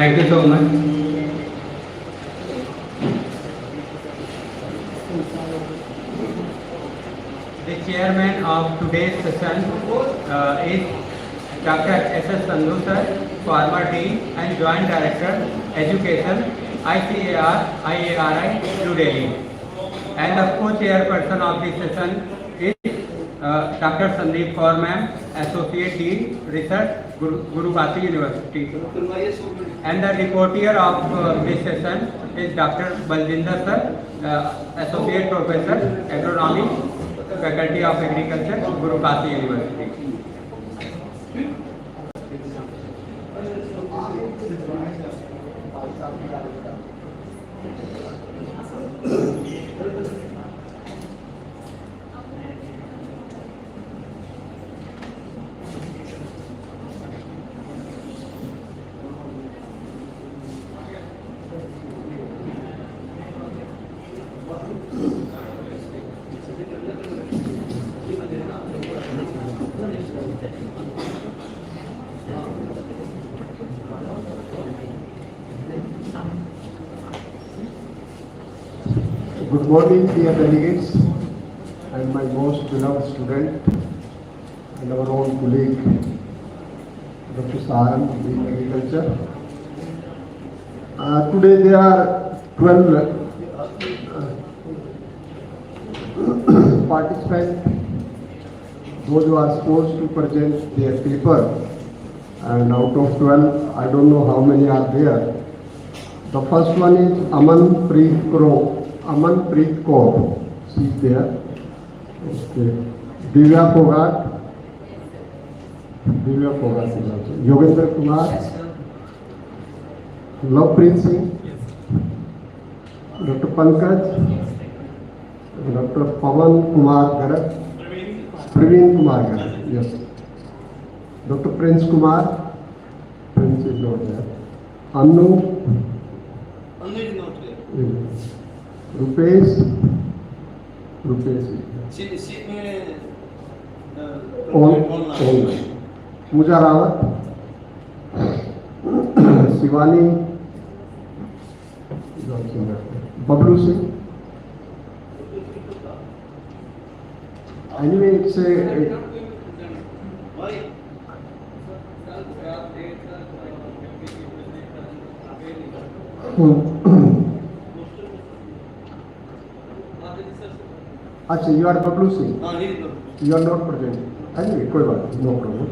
Thank you so much. The chairman of today's session is Dr. S.S. Sandhu sir, former Dean and Joint Director, Education, ICAR, New Delhi. And the co-chairperson of this session is Dr. Sandeep Kaur ma'am, Associate Dean, Research, Guru Kasi University. And the reporter of this session is Dr. Baljinder sir, Associate Professor, Agronomy, Faculty of Agriculture, Guru Kasi University. Good morning, dear delegates, and my most beloved student and our own colleague, Dr. Saran in agriculture. Today there are 12 participants, those who are supposed to present their paper, and out of 12, I don't know how many are there. The first one is Amanpreet Kaur, she is there. Okay. Divya Phogat is also. Yogendra Kumar, Lovepreet Singh, Dr. Pankaj, Dr. Pawan Kumar Garg, Praveen Kumar Garg, yes. Dr. Prince Kumar, Prince is not there. Annu is not there. Rupesh online. Pooja Rawat, Shivani, Bablu Singh. Anyway, it's a अच्छा, you are Bablu Singh. You are not present. Anyway, कोई बात नहीं, no problem.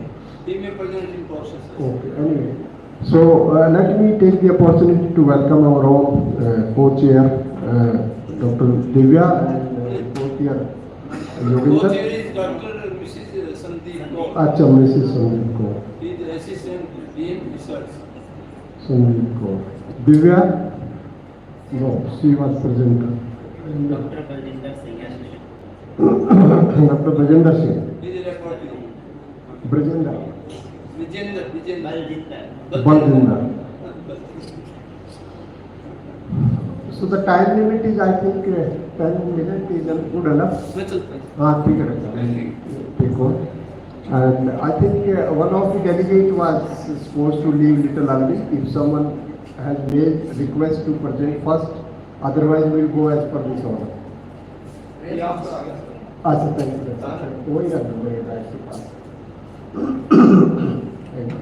Okay, anyway. So let me take the opportunity to welcome our own co-chair, Dr. Divya, and co-chair Yogendra. Co-chair is Dr. Mrs. Sandeep Kaur. अच्छा, Mrs. Sandeep Kaur. He is the assistant dean research. Sandeep Kaur. Divya? No, she was present. Dr. Baljinder Singh, assistant. Dr. Baljinder Singh. He is a reporter. Baljinder. Baljinder. So the time limit is, I think, 10 minutes is good enough. Take on. And I think one of the delegates was supposed to leave little early. If someone has made request to present first, otherwise we will go as per this order. अच्छा, thank you. वही रख दो मेरे bag के पास. Thank you.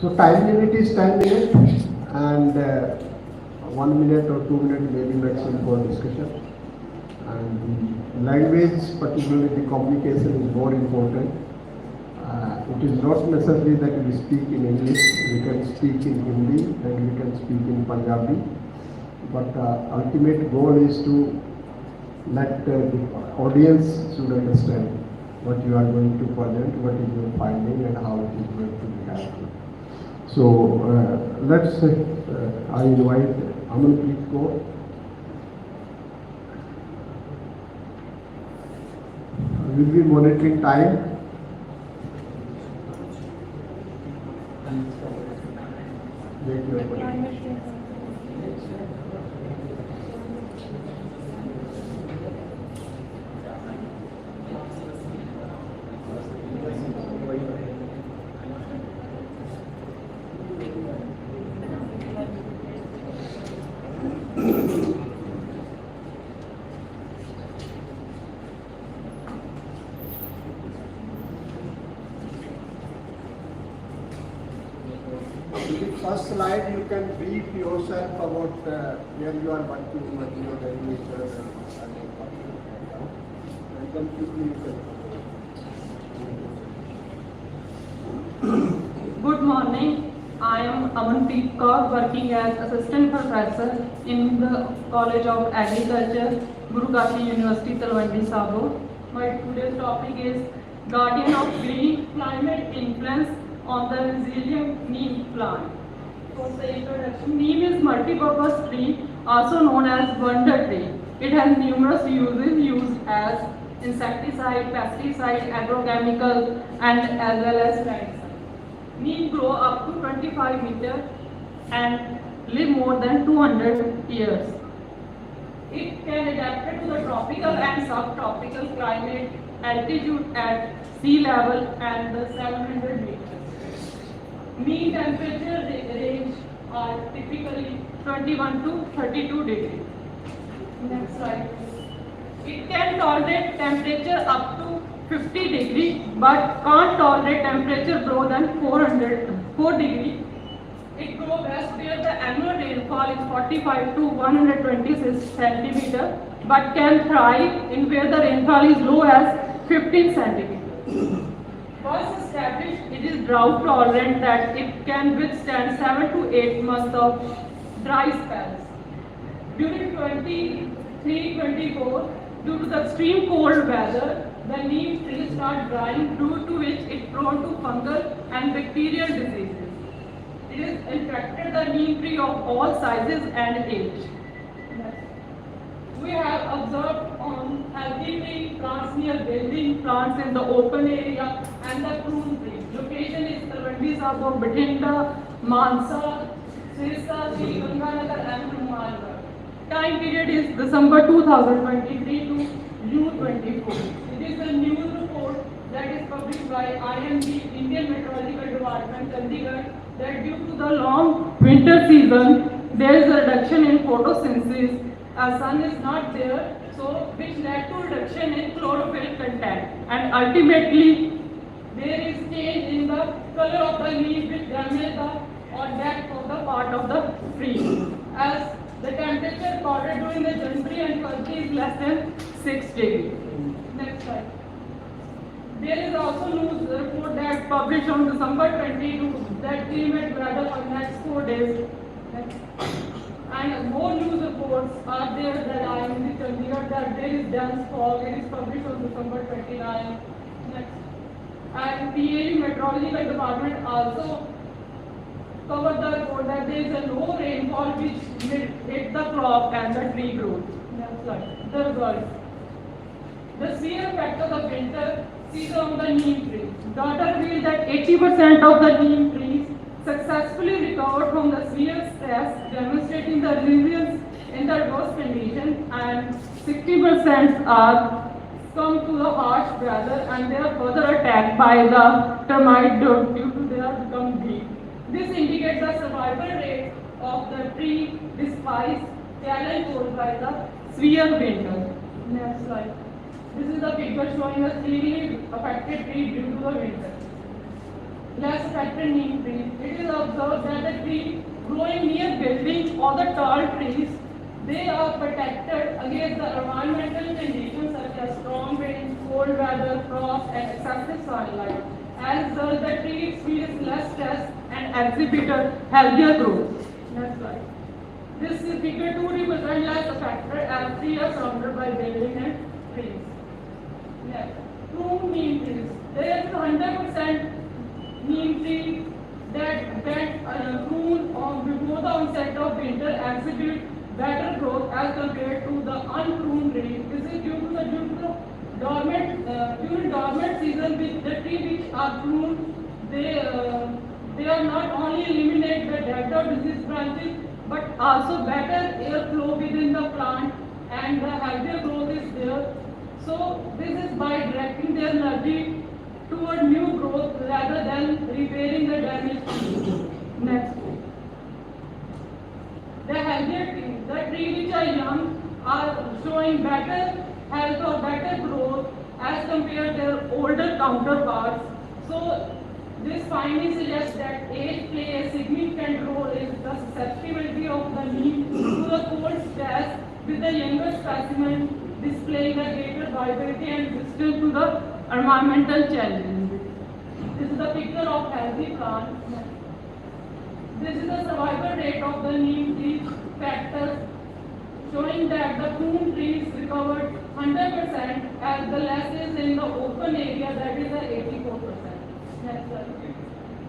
So time limit is 10 minutes and 1 minute or 2 minutes maybe maximum for discussion. And language, particularly the communication, is more important. It is not necessary that we speak in English. We can speak in Hindi and we can speak in Punjabi. But ultimate goal is to let the audience should understand what you are going to present, what is your finding, and how it is going to be handled. So I invite Amanpreet Kaur. We will be monitoring time. In the first slide, you can brief yourself about where you are working, what your regulation, and then quickly you can. Good morning. I am Amanpreet Kaur, working as assistant professor in the College of Agriculture, Guru Kashi University, Talwandi Sabo. My today's topic is Guardian of Green Climate Influence on the Resilient Neem Plant. For the introduction, neem is multi-purpose tree, also known as wonder tree. It has numerous uses used as insecticide, pesticide, agrochemical, and as well as pesticide. Neem grow up to 25 meters and live more than 200 years. It can adapt to the tropical and subtropical climate, altitude at sea level and the 700 meters. Mean temperature range are typically 21 to 32 degrees. Next slide. It can tolerate temperature up to 50 degrees but can't tolerate temperature lower than 4 degrees. It grows best where the annual rainfall is 45 to 126 centimeters but can thrive in where the rainfall is low as 15 centimeters. Once established, it is drought tolerant that it can withstand 7 to 8 months of dry spells. During 23-24, due to the extreme cold weather, the neem tree starts drying, due to which it is prone to fungal and bacterial diseases. It is infected the neem tree of all sizes and age. We have observed on healthy tree plants near building, plants in the open area, and the prune tree. Location is Talwandi Sabo, Bathinda, Mansa, Sirsa, Sri Ganganagar, and Hanumangarh. Time period is December 2023 to June 24. It is a news report that is published by IMD, Indian Meteorological Department, Chandigarh, that due to the long winter season, there is a reduction in photosynthesis as sun is not there, so which led to reduction in chlorophyll content, and ultimately there is change in the color of the leaf which damages the or death of the part of the tree, as the temperature recorded during the January and February is less than 6 degrees. Next slide. There is also news report that published on December 22 that climate weather for next 4 days. Next. And more news reports are there that I am in the Chandigarh that there is dense fog. It is published on December 29. Next. And PAU Meteorological Department also covered the report that there is a low rainfall which will hit the crop and the tree growth. Next slide. The results. The severe effect of the winter season on the neem tree. Data revealed that 80% of the neem trees successfully recovered from the severe stress, demonstrating the resilience in the adverse conditions, and 60% are come to the harsh weather and they are further attacked by the termite due to their become weak. This indicates the survival rate of the tree despite challenge posed by the severe winter. Next slide. This is the figure showing a severely affected tree due to the winter. Less affected neem trees. It is observed that the tree growing near buildings or the tall trees, they are protected against the environmental conditions such as strong winds, cold weather, frost, and excessive sunlight. As the tree experiences less stress and exhibit a healthier growth. Next slide. This is figure 2 represents less affected as trees are surrounded by buildings and trees. Next, prune neem trees. There is 100% neem tree that prune before the onset of winter exhibit better growth as compared to the unpruned trees. This is due to the dormant during dormant season with the trees which are pruned, they are not only eliminate the dead or diseased branches but also better airflow within the plant and the healthier growth is there. So this is by directing their energy toward new growth rather than repairing the damaged trees. Next. The healthier trees, the trees which are young are showing better health or better growth as compared to their older counterparts. So this finding suggests that age plays a significant significant role is the susceptibility of the neem to the cold stress, with the younger specimen displaying a greater viability and resistance to the environmental challenges. This is the picture of healthy plant. This is the survival rate of the neem tree factors, showing that the prune trees recovered 100% as the less is in the open area, that is the 84%. Next slide.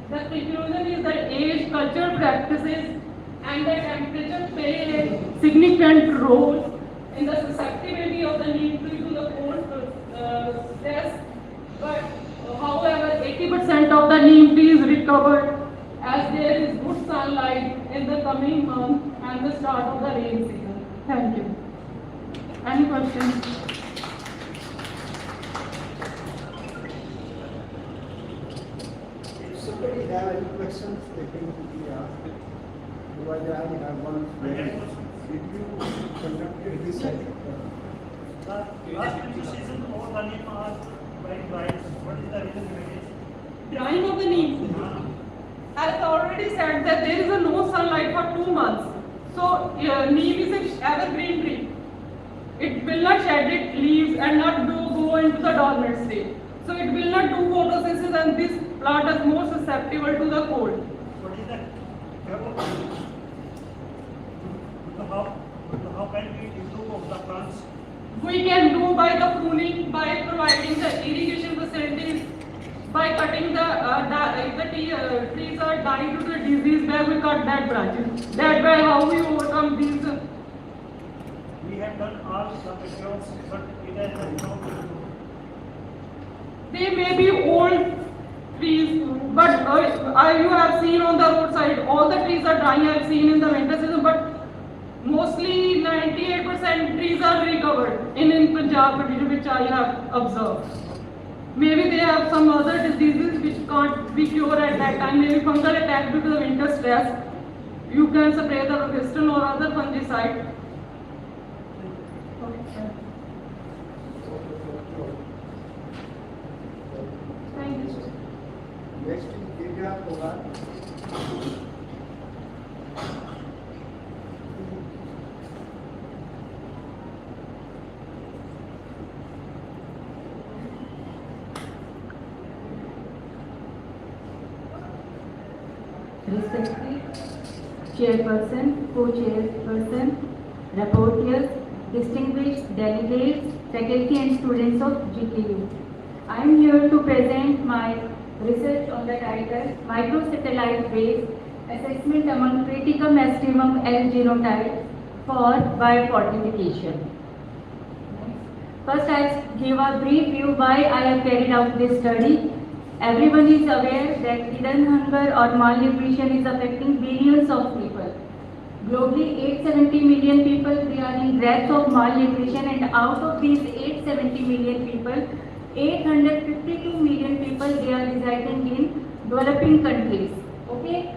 The conclusion is that age, cultural practices and the temperature play a significant role in the susceptibility of the neem tree to the cold stress. But however, 80% of the neem tree is recovered as there is good sunlight in the coming month and the start of the rain season. Thank you. Any questions? If somebody have any questions, they can be asked. Otherwise, I have one. Did you conducted this? Last winter season, all the neem are very dry. What is the reason behind it? Drying of the neem. As I already said that there is a no sunlight for 2 months. So neem is an evergreen tree. It will not shed its leaves and not go into the dormant state. So it will not do photosynthesis, and this plant is more susceptible to the cold. What is that? How can we improve the plants? We can do by the pruning, by providing the irrigation facilities, by cutting the trees are dying due to disease, where we cut that branches. That way how we overcome these. We have done all the measures, but it has not been improved. They may be old trees, but you have seen on the roadside, all the trees are dying. I have seen in the winter season, but mostly 98% trees are recovered in Punjab, which I have observed. Maybe they have some other diseases which can't be cured at that time. Maybe fungal attack due to the winter stress. You can spray the Ropiston or other fungicide. Thank you. Next is Divya Pogar. Respected Chairperson, Co-Chairperson, Rapporteurs, distinguished delegates, faculty and students of GKU. I am here to present my research on the title Microsatellite-based Assessment among Criticum Extremum L genotypes for Biofortification. First, I give a brief view why I have carried out this study. Everyone is aware that hidden hunger or malnutrition is affecting billions of people. Globally, 870 million people, they are in threats of malnutrition, and out of these 870 million people, 852 million people, they are residing in developing countries. Okay?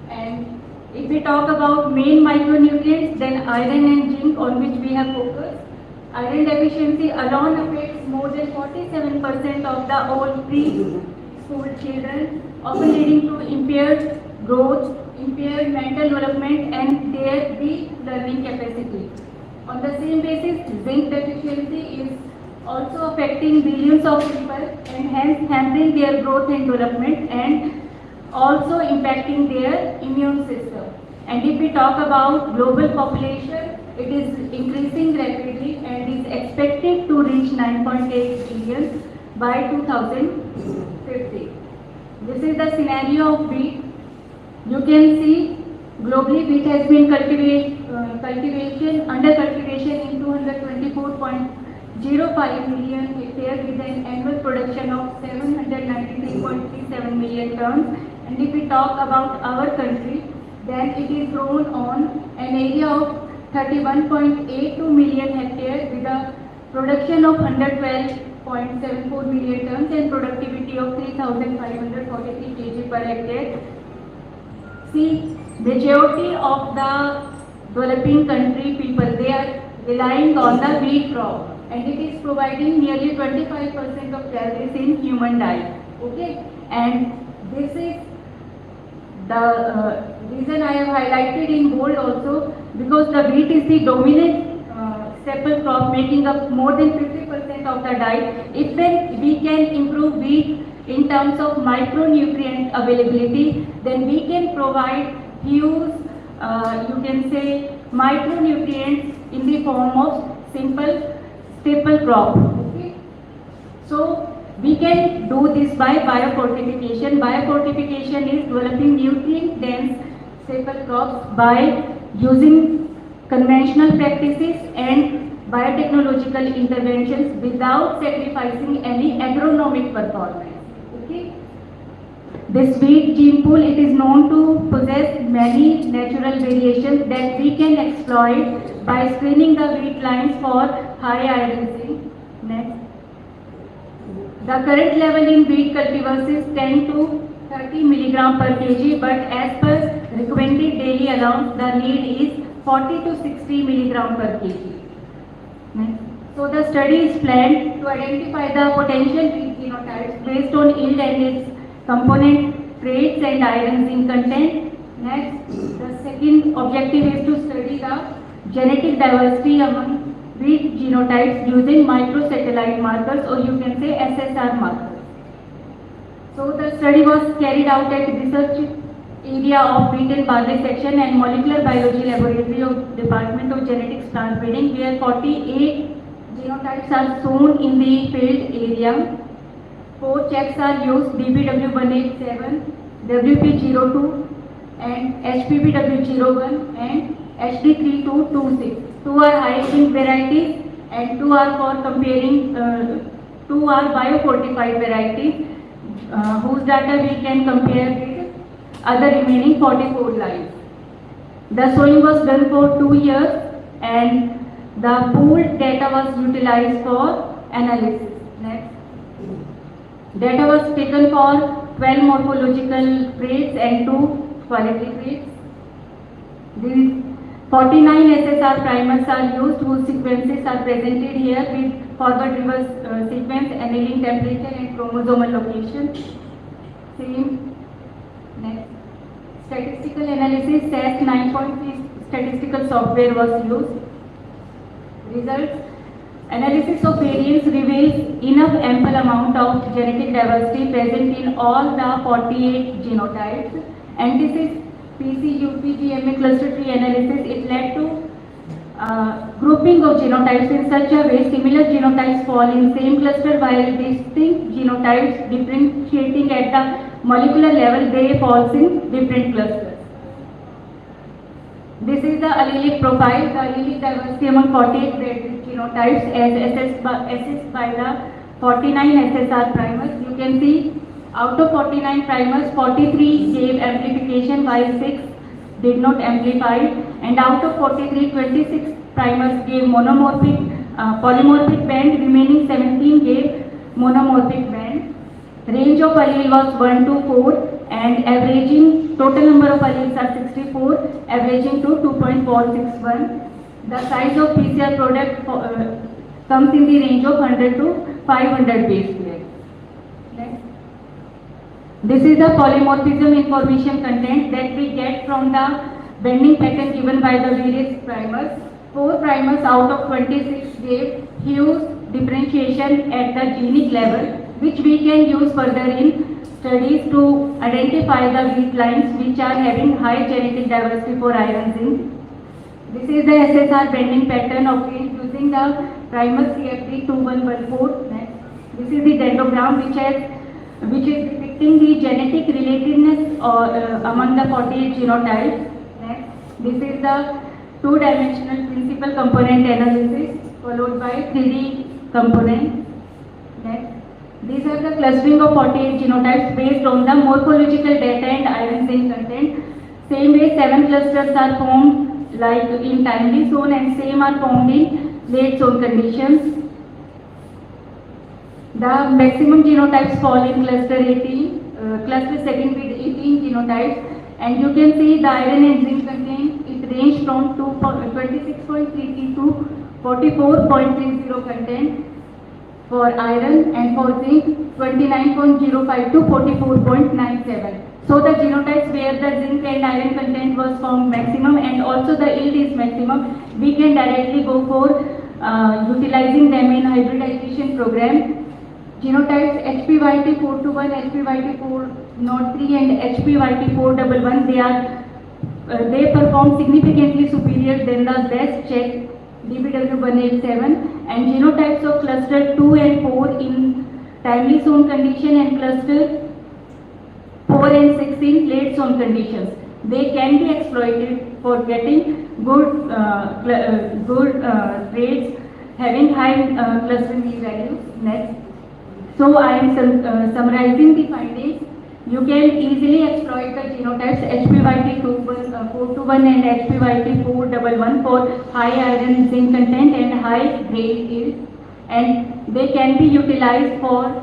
And if we talk about main micronutrients, then iron and zinc, on which we have focused. Iron deficiency alone affects more than 47% of the all pre-school children, often leading to impaired growth, impaired mental development, and their weak learning capacity. On the same basis, zinc deficiency is also affecting billions of people and hence hampering their growth and development, and also impacting their immune system. And if we talk about global population, it is increasing rapidly and is expected to reach 9.8 billion by 2050. This is the scenario of wheat. You can see globally wheat has been under cultivation in 224.05 million hectares with an annual production of 793.37 million tons. And if we talk about our country, then it is grown on an area of 31.82 million hectares with a production of 112.74 million tons and productivity of 3,543 kg per hectare. See, majority of the developing country people, they are relying on the wheat crop, and it is providing nearly 25% of calories in human diet. Okay, and this is The reason I have highlighted in bold also because the wheat is the dominant staple crop making up more than 50% of the diet. If then we can improve wheat in terms of micronutrient availability, then we can provide huge, you can say, micronutrients in the form of simple staple crop. Okay? So we can do this by biofortification. Biofortification is developing nutrient-dense staple crops by using conventional practices and biotechnological interventions without sacrificing any agronomic performance. Okay? This wheat gene pool, it is known to possess many natural variations that we can exploit by screening the wheat lines for high iron zinc. Next. The current level in wheat cultivars is 10 to 30 milligram per kg, but as per recommended daily allowance, the need is 40 to 60 milligram per kg. Next. So the study is planned to identify the potential wheat genotypes based on yield and its component traits and iron zinc content. Next, the second objective is to study the genetic diversity among wheat genotypes using microsatellite markers, or you can say SSR markers. So the study was carried out at research area of wheat and barley section and molecular biology laboratory of Department of Genetics Plant Breeding, where 48 genotypes are shown in the field area. 4 checks are used: DBW187, WP02, and HPPW01 and HD3226. 2 are high-zinc varieties and 2 are for comparing, 2 are biofortified varieties whose data we can compare with other remaining 44 lines. The sowing was done for 2 years and the pooled data was utilized for analysis. Next. Data was taken for 12 morphological traits and 2 quality traits. These 49 SSR primers are used whose sequences are presented here with forward reverse sequence, annealing temperature and chromosomal location. Same. Next. Statistical analysis, SAS 9.3 statistical software was used. Results. Analysis of variance reveals enough ample amount of genetic diversity present in all the 48 genotypes. And this is PCUPGMA cluster tree analysis. It led to grouping of genotypes in such a way similar genotypes fall in same cluster while distinct genotypes differentiating at the molecular level, they falls in different clusters. This is the allelic profile, the allelic diversity among 48 genotypes as assessed by the 49 SSR primers. You can see out of 49 primers, 43 gave amplification while 6 did not amplify, and out of 43, 26 primers gave monomorphic, polymorphic band, remaining 17 gave monomorphic band. Range of allele was 1 to 4 and averaging total number of alleles are 64, averaging to 2.461. The size of PCR product comes in the range of 100 to 500 base pairs. Next. This is the polymorphism information content that we get from the bending pattern given by the various primers. 4 primers out of 26 gave huge differentiation at the genic level, which we can use further in studies to identify the wheat lines which are having high genetic diversity for iron zinc. This is the SSR bending pattern obtained using the primer CFD2114. Next. This is the dendrogram which is depicting the genetic relatedness among the 48 genotypes. Next. This is the 2-dimensional principal component analysis followed by 3D component. Next. These are the clustering of 48 genotypes based on the morphological data and iron zinc content. Same way 7 clusters are formed like in timely zone and same are formed in late zone conditions. The maximum genotypes fall in cluster 18, cluster second with 18 genotypes, and you can see the iron and zinc content, it ranged from 26.33 to 44.30 content for iron, and for zinc 29.05 to 44.97. So the genotypes where the zinc and iron content was found maximum and also the yield is maximum, we can directly go for utilizing them in hybridization program. Genotypes HPYT421, HPYT403 and HPYT411, they perform significantly superior than the best check DBW187, and genotypes of cluster 2 and 4 in timely zone condition and cluster 4 and 6 in late zone conditions. They can be exploited for getting good rates having high cluster mean values. Next. So I am summarizing the findings. You can easily exploit the genotypes HPYT421 and HPYT411 for high iron zinc content and high grade yield, and they can be utilized for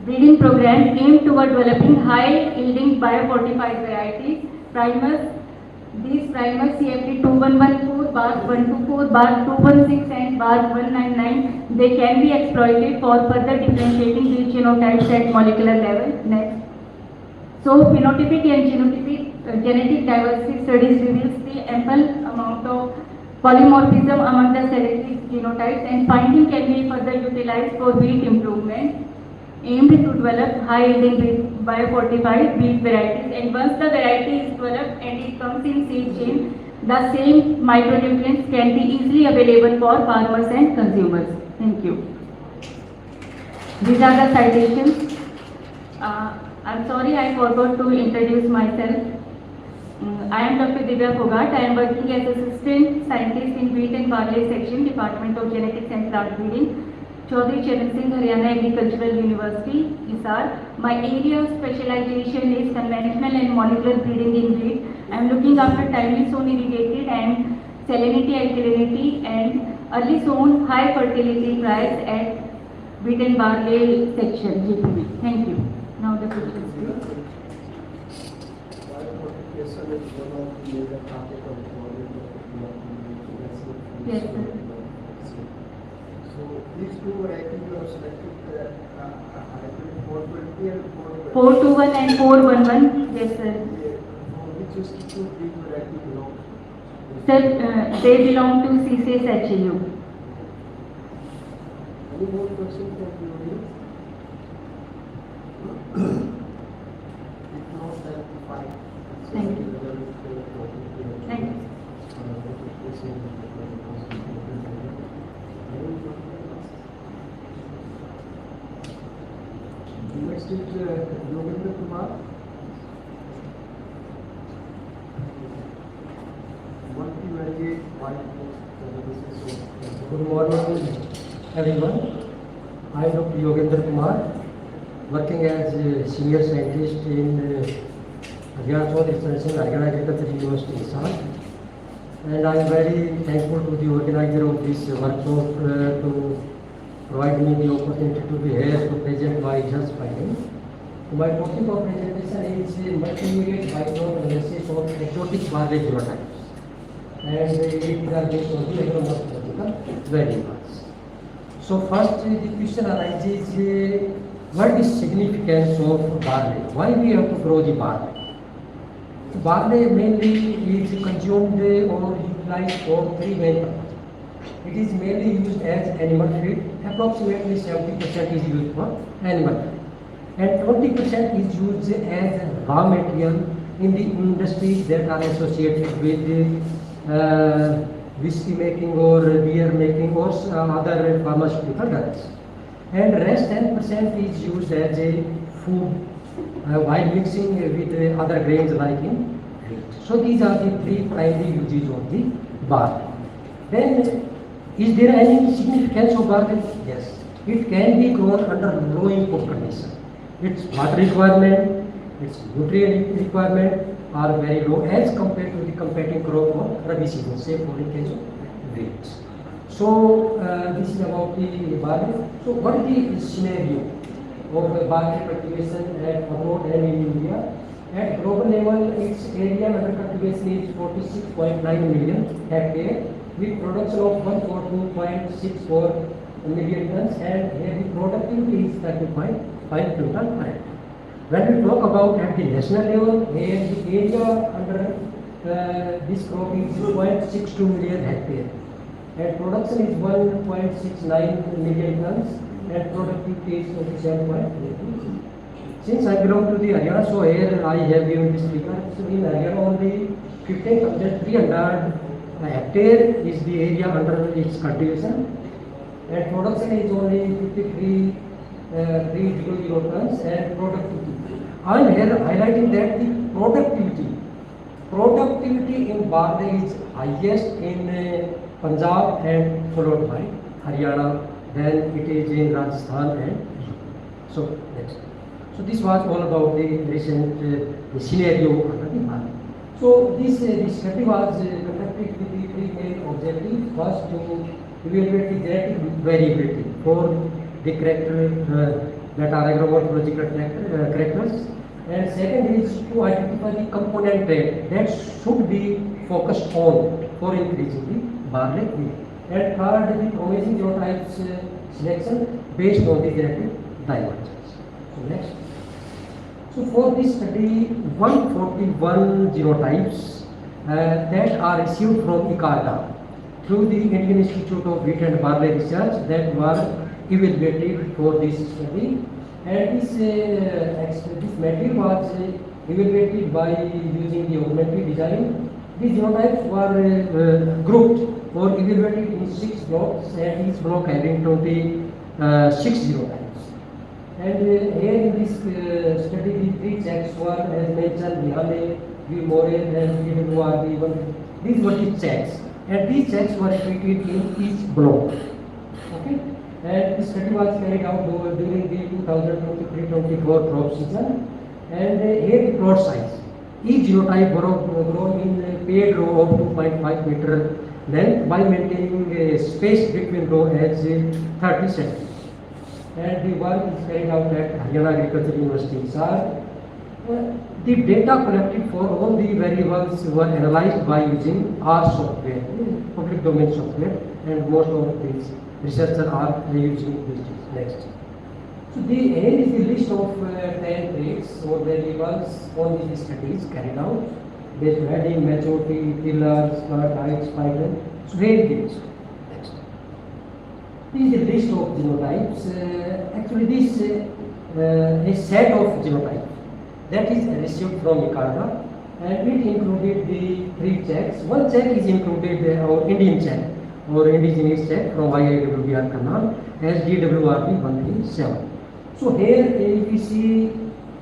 breeding program aimed toward developing high yielding biofortified varieties. Primers, these primers CFD 2114, BARK 124, BARK 216 and BARK 199, they can be exploited for further differentiating these genotypes at molecular level. Next. So phenotypic and genotypic genetic diversity studies reveals the ample amount of polymorphism among the selected genotypes, and finding can be further utilized for wheat improvement aimed to develop high yielding biofortified wheat varieties. And once the variety is developed and it comes in seed chain, the same micronutrients can be easily available for farmers and consumers. Thank you. These are the citations. I'm sorry I forgot to introduce myself. I am Dr. Divya Phogat. I am working as Assistant Scientist in Wheat and Barley Section, Department of Genetics and Plant Breeding, Chaudhry Charan Singh Haryana Agricultural University, Hisar. My area of specialization is conventional and molecular breeding in wheat. I am looking after timely sown irrigated and salinity, alkalinity and early sown high fertility trials at Wheat and Barley Section, GPB. Thank you. Now the questions, please. Biofortification is one of the major target of Yes, sir. So these two varieties you have selected hybrid 420 and 412. 421 and 411. Yes, sir. Which institute these varieties belong to? Sir, they belong to CITAAS HAU. Any more questions from the audience? If not, then fine. Thank you. Thank you. Next is Yogendra Kumar. 1P28 Good morning, everyone. I am Dr. Yogendra Kumar, working as a senior scientist in Chaudhry Charan Singh Haryana Agricultural University, Hisar. And I am very thankful to the organizer of this workshop to provide me the opportunity to be here to present my research findings. My topic of presentation is multivariate byproduct analysis of exotic barley genotypes. And it are based on the agronomical variables. So first the question arises, what is significance of barley? Why we have to grow the barley? Barley mainly is consumed or utilized for three main purposes. It is mainly used as animal feed. Approximately 70% is used for animal feed, and 20% is used as raw material in the industries that are associated with whiskey making or beer making or other pharmaceutical drugs. And rest 10% is used as a food while mixing with other grains like in wheat. So these are the three primary uses of the barley. Then, is there any significance of barley? Yes. It can be grown under low input conditions. Its water requirement, its nutrient requirement are very low as compared to the competing crop of Rabi season, say for the case of wheat. So this is about the barley. So what is the scenario of barley cultivation at abroad and in India? At global level, its area under cultivation is 46.9 million hectare with production of 142.64 million tons, and here the productivity is 30.5 quintal per hectare. When we talk about at the national level, here the area under this crop is 0.62 million hectare, and production is 1.69 million tons, and productivity is 27.8. Since I belong to the Haryana, so here I have given this figure. So in Haryana only 15,300 hectare is the area under its cultivation, and production is only 53,300 tons, and productivity. I am here highlighting that the productivity in barley is highest in Punjab and followed by Haryana, then it is in Rajasthan and UP. So next. So this was all about the recent scenario under the barley. So this study was conducted with the three main objectives. First, to evaluate the genetic variability for the character that are agromorphological characters, and second is to identify the component trait that should be focused on for increasing the barley yield, and third, the promising genotypes selection based on the genetic divergence. So next. So for this study, 141 genotypes that are received from ICARDA through the Indian Institute of Wheat and Barley Research that were evaluated for this study, and this material was evaluated by using the augmented design. These genotypes were grouped or evaluated in 6 blocks, and each block having 26 genotypes. And here in this study, the 3 checks were, as mentioned, Vihane, V. Moran, and VWRB1. These were the checks, and these checks were repeated in each block. Okay, and this study was carried out during the 2023-24 crop season. And here the plot size. Each genotype grown in a paired row of 2.5 meter length by maintaining a space between row as 30 centimeters. And the work is carried out at Haryana Agricultural University, SAR. The data collected for all the variables were analyzed by using R software, public domain software, and most of these researchers are using this. Next. So here is the list of 10 traits or variables on which the study is carried out, based on heading, maturity, pillars, plant height, spike length. So here is the list. Next. This is the list of genotypes. Actually, this a set of genotypes that is received from ICARDA, and it included the 3 checks. One check is included our Indian check or indigenous check from IIWR Karnal as DWRP 137. So here we see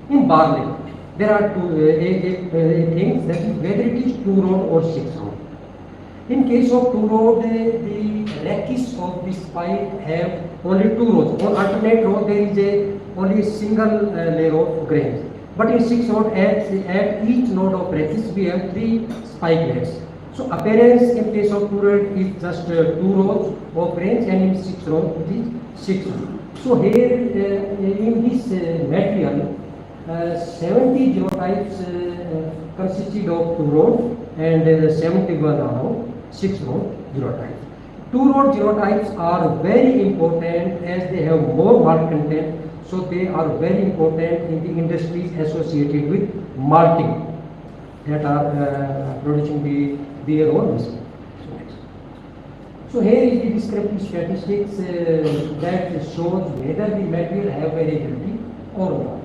in barley there are two things, that is whether it is 2-rod or 6-rod. In case of 2-rod, the rachis of the spike have only 2 rows. On alternate row there is only a single layer of grains. But in 6-rod, at each node of rachis we have 3 spikelets. So appearance in case of 2-rod is just 2 rows of grains, and in 6-rod it is 6 rows. So here in this material, 70 genotypes consisted of 2-rod, and 71 are of 6-rod genotypes. 2-rod genotypes are very important as they have more malt content, so they are very important in the industries associated with malting that are producing the beer or whiskey. So here is the descriptive statistics that shows whether the material have variability or not.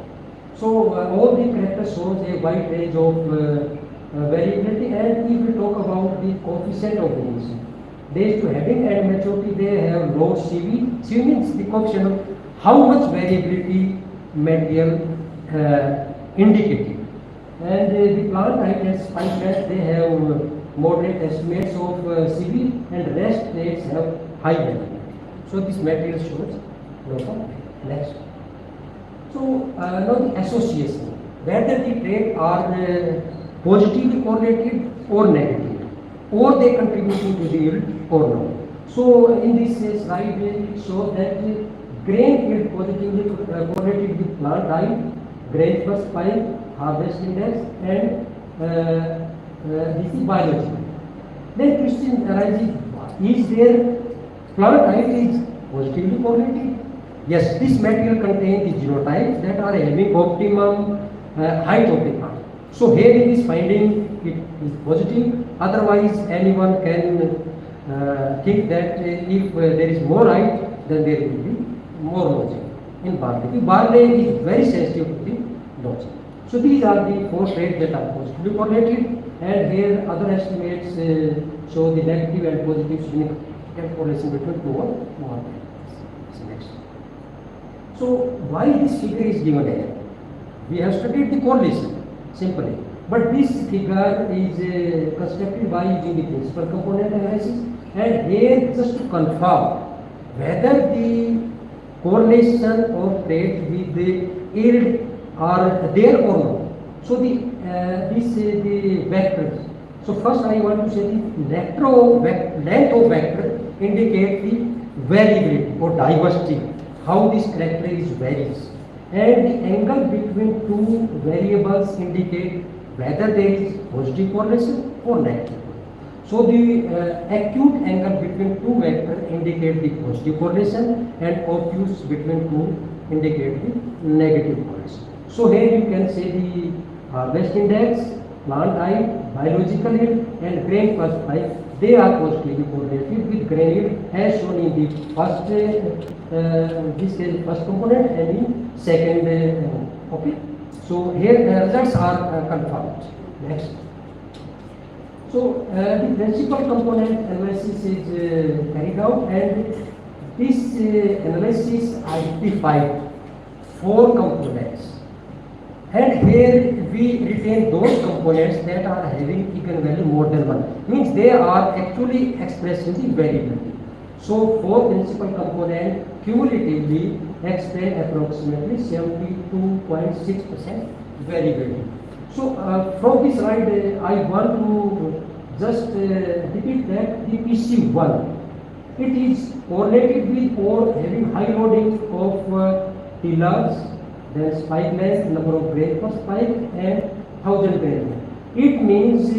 So all the characters shows a wide range of variability, and if we talk about the coefficient of variation, days to heading and maturity, they have low CV. CV means the coefficient of how much variability material indicated. And the plant height and spike length, they have moderate estimates of CV, and rest traits have high value. So this material shows low. Next. So now the association, whether the traits are positively correlated or negative, or they contributing to the yield or not. So in this slide it shows that grain yield positively correlated with plant height, grain per spike, harvest index, and this is biological. Then question arises, is there plant height is positively correlated Yes, this material contains the genotypes that are having optimum height of the plant. So here in this finding it is positive, otherwise anyone can think that if there is more height, then there will be more lodging in barley. The barley is very sensitive to the lodging. So these are the 4 traits that are positively correlated, and here other estimates show the negative and positive significant correlation between 2 or more. Next. So why this figure is given here? We have studied the correlation simply, but this figure is constructed by using the principal component analysis, and here just to confirm whether the correlation of trait with the yield are there or not. So the vectors. So first I want to say the length of vector indicate the variability or diversity, how this character is varies, and the angle between 2 variables indicate whether there is positive correlation or negative. So the acute angle between 2 vectors indicate the positive correlation, and obtuse between 2 indicate the negative correlation. So here you can say the harvest index, plant height, biological yield, and grain per spike, they are positively correlated with grain yield as shown in the first this is first component and in second. Okay. So here the results are confirmed. Next. So the principal component analysis is carried out, and this analysis identified 4 components. And here we retain those components that are having eigenvalue more than 1. Means they are actually expressing the variability. So 4 principal components cumulatively explain approximately 72.6% variability. So from this slide I want to just repeat that the PC1, it is correlated with or having high loading of tillers, then spike length, number of grain per spike, and 1000 grain. It means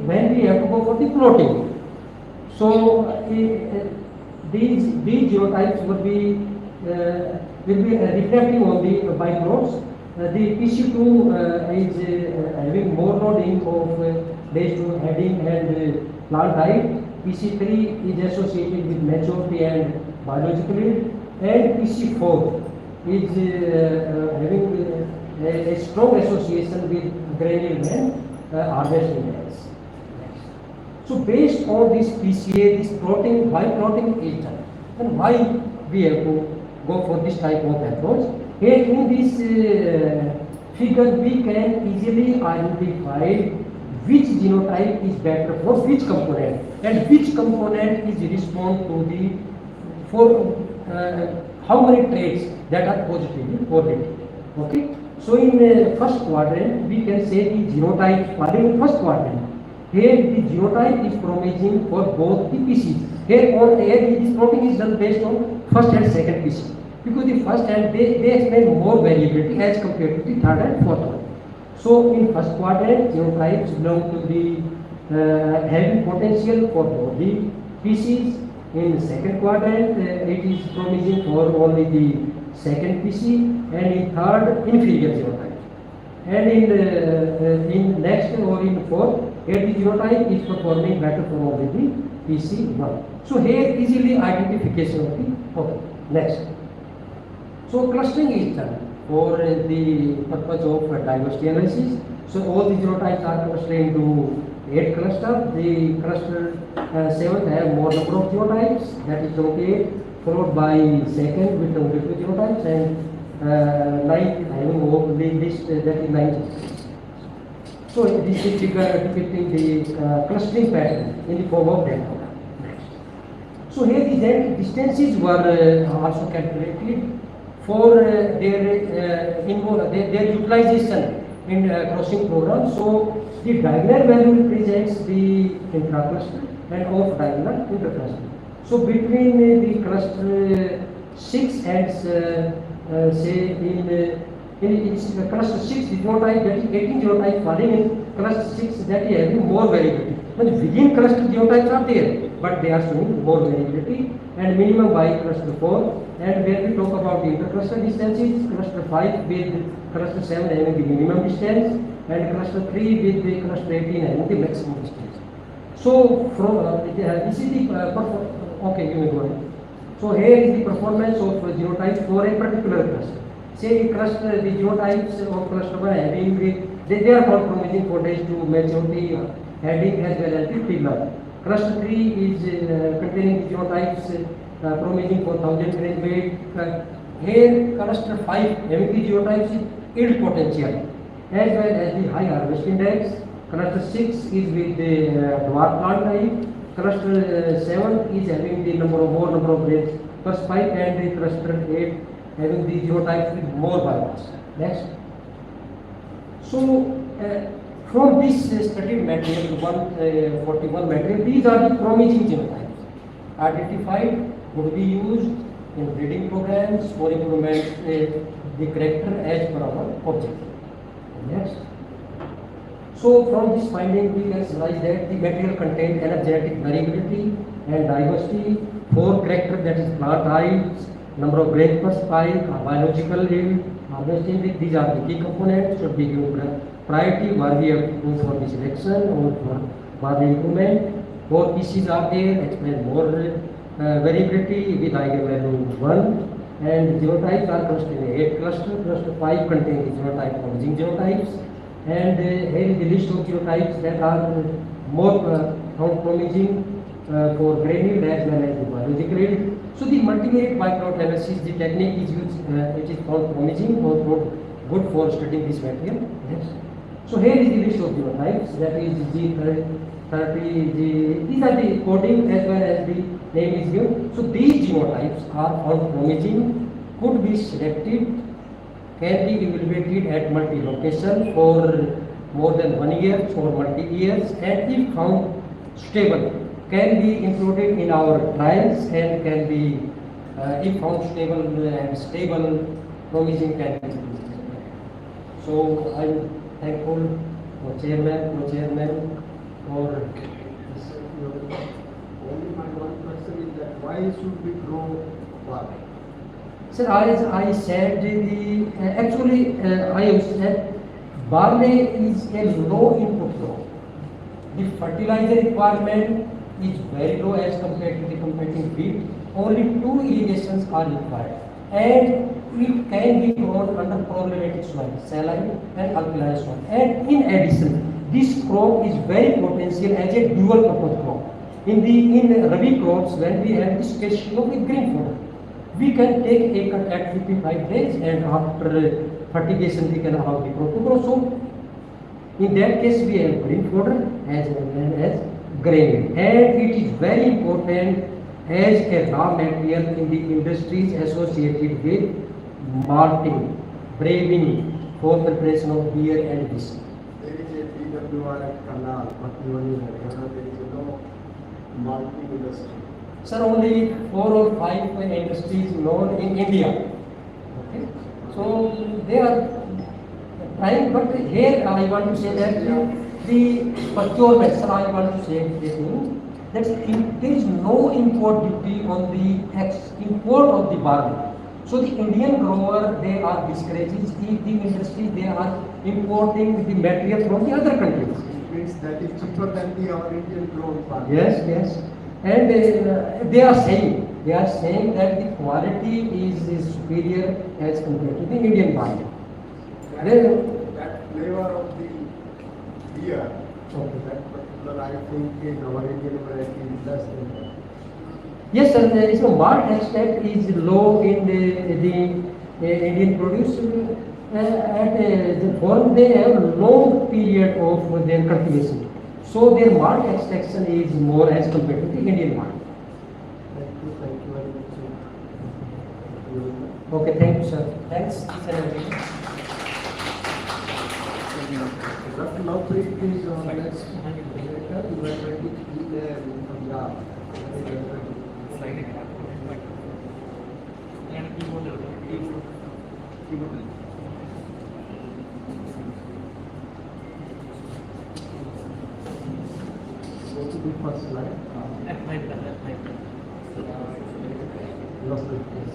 when we have to go for the plotting. So these genotypes will be reflecting on the by plots. The PC2 is having more loading of Day-2 heading and plant height. PC3 is associated with maturity and biological yield, and PC4 is having a strong association with grain yield and harvest index. So based on this PCA, this plotting, why plotting is done, and why we have to go for this type of approach. Here in this figure we can easily identify which genotype is better for which component, and which component is respond to the how many traits that are positively correlated. Okay. So in first quadrant we can say the genotype falling in first quadrant. Here the genotype is promising for both the PCs. Here this plotting is done based on first and second PC, because the first and they explain more variability as compared to the third and fourth one. So in first quadrant genotypes belong to the having potential for both the PCs. In second quadrant it is promising for only the second PC, and in third inferior genotype. And in next or in fourth, here the genotype is performing better for only the PC1. So here easily identification of the, okay, next. So clustering is done for the purpose of diversity analysis. So all the genotypes are clustered into 8 clusters. The cluster 7th have more number of genotypes, that is 28, followed by second with only 2 genotypes, and 9th having only this, that is 9. So this is figure depicting the clustering pattern in the form of data. So here the distances were also calculated for their utilization in crossing program. So the diagonal value represents the intra-cluster and off-diagonal inter-cluster. So between the cluster 6 and say in cluster 6, the genotype, that is 18 genotype falling in cluster 6 that is having more variability. But within cluster genotypes are there, but they are showing more variability, and minimum by cluster 4. And when we talk about the intercluster distances, cluster 5 with cluster 7 having the minimum distance, and cluster 3 with the cluster 18 having the maximum distance. So from this is the okay, you may go ahead. So here is the performance of genotypes for a particular cluster. Say cluster, the genotypes of cluster 1 having they are called promising for days to maturity, heading as well as the figure. Cluster 3 is containing the genotypes promising for 1000 grain weight. Here cluster 5 having the genotypes yield potential as well as the high harvest index. Cluster 6 is with the dwarf plant type. Cluster 7 is having the number of grains per spike, and the cluster 8 having the genotypes with more biomass. Next. So from this studied material, 141 material, these are the promising genotypes identified, would be used in breeding programs for improvement the character as per our objective. Next. So from this finding we can summarize that the material contains energetic variability and diversity, 4 characters, that is plant types, number of grains per spike, biological yield, harvesting yield. These are the key components should be given priority while we have to go for the selection or for the improvement. 4 pieces are there, explain more variability with eigenvalue 1, and genotypes are clustered in 8 clusters. Cluster 5 contains the genotype promising genotypes, and here is the list of genotypes that are more found promising for grain yield as well as the biological yield. So the multivariate bioplot analysis, the technique is used, it is found promising or good for studying this material. Yes. So here is the list of genotypes, that is G30, these are the coding as well as the name is given. So these genotypes are found promising, could be selected, can be evaluated at multi-location for more than 1 year or multi-years, and if found stable, can be included in our trials, and can be, if found stable, promising, can be included. So I'm thankful for chairman, co-chairman, for this. Only my one question is that why should we grow barley? Sir, as I said, I have said barley is a low input crop. The fertilizer requirement is very low as compared to the competing wheat. Only 2 irrigations are required, and it can be grown under problematic soil, saline and alkaline soil. And in addition, this crop is very potential as a dual purpose crop. In Rabi crops, when we have this ratio with green fodder, we can take a cut at 55 days, and after fertigation we can allow the crop to grow. So in that case we have green fodder as well as grain, and it is very important as a raw material in the industries associated with malting, brewing, for preparation of beer and whiskey. There is a PWR at Canal, but even in Haryana there is no malting industry. Sir, only 4 or 5 industries known in India. Okay, so they are trying, but here I want to say that the procurement, sir, I want to say this thing, that there is no import duty on the import of the barley. So the Indian grower, they are discouraged if the industry, they are importing the material from the other countries. It means that is cheaper than our Indian grown barley. Yes. And they are saying that the quality is superior as compared to the Indian barley. That flavor of the beer, Okay. that particular, I think in our Indian variety is less than that. Yes, sir. So malt extract is low in the Indian produce. At the foreign, they have long period of their cultivation. So their malt extraction is more as compared to the Indian malt. Thank you very much. Okay, thank you, sir. Thanks. Now please next later, you are ready to be there in Punjab. Go to the first slide. Lost it, yes.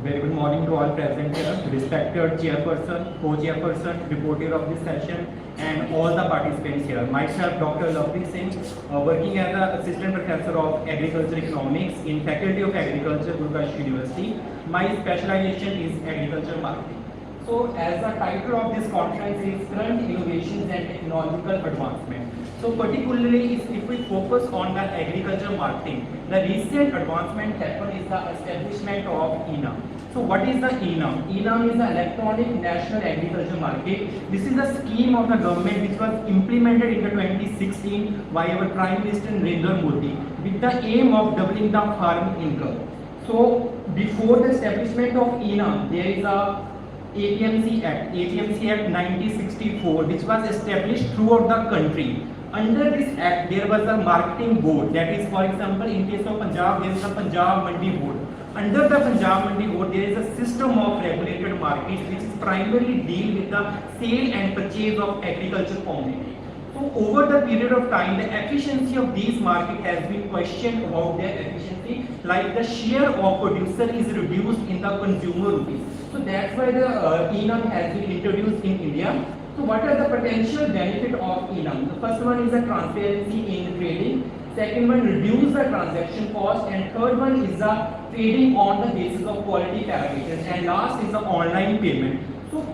Very good morning to all present here, respected chairperson, co-chairperson, reporter of this session, and all the participants here. Myself, Dr. Lovepreet Singh, working as an assistant professor of agriculture economics in Faculty of Agriculture, Guru University. My specialization is agriculture marketing. So, as the title of this conference is Current Innovations and Technological Advancement. So, particularly if we focus on the agriculture marketing, the recent advancement happened is the establishment of ENAM. So, what is the ENAM? ENAM is the Electronic National Agriculture Market. This is a scheme of the government which was implemented in the 2016 by our Prime Minister Narendra Modi with the aim of doubling the farm income. So, before the establishment of ENAM, there is a APMC Act 1964, which was established throughout the country. Under this act, there was a marketing board. That is, for example, in case of Punjab, there is a Punjab Mandi board. Under the Punjab Mandi board, there is a system of regulated markets which is primarily deal with the sale and purchase of agricultural commodities. So, over the period of time, the efficiency of these markets has been questioned about their efficiency. Like the share of producer is reduced in the consumer rupees. So that's why the ENAM has been introduced in India. So what are the potential benefit of ENAM? The first one is the transparency in trading. Second one, reduce the transaction cost. And third one is the trading on the basis of quality parameters. And last is the online payment. So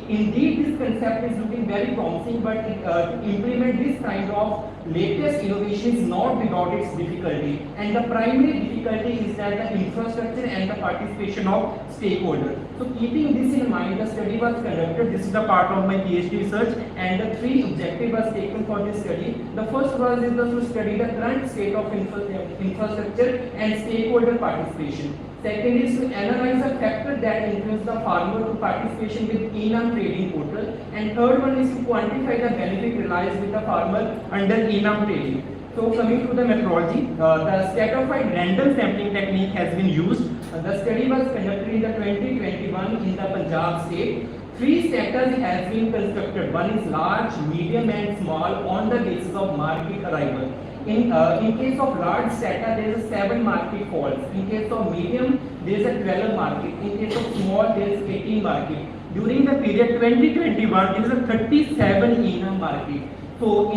indeed, this concept is looking very promising, but to implement this kind of latest innovation is not without its difficulty. And the primary difficulty is that the infrastructure and the participation of stakeholders. So keeping this in mind, the study was conducted. This is the part of my PhD research, and the three objectives was taken for this study. The first was to study the current state of infrastructure and stakeholder participation. Second is to analyze the factors that influence the farmer to participation with ENAM trading portal. And third one is to quantify the benefit realized with the farmer under ENAM trading. So coming to the methodology, the stratified random sampling technique has been used. The study was conducted in the 2021 in the Punjab state. 3 sectors has been constructed. One is large, medium and small on the basis of market arrival. In case of large strata, there is a 7 market falls. In case of medium, there is a 12 market. In case of small, there is 18 market. During the period 2021, there is a 37 ENAM market. So,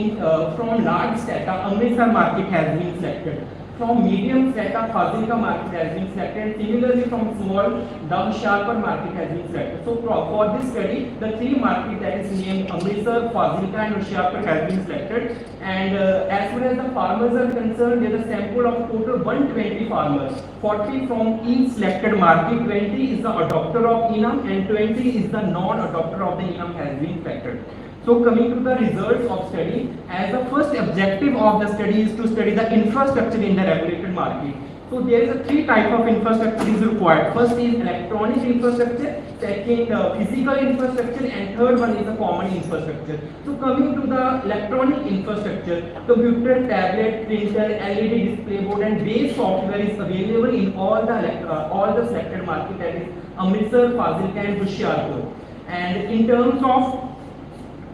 from large strata, Amritsar market has been selected. From medium strata, Fazilka market has been selected. Similarly, from small, Sharper market has been selected. So, for this study, the 3 markets that is named Amritsar, Fazilka and Sharper has been selected. And as far as the farmers are concerned, there is a sample of total 120 farmers. 40 from each selected market, 20 is the adopter of ENAM and 20 is the non-adopter of the ENAM has been selected. So coming to the results of study, as the first objective of the study is to study the infrastructure in the regulated market. So there is a 3 type of infrastructure is required. First is electronic infrastructure, second physical infrastructure, and third one is the common infrastructure. So coming to the electronic infrastructure, computer, tablet, printer, LED display board and base software is available in all the selected market, that is Amritsar, Fazilka and Hoshiarpur. And in terms of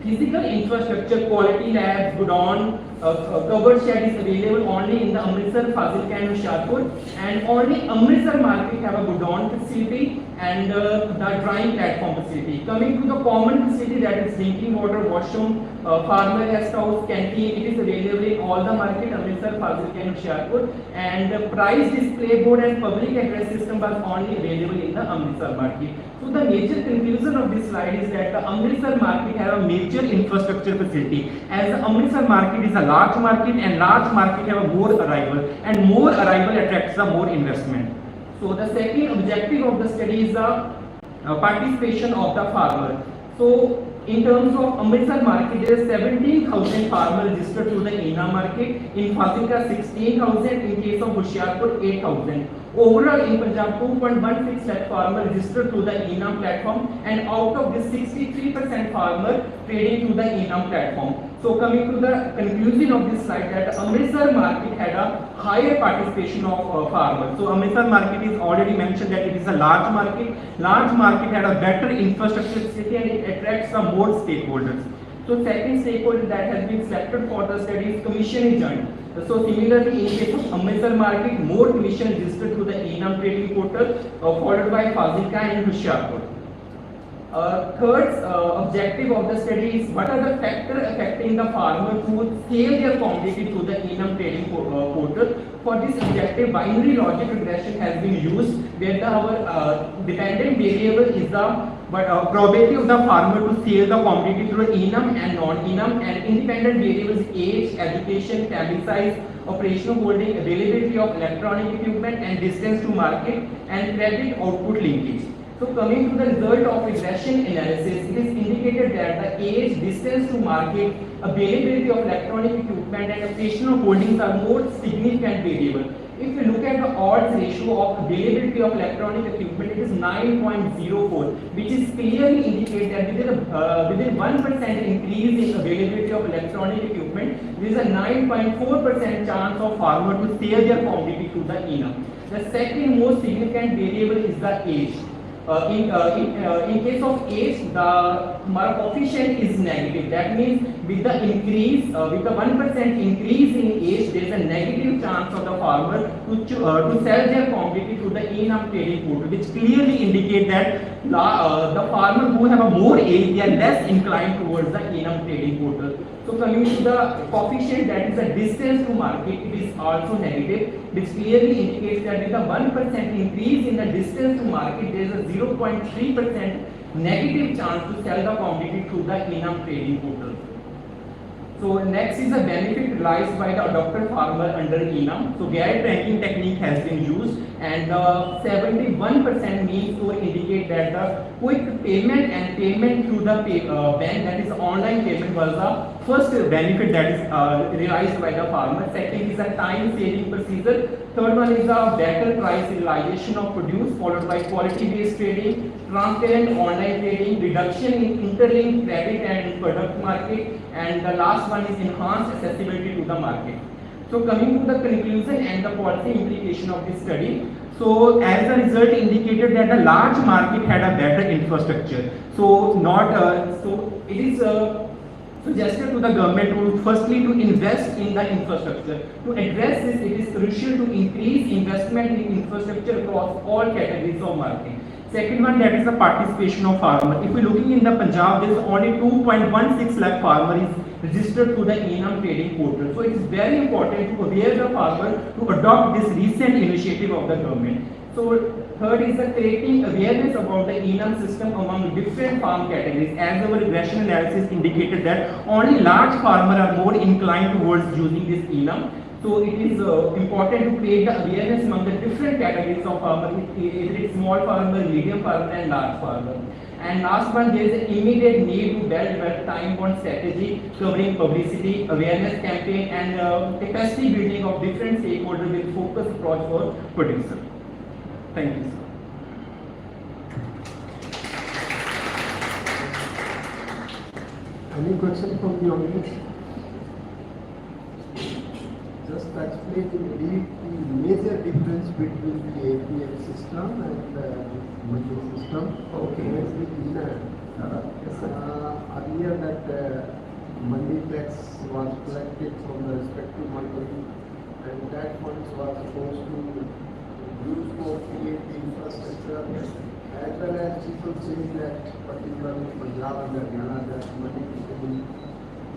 physical infrastructure, quality labs, godown, covered shed is available only in the Amritsar, Fazilka and Hoshiarpur, and only Amritsar market have a godown facility and the drying platform facility. Coming to the common facility, that is drinking water, washroom, farmer rest house, canteen, it is available in all the market, Amritsar, Fazilka and Hoshiarpur, and the price display board and public address system was only available in the Amritsar market. So the major conclusion of this slide is that the Amritsar market have a major infrastructure facility, as the Amritsar market is a large market and large market have a more arrival, and more arrival attracts the more investment. So the second objective of the study is the participation of the farmer. So in terms of Amritsar market, there are 17,000 farmers registered to the ENAM market. In Fazilka, 16,000. In case of Hoshiarpur, 8,000. Overall, in Punjab, 2.16 lakh farmers registered to the ENAM platform, and out of this, 63% farmer trading to the ENAM platform. So coming to the conclusion of this slide, that Amritsar market had a higher participation of farmers. So Amritsar market is already mentioned that it is a large market. Large market had a better infrastructure facility and it attracts some more stakeholders. So second stakeholder that has been selected for the study is commission agent. So similarly, in case of Amritsar market, more commission registered through the ENAM trading portal, followed by Fazilka and Hoshiarpur. Third objective of the study is what are the factors affecting the farmer to sell their commodity through the ENAM trading portal. For this objective, binary logic regression has been used, where our dependent variable is the probability of the farmer to sell the commodity through ENAM and non-ENAM, and independent variables age, education, family size, operational holding, availability of electronic equipment, and distance to market, and credit output linkage. So coming to the result of regression analysis, it is indicated that the age, distance to market, availability of electronic equipment, and operational holdings are more significant variable. If you look at the odds ratio of availability of electronic equipment, it is 9.04, which is clearly indicate that within 1% increase in availability of electronic equipment, there is a 9.4% chance of farmer to sell their commodity to the ENAM. The second most significant variable is the age. In case of age, the coefficient is negative. That means with the increase, with the 1% increase in age, there is a negative chance of the farmer to sell their commodity to the ENAM trading portal, which clearly indicate that the farmer who have a more age, they are less inclined towards the ENAM trading portal. So coming to the coefficient, that is the distance to market, it is also negative, which clearly indicates that with a 1% increase in the distance to market, there is a 0.3% negative chance to sell the commodity through the ENAM trading portal. So next is a benefit realized by the adopter farmer under ENAM. So Garrett ranking technique has been used, and 71% mean score indicate that the quick payment and payment through the bank, that is online payment, was the first benefit that is realized by the farmer. Second is a time saving procedure. Third one is a better price realization of produce, followed by quality based trading, transparent online trading, reduction in interlinked credit and product market, and the last one is enhanced accessibility to the market. So coming to the conclusion and the policy implication of this study. So as a result indicated that the large market had a better infrastructure. So it is suggested to the government to firstly to invest in the infrastructure. To address this, it is crucial to increase investment in infrastructure across all categories of market. Second one, that is the participation of farmer. If we're looking in the Punjab, there is only 2.16 lakh farmers registered to the ENAM trading portal. So it is very important to aware the farmer to adopt this recent initiative of the government. So third is the creating awareness about the ENAM system among different farm categories. As our regression analysis indicated that only large farmers are more inclined towards using this ENAM. So it is important to create the awareness among the different categories of farmers, either it's small farmer, medium farmer, and large farmer. And last one, there is an immediate need to develop time-bound strategy covering publicity, awareness campaign, and capacity building of different stakeholders with focused approach for producer. Thank you, sir. Any question from the audience? Just explain the major difference between the APM system and the money system. Okay. Earlier that money tax was collected from the respective money, and that funds was supposed to use for create the infrastructure, as well as people saying that particularly Punjab and Haryana, that money can be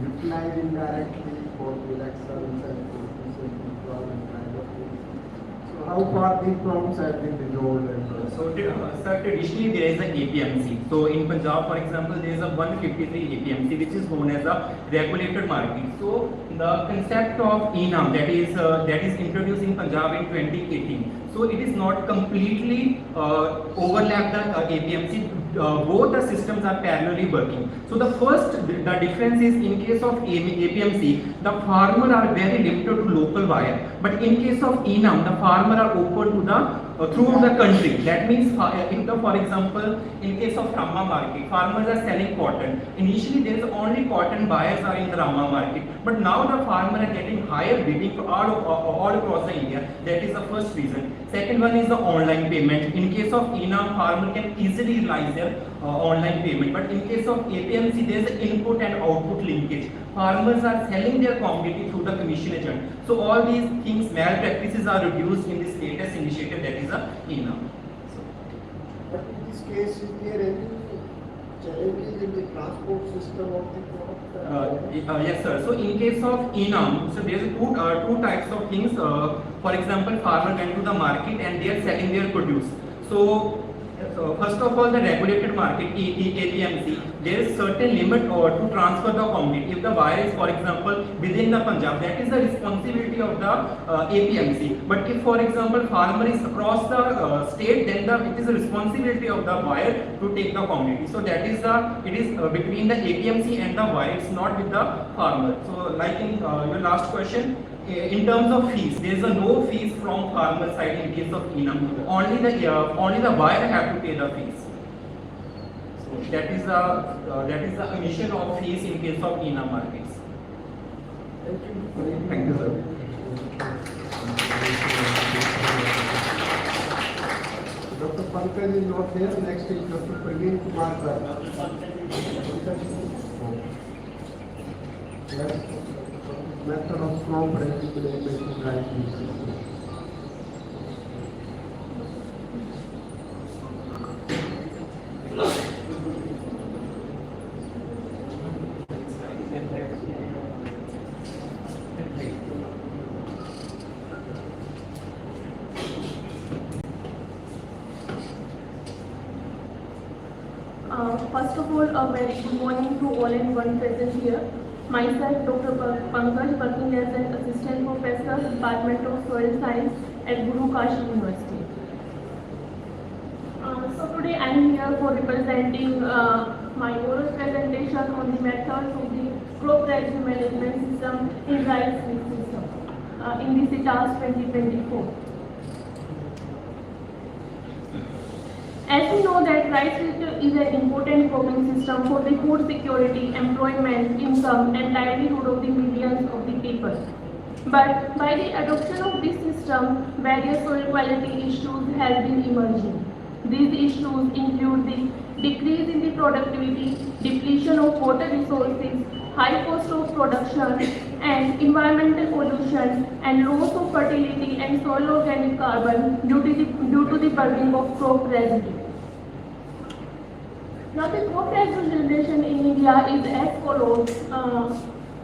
utilized indirectly for the elections and for and kind of things. So how far these problems have been resolved? So sir, traditionally there is a APMC. So in Punjab, for example, there is a 153 APMC, which is known as a regulated market. So the concept of ENAM that is introduced in Punjab in 2018. So it is not completely overlap the APMC. Both the systems are parallelly working. So the difference is in case of APMC, the farmer are very limited to local buyer. But in case of ENAM, the farmer are open to the throughout the country. That means, for example, in case of Rama market, farmers are selling cotton. Initially, there is only cotton buyers are in the Rama market, but now the farmers are getting higher bidding all across the India. That is the first reason. Second one is the online payment. In case of ENAM, farmer can easily realize their online payment. But in case of APMC, there is an input and output linkage. Farmers are selling their commodity through the commission agent. So all these things, malpractices are reduced in this latest initiative, that is a ENAM. But in this case, is there any challenges in the transport system of the product? Yes, sir. So in case of ENAM, so there is two types of things. For example, farmer went to the market and they are selling their produce. So first of all, the regulated market, APMC, there is certain limit to transfer the commodity. If the buyer is, for example, within the Punjab, that is the responsibility of the APMC. But if, for example, farmer is across the state, then it is the responsibility of the buyer to take the commodity. So that is it is between the APMC and the buyer. It's not with the farmer. So like in your last question, in terms of fees, there is no fees from farmer side in case of ENAM. Only the buyer have to pay the fees. So that is the emission of fees in case of ENAM markets. Thank you, sir. Dr. Pankaj is not here. Next is Dr. Praveen Kumar Garg. Yes. Method of strong principle in making right decisions. First of all, a very good morning to all and one present here. Myself, Dr. Pankaj, working as an assistant professor, Department of Soil Science at Guru Kashi University. So today I am here for representing my oral presentation on the methods of the crop residue management system in rice field system in the CITAAS 2024. As we know that rice field is an important cropping system for the food security, employment, income and livelihood of the millions of the people. But by the adoption of this system, various soil quality issues have been emerging. These issues include the decrease in the productivity, depletion of water resources, high cost of production and environmental pollution and loss of fertility and soil organic carbon due to the burning of crop residue. Now the crop residue generation in India is as follows.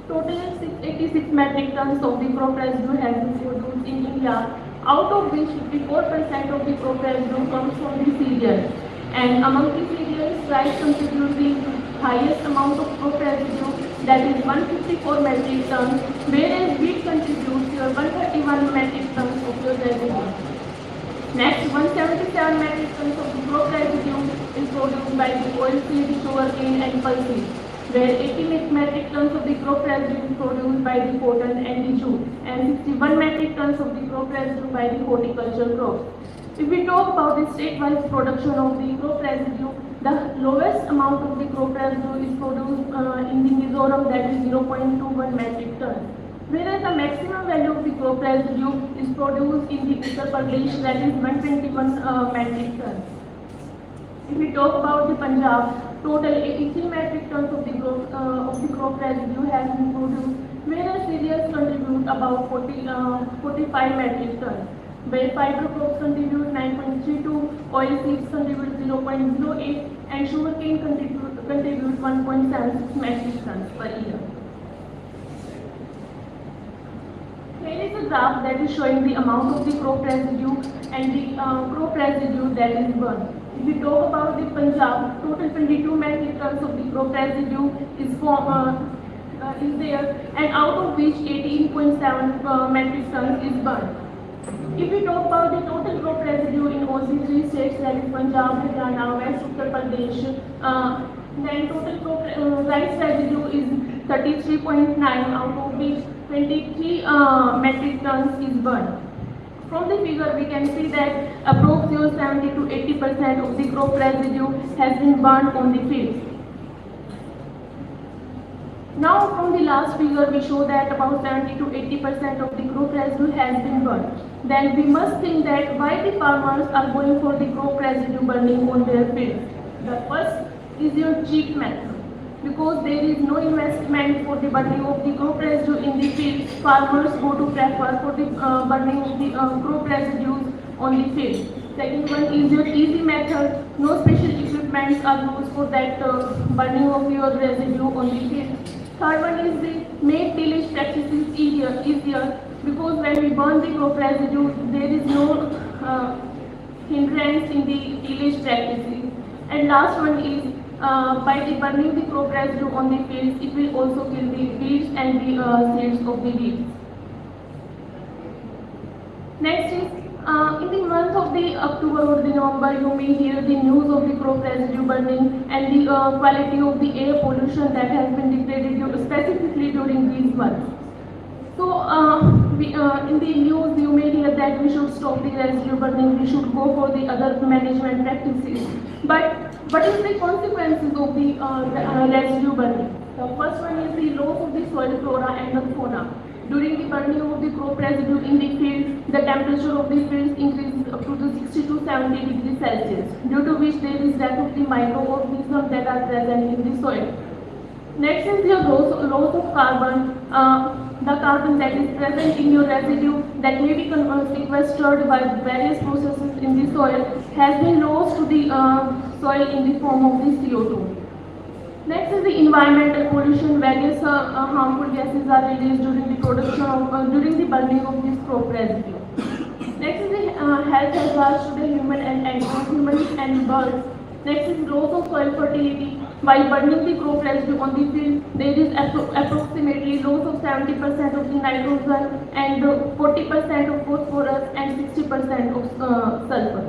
Total 86 metric tons of the crop residue has been produced in India, out of which 54% of the crop residue comes from the cereals. And among the cereals, rice contributes the highest amount of crop residue, that is 154 metric tons, whereas wheat contributes 131 metric tons of the residue. Next, 177 metric tons of the crop residue is produced by the oilseed, sugarcane and pulses, where 80 metric tons of the crop residue is produced by the cotton and the jute, and 61 metric tons of the crop residue by the horticultural crops. If we talk about the state-wise production of the crop residue, the lowest amount of the crop residue is produced in the Mizoram, that is 0.21 metric tons. Whereas the maximum value of the crop residue is produced in the Uttar Pradesh, that is 121 metric tons. If we talk about the Punjab, total 83 metric tons of the crop residue has been produced, whereas cereals contribute about 45 metric tons. Where fiber crops contribute 9.32, oilseeds contribute 0.08, and sugarcane contribute 1.76 metric tons per year. Here is a graph that is showing the amount of the crop residue and the crop residue that is burned. If we talk about the Punjab, total 22 metric tons of the crop residue is there, and out of which 18.7 metric tons is burned. If we talk about the total crop residue in all the three states, that is Punjab, Haryana, West Uttar Pradesh, then total crop rice residue is 33.9, out of which 23 metric tons is burned. From the figure, we can see that approximately 70 to 80% of the crop residue has been burned on the field. Now, from the last figure, we show that about 70 to 80% of the crop residue has been burned. Then we must think that why the farmers are going for the crop residue burning on their fields. The first is your cheap method. Because there is no investment for the burning of the crop residue in the field, farmers go to prefer for the burning of the crop residues on the field. Second one is your easy method. No special equipments are used for that burning of your residue on the field. Third one is the make tillage practices easier because when we burn the crop residue, there is no hindrance in the tillage practices. And last one is by the burning the crop residue on the fields, it will also kill the weeds and the seeds of the weeds. Next is in the month of the October or the November, you may hear the news of the crop residue burning and the quality of the air pollution that has been degraded specifically during these months. So, in the news, you may hear that we should stop the residue burning, we should go for the other management practices. But what is the consequences of the residue burning? The first one is the loss of the soil flora and the fauna. During the burning of the crop residue in the field, the temperature of the fields increases up to 60 to 70 degrees Celsius, due to which there is death of the microorganisms that are present in the soil. Next is your loss of carbon. The carbon that is present in your residue that may be sequestered by various processes in the soil has been lost to the soil in the form of the CO2. Next is the environmental pollution. Various harmful gases are released during the production of, during the burning of this crop residue. Next is the health hazards to the human and animals, humans and birds. Next is loss of soil fertility. While burning the crop residue on the field, there is approximately loss of 70% of the nitrogen and 40% of phosphorus and 60% of sulfur.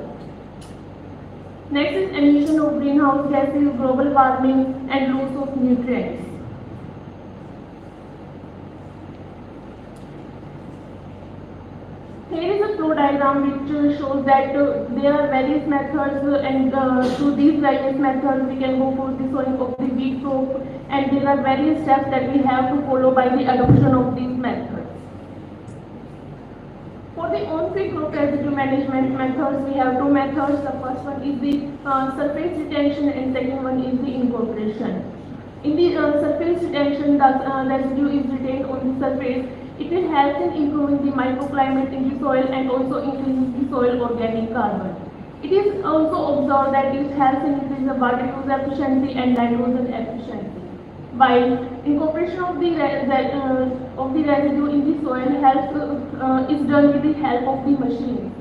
Next is emission of greenhouse gases, global warming and loss of nutrients. Here is a flow diagram which shows that there are various methods and through these various methods we can go for the sowing of the wheat crop, and there are various steps that we have to follow by the adoption of these methods. For the on-field crop residue management methods, we have two methods. The first one is the surface retention and second one is the incorporation. In the surface retention, the residue is retained on the surface. It will help in improving the microclimate in the soil and also increases the soil organic carbon. It is also observed that it helps in increasing the water use efficiency and nitrogen efficiency. While incorporation of the residue in the soil is done with the help of the machine.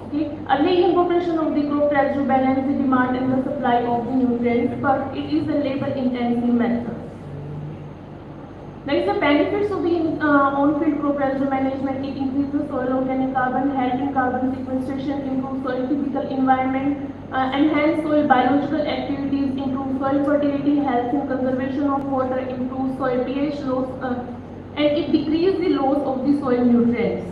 Okay. Early incorporation of the crop residue balances the demand and the supply of the nutrients, but it is a labor-intensive method. There is the benefits of the on-field crop residue management. It increases soil organic carbon, help in carbon sequestration, improves soil physical environment, enhance soil biological activities, improve soil fertility, helps in conservation of water, improves soil pH loss, and it decreases the loss of the soil nutrients.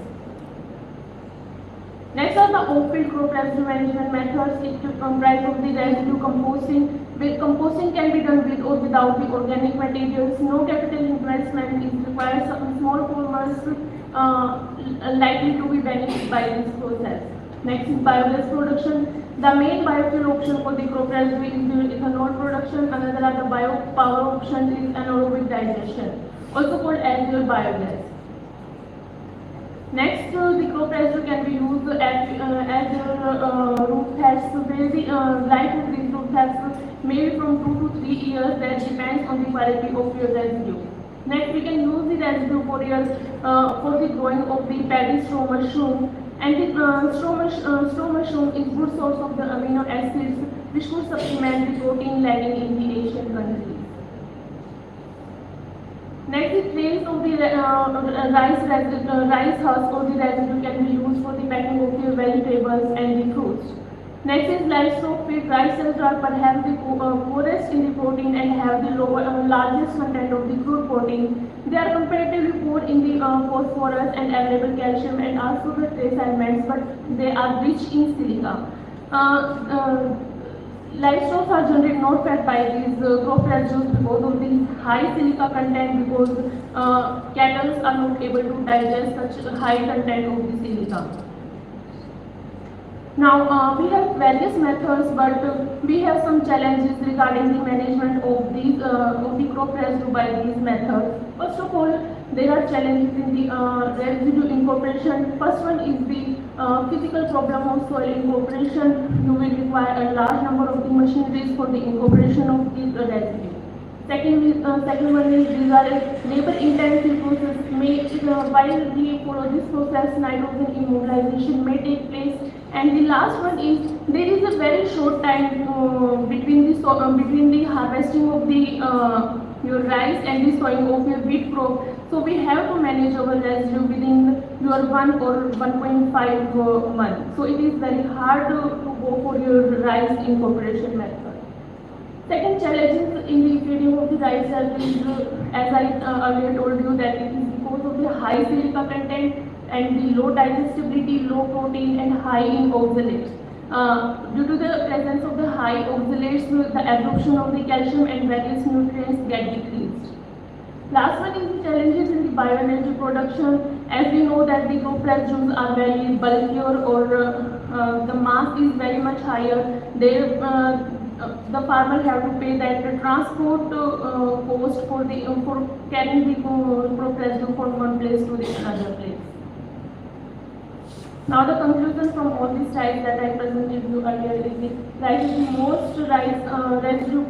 Next are the off-field crop residue management methods. It comprises of the residue composting. Composting can be done with or without the organic materials. No capital investment is required. Some small farmers likely to be benefited by this process. Next is biogas production. The main biofuel option for the crop residue is ethanol production. Another are the biopower option is anaerobic digestion, also called as your biogas. Next, the crop residue can be used as your root thatch. So where the life of these root thatch may be from 2 to 3 years. That depends on the quality of your residue. Next, we can use the residue for the growing of the paddy straw mushroom. And the straw mushroom is good source of the amino acids which could supplement the protein lacking in the Asian countries. Next, the trace of the rice husk or the residue can be used for the packing of your vegetables and the fruits. Next is livestock feed. Rice cells are perhaps the poorest in the protein and have the largest content of the crude protein. They are comparatively poor in the phosphorus and available calcium and also the trace elements, but they are rich in silica. Livestock are generally not fed by these crop residues because of the high silica content, because cattle are not able to digest such high content of the silica. Now, we have various methods, but we have some challenges regarding the management of these of the crop residue by these methods. First of all, there are challenges in the residue incorporation. First one is the physical problem of soil incorporation. You will require a large number of the machineries for the incorporation of these residue. Second one is these are labor-intensive process. While we follow this process, nitrogen immobilization may take place. And the last one is there is a very short time between the harvesting of the your rice and the sowing of your wheat crop. So we have to manage our residue within your 1 or 1.5 months. So it is very hard to go for your rice incorporation method. Second challenge in the feeding of the rice is, as I earlier told you, that it is because of the high silica content and the low digestibility, low protein, and high in oxalates. Due to the presence of the high oxalates, the absorption of the calcium and various nutrients get decreased. Last one is the challenges in the bioenergy production. As we know that the crop residues are very bulkier, or the mass is very much higher. The farmer have to pay that transport cost for carrying the crop residue from one place to the another place. Now the conclusion from all these slides that I presented you earlier is that rice is the most residue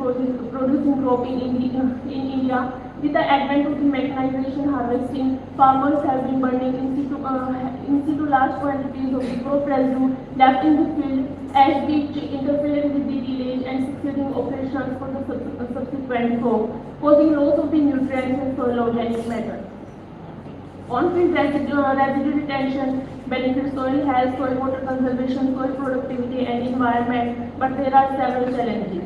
producing crop in India. With the advent of the mechanization harvesting, farmers have been burning in situ large quantities of the crop residue left in the field, as which interfere with the delayed and succeeding operations for the subsequent crop, causing loss of the nutrients and soil organic matter. On-field residue retention benefits soil health, soil water conservation, soil productivity and environment, but there are several challenges.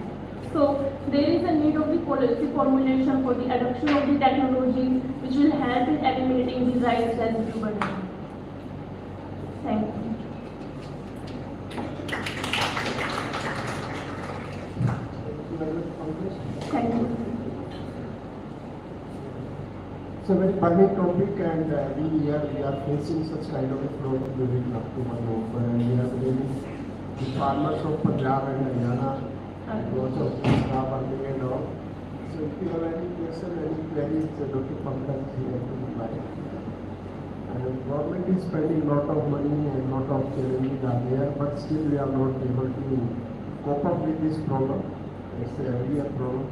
So there is a need of the policy formulation for the adoption of the technologies which will help in eliminating the rice residue burden. Thank you. Thank you. It's a very burning topic, and we are facing such kind of a flow during October, November, and we have really the farmers of Punjab and Haryana, lots of staff are being and all. So if you have any question, any queries, Dr. Pankaj is here to reply. And the government is spending a lot of money and lot of challenges are there, but still we are not able to cope up with this problem. It's a real problem.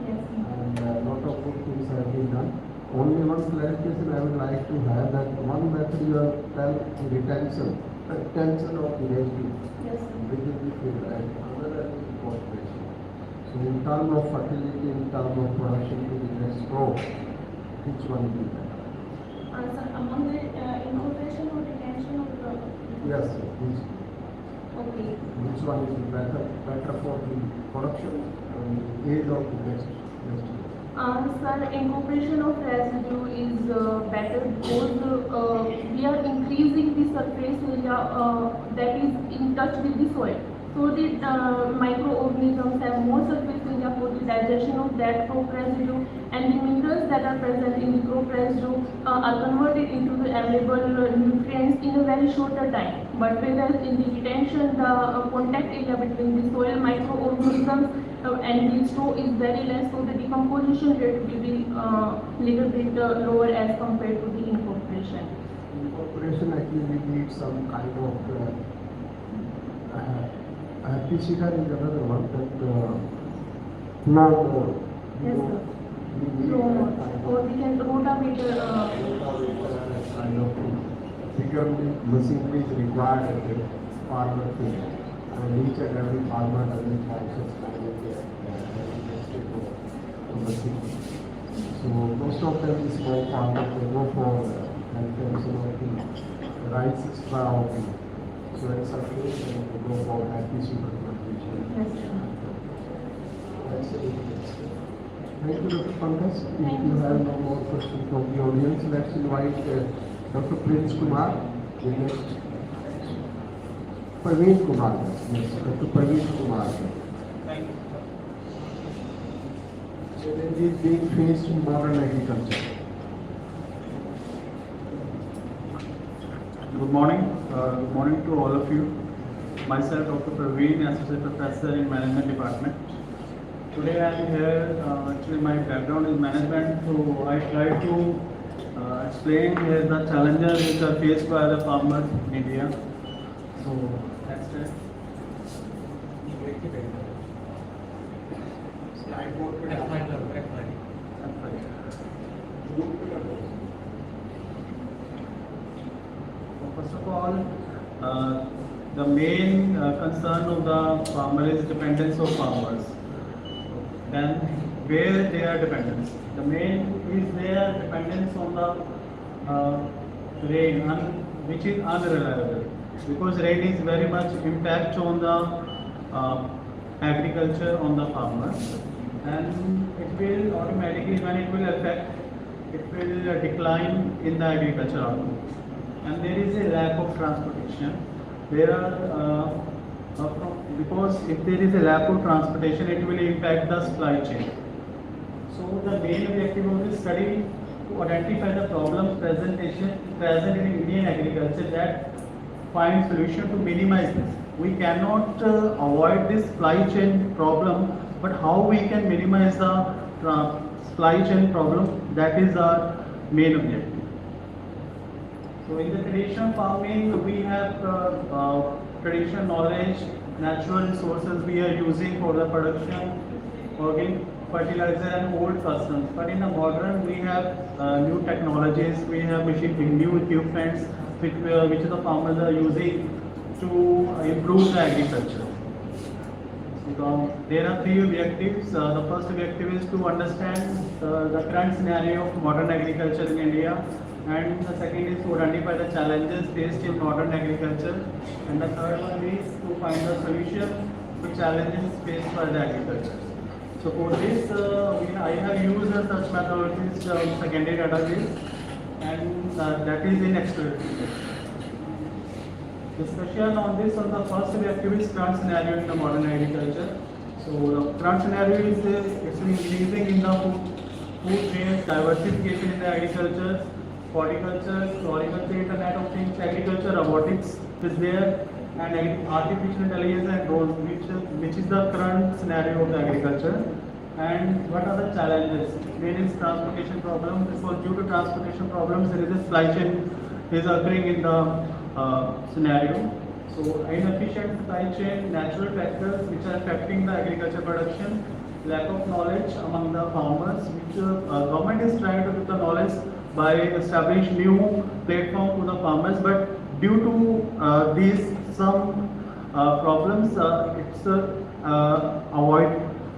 Yes. And a lot of good things have been done. Only one clarification I would like to have, that one method you have done retention of the residue Yes. within the field, and another is incorporation. So in terms of fertility, in terms of production to the next crop, which one will be better? Sir, among the incorporation or retention of the Yes, sir, please. Okay. Which one is better for the production and the age of the next crop? Sir, incorporation of residue is better because we are increasing the surface area that is in touch with the soil. So the microorganisms have more surface area for the digestion of that crop residue, and the minerals that are present in the crop residue are converted into the available nutrients in a very shorter time. But whereas in the retention, the contact area between the soil microorganisms and the straw is very less, so the decomposition rate will be little bit lower as compared to the incorporation. Incorporation actually needs some kind of PCR is another one, that flow mode. Yes, sir. We need Flow that mode. kind Or of we can rotameter. kind of bigger machinery is required at the farmer field. And each and every farmer doesn't have such kind of machine. So most of them is small farmers, they go for retention of the rice straw of the soil surface, and they go for IPC fertilization. Yes, sir. That's it. Thank you, Dr. Pankaj. If Thank you you, have sir. no more questions from the audience, let's invite Dr. Prince Kumar, the next. Praveen Kumar, yes, Dr. Praveen Kumar. Thank you. Challenges being faced in modern agriculture. Good morning to all of you. Myself, Dr. Praveen, Associate Professor in Management Department. Today I am here, actually my background is management, so I try to explain here the challenges which are faced by the farmers in India. So, next slide. First of all, the main concern of the farmer is dependence of farmers. Then where they are dependence. The main is their dependence on the rain, which is unreliable, because rain is very much impact on the agriculture on the farmers, and it will automatically, when it will affect, it will decline in the agriculture output. And there is a lack of transportation. There are because if there is a lack of transportation, it will impact the supply chain. So the main objective of this study to identify the problems present in Indian agriculture that find solution to minimize this. We cannot avoid this supply chain problem, but how we can minimize the supply chain problem, that is our main objective. So in the traditional farming, we have traditional knowledge, natural resources we are using for the production, organic fertilizer and old customs. But in the modern, we have new technologies, we have new equipments which the farmers are using to improve the agriculture. So there are three objectives. The first objective is to understand the current scenario of modern agriculture in India, and the second is to identify the challenges faced in modern agriculture, and the third one is to find the solution to challenges faced by the agriculture. So for this, I have used such methodologies secondary database, and that is in exploration. Discussion on this, on the first objective is current scenario in the modern agriculture. So the current scenario is it's increasing in the food chain, diversification in the agriculture, horticulture, floriculture, Internet of Things, agriculture, robotics is there, and artificial intelligence and drones, which is the current scenario of the agriculture. And what are the challenges? Main is transportation problem, because due to transportation problems there is a supply chain is occurring in the scenario. So inefficient supply chain, natural factors which are affecting the agriculture production, lack of knowledge among the farmers, which government is trying to give the knowledge by establish new platform to the farmers, but due to these some problems, it's avoid.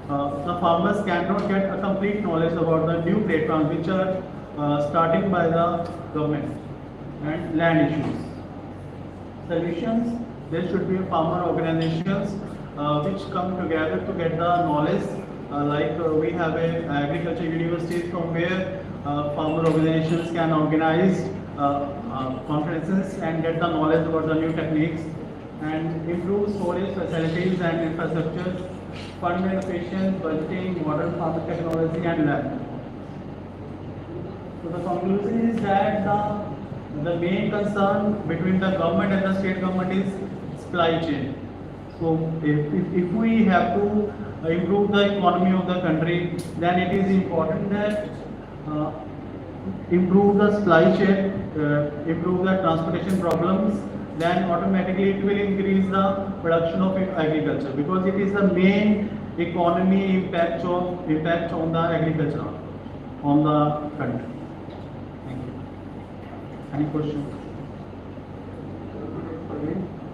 The farmers cannot get a complete knowledge about the new platforms which are starting by the government, and land issues. Solutions: there should be farmer organizations which come together to get the knowledge. We have a agriculture universities from where farmer organizations can organize conferences and get the knowledge about the new techniques, and improve storage facilities and infrastructure, fund allocation, budgeting, modern farming technology and lab. So the conclusion is that the main concern between the government and the state government is supply chain. So if we have to improve the economy of the country, then it is important that improve the supply chain, improve the transportation problems, then automatically it will increase the production of agriculture, because it is the main economy impact on the agriculture on the country. Thank you. Any questions?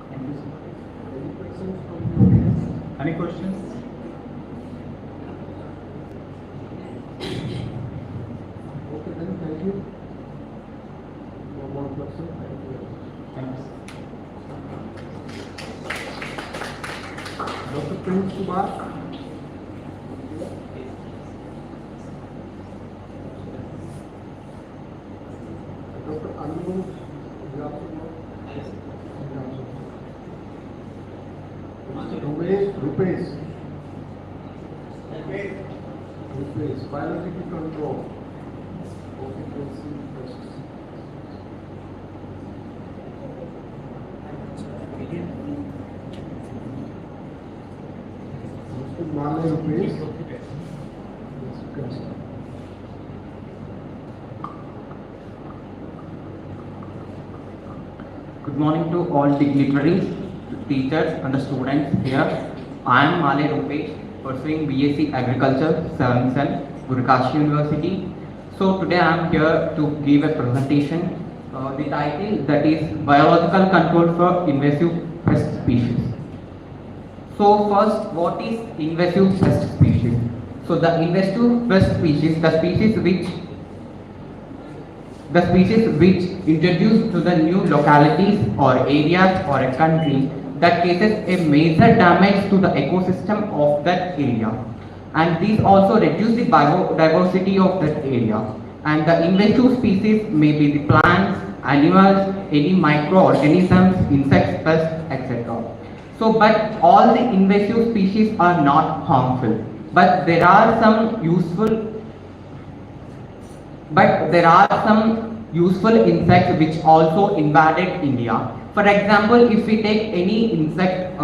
Thank you, sir. Any questions? Okay, then thank you. One more question. Thanks. Dr. Prince Kumar. Dr. Anu, Rupesh, biological control. Occupancy tests. Mali Rupesh. Good morning to all dignitaries, teachers and the students here. I am Male Rupesh, pursuing BSc Agriculture, 7th Sem, Gurukhashi University. So today I am here to give a presentation. The title that is Biological Control for Invasive Pest Species. So first, what is invasive pest species? So the invasive pest species, the species which introduced to the new localities or areas or a country that causes a major damage to the ecosystem of that area, and these also reduce the biodiversity of that area. And the invasive species may be the plants, animals, any microorganisms, insects, pests, etc. So, but all the invasive species are not harmful, but there are some useful insects which also invaded India. For example, if we take any insect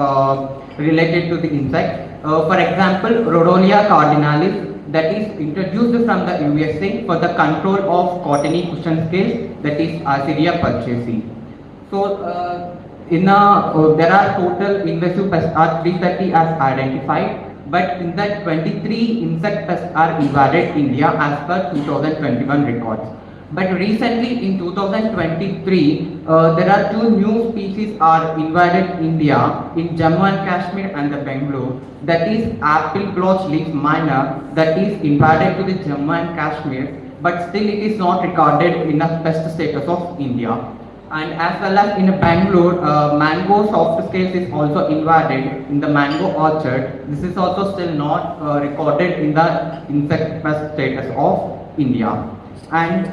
related to the insect, for example, Rhodolia cardinalis, that is introduced from the USA for the control of cottony cushion scales, that is Arcelia purchasei. So, there are total invasive pests are 330 as identified, but in that 23 insect pests are invaded India as per 2021 records. But recently in 2023, there are two new species are invaded India in Jammu and Kashmir and the Bangalore. That is apple blotch leaf miner that is invaded to the Jammu and Kashmir, but still it is not recorded in the pest status of India. And as well as in Bangalore, mango soft scales is also invaded in the mango orchard. This is also still not recorded in the insect pest status of India. And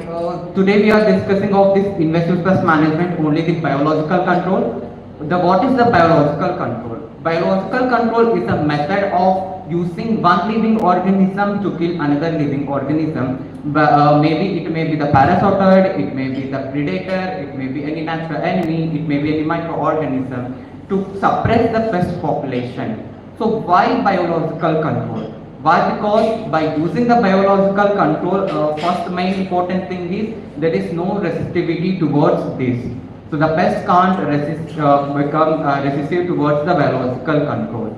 today we are discussing of this invasive pest management, only the biological control. What is the biological control? Biological control is a method of using one living organism to kill another living organism. Maybe it may be the parasitoid, it may be the predator, it may be any natural enemy, it may be any microorganism to suppress the pest population. So why biological control? Why? Because by using the biological control, first main important thing is there is no resistivity towards this. So the pest can't become resistive towards the biological control.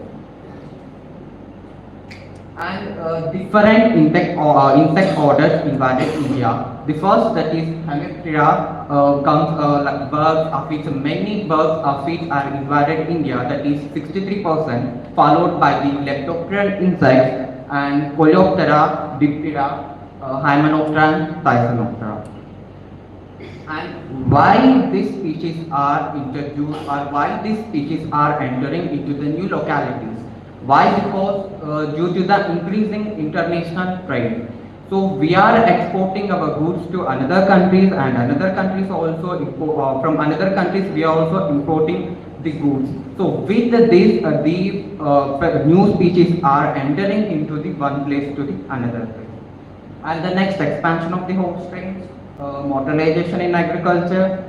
And different insect orders invaded India. The first, that is Hemiptera, comes like bugs, aphids. Many bugs, aphids are invaded India. That is 63%, followed by the leptopteran insects and Coleoptera, Diptera, Hymenoptera, Thysanoptera. And why these species are introduced, or why these species are entering into the new localities? Why? Because due to the increasing international trade. So we are exporting our goods to another countries, and another countries also from another countries we are also importing the goods. So with this, the new species are entering into the one place to the another place. And the next, expansion of the host strains, modernization in agriculture,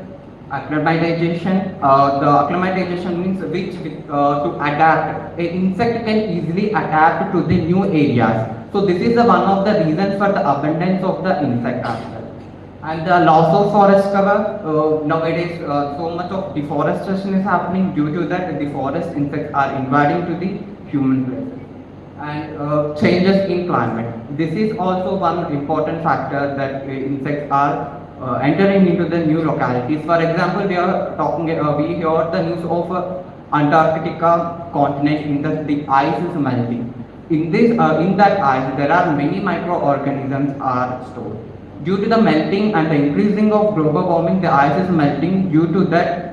acclimatization. The acclimatization means to adapt. An insect can easily adapt to the new areas. So this is one of the reasons for the abundance of the insect as well. And the loss of forest cover. Nowadays, so much of deforestation is happening. Due to that, the forest insects are invading to the human places. And changes in climate. This is also one important factor that insects are entering into the new localities. For example, we are talking. We heard the news of Antarctica continent. In the ice is melting. In that ice, there are many microorganisms are stored. Due to the melting and the increasing of global warming, the ice is melting. Due to that,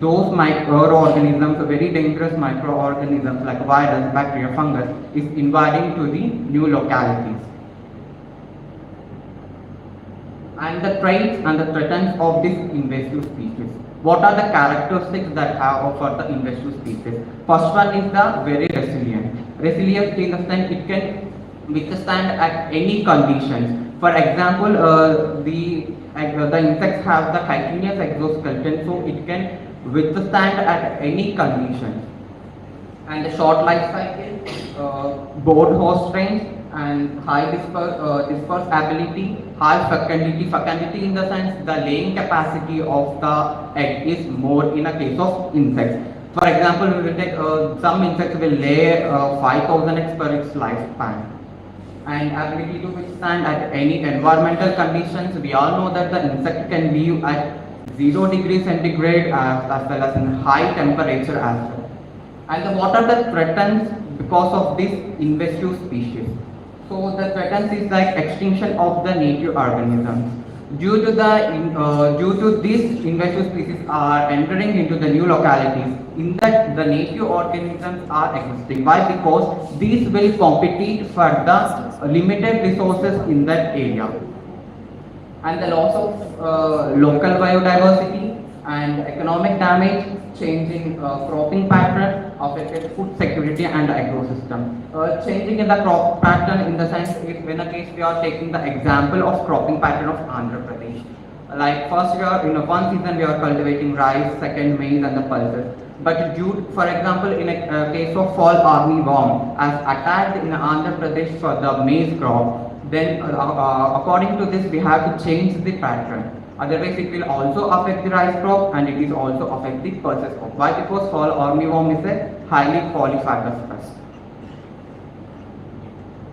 those microorganisms, very dangerous microorganisms like virus, bacteria, fungus, is invading to the new localities. And the traits and the threats of this invasive species. What are the characteristics that have for the invasive species? First one is the very resilient. Resilient in the sense it can withstand at any conditions. For example, the insects have the chitinous exoskeleton, so it can withstand at any condition. and the short life cycle, broad host range, and high dispersability, high fecundity in the sense the laying capacity of the egg is more in a case of insects. For example, we will take some insects will lay 5,000 eggs per its lifespan. And ability to withstand at any environmental conditions. We all know that the insect can live at 0 degrees centigrade as well as in high temperature as well. And the water that threatens because of this invasive species. So the threatens is like extinction of the native organisms. Due to these invasive species are entering into the new localities, in that the native organisms are existing. Why? Because these will compete for the limited resources in that area. And the loss of local biodiversity and economic damage, changing cropping pattern, affected food security and ecosystem. Changing in the crop pattern in the sense, if in a case we are taking the example of cropping pattern of Andhra Pradesh. Like first we are in one season we are cultivating rice, second maize and the pulses. But due, for example, in a case of fall armyworm as attacked in Andhra Pradesh for the maize crop, then according to this we have to change the pattern. Otherwise it will also affect the rice crop and it is also affect the pulses crop. Why? Because fall armyworm is a highly polyphagous pest.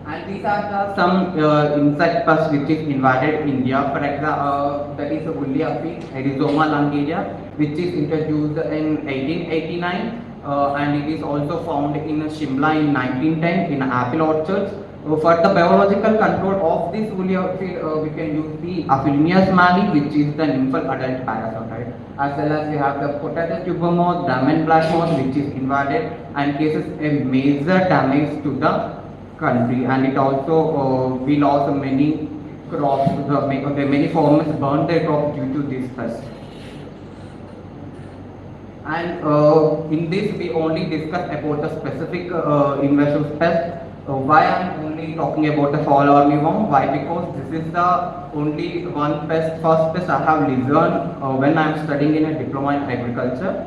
And these are some insect pests which is invaded India. For example, that is woolly aphid, Rhizoma langaria, which is introduced in 1889 and it is also found in Shimla in 1910 in apple orchards. For the biological control of this woolly aphid, we can use the Aphilnius mali, which is the nymphal adult parasite, as well as we have the potato tuber moth, diamond black moth, which is invaded and causes a major damage to the country, and it also we lost many crops. The many farmers burned their crops due to this pest. And in this we only discuss about the specific invasive pest. Why I am only talking about the fall armyworm? Why? Because this is the only one pest, first pest I have learned when I am studying in a diploma in agriculture.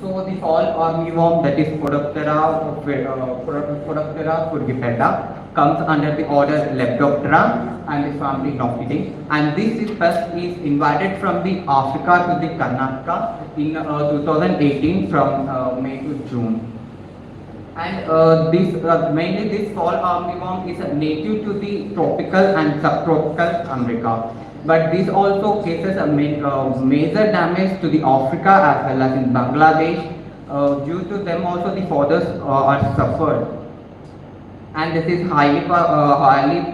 So the fall armyworm, that is Podoptera furgipeda, comes under the order Lepidoptera and the family Noctidae. And this pest is invaded from the Africa to the Karnataka in 2018 from May to June. And mainly this fall armyworm is native to the tropical and subtropical America. But this also causes a major damage to the Africa as well as in Bangladesh. Due to them also the fathers are suffered. And this is highly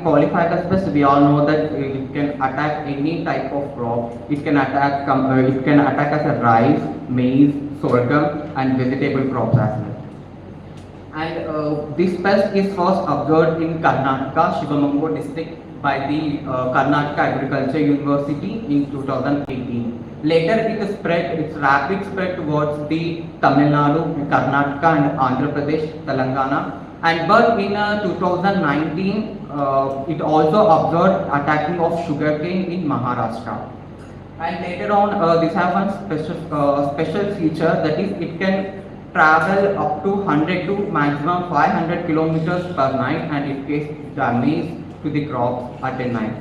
polyphagous pest. We all know that it can attack any type of crop. It can attack as a rice, maize, sorghum and vegetable crops as well. And this pest is first observed in Karnataka, Shivamonga district by the Karnataka Agriculture University in 2018. Later it spread, its rapid spread towards the Tamil Nadu, Karnataka and Andhra Pradesh, Telangana. And but in 2019, it also observed attacking of sugarcane in Maharashtra. And later on, this has one special feature, that is it can travel up to 100 to maximum 500 kilometers per night and it causes damage to the crops at a night.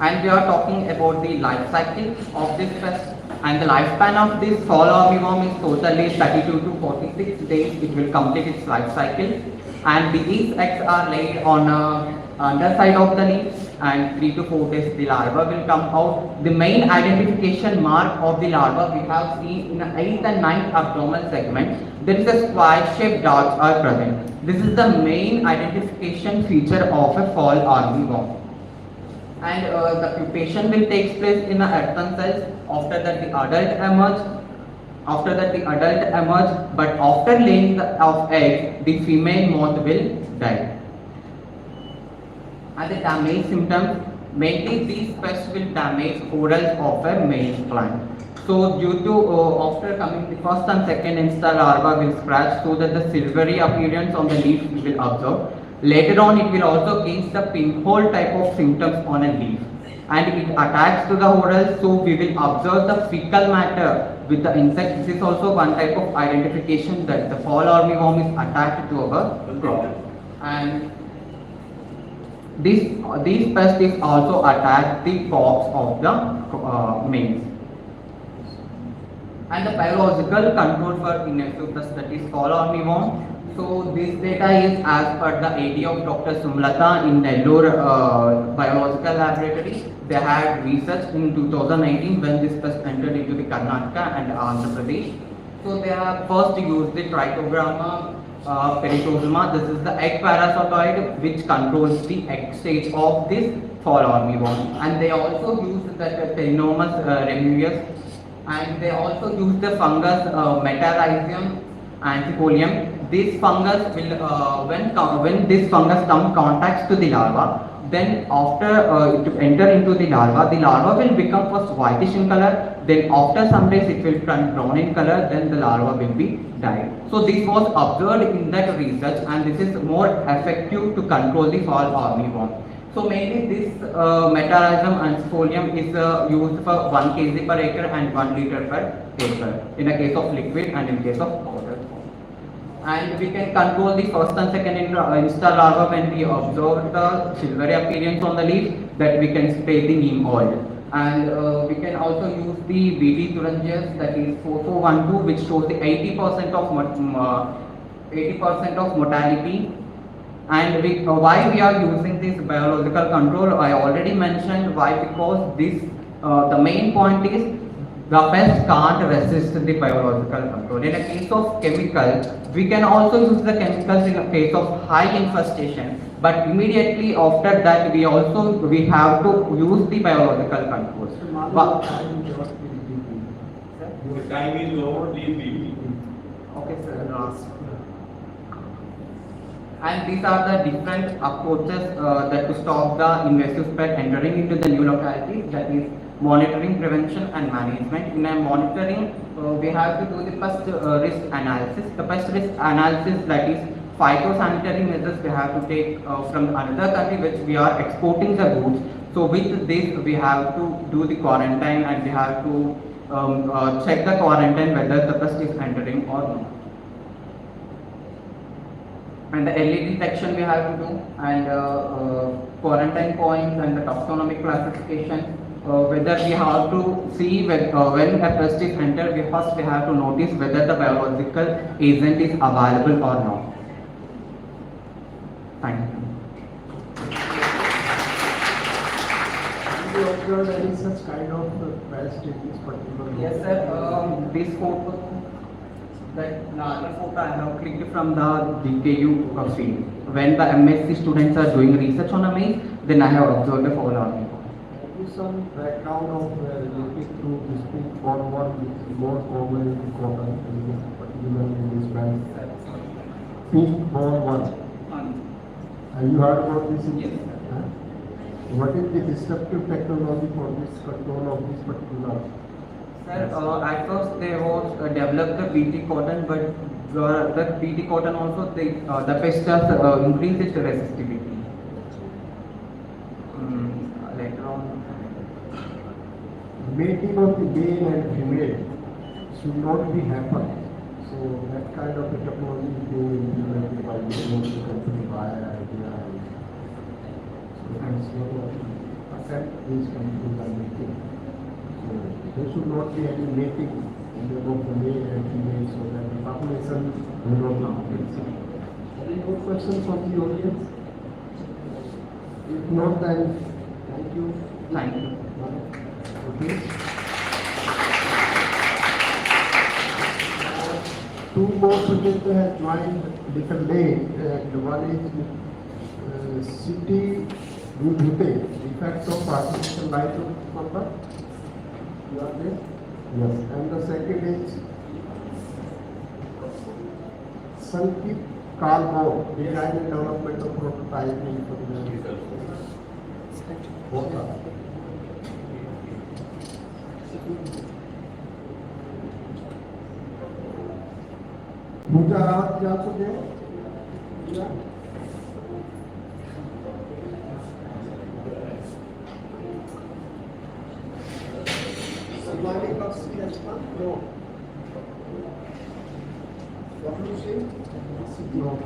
And we are talking about the life cycle of this pest, and the lifespan of this fall armyworm is totally 32 to 46 days. It will complete its life cycle, and these eggs are laid on underside of the leaves, and 3 to 4 days the larva will come out. The main identification mark of the larva we have seen in the 8th and 9th abdominal segment. There is a square-shaped dots are present. This is the main identification feature of a fall armyworm. And the pupation will take place in the earthen cells. After that the adult emerge. But after laying of egg, the female moth will die. And the damage symptoms, mainly these pests will damage corals of a male plant. So due to after coming the first and second instar larva will scratch, so that the silvery appearance on the leaf we will observe. Later on it will also gain the pinhole type of symptoms on a leaf. and it attacks to the oral, so we will observe the fecal matter with the insect. This is also one type of identification that the fall armyworm is attached to our crop. And these pest is also attack the crops of the maize. And the biological control for invasive pest, that is fall armyworm. So this data is as per the AD of Dr. Sumlata in Nellore Biological Laboratory. They had research in 2019 when this pest entered into the Karnataka and Andhra Pradesh. So they have first used the Trichogramma peritosoma. This is the egg parasitoid which controls the egg stage of this fall armyworm. And they also used the Teinomus remuius, and they also use the fungus Metarhizium anthipolium. This fungus will, when this fungus contacts to the larva, then after it enter into the larva will become first whitish in color, then after some days it will turn brown in color, then the larva will be died. So this was observed in that research, and this is more effective to control the fall armyworm. So mainly this Metarhizium anthipolium is used for 1 kg per acre and 1 liter per acre in a case of liquid and in case of powder. And we can control the first and second instar larva when we observe the silvery appearance on the leaf, that we can spray the neem oil. And we can also use the BT Thuringius, that is 4412, which shows the 80% of mortality. And why we are using this biological control, I already mentioned why, because this the main point is the pest can't resist the biological control. In a case of chemicals, we can also use the chemicals in a case of high infestation, but immediately after that we have to use the biological controls. The time is over, please be. Okay, sir. And these are the different approaches that to stop the invasive pest entering into the new localities, that is monitoring, prevention and management. In a monitoring, we have to do the pest risk analysis. The pest risk analysis, that is phytosanitary measures we have to take from another country which we are exporting the goods. So with this we have to do the quarantine, and we have to check the quarantine whether the pest is entering or not. And the early detection we have to do, and quarantine points and the taxonomic classification. Whether we have to see when a pest is entered, we have to notice whether the biological agent is available or not. Thank you. Have you observed any such kind of pest in this particular? Yes, sir. This photo, that larger photo I have clicked from the DKU field. When the MSc students are doing research on a maize, then I have observed the fall armyworm. Some background of looking through this Part-1 which is more common in cotton, particularly in this band. Part-1. Have you heard about this? Yes. What is the disruptive technology for this control of this particular? Sir, at first they was developed the BT cotton, but the BT cotton also the pest has increased its resistivity. Later on. Mating of the male and female should not be happen. So that kind of a technology is being implemented by the company via idea. So that's what attempt these companies are making. So there should not be any mating in the both the male and female, so that the population will not increase. Any more questions from the audience? If not, then thank you. Thank you. Okay. Two more students have joined little late. One is city Rudhute, effect of artificial light number. You are there? Yes. And the second is Sankit Kalmo, design and development of prototyping for the water. Mucha राहत क्या सुने? No. What do you say? No.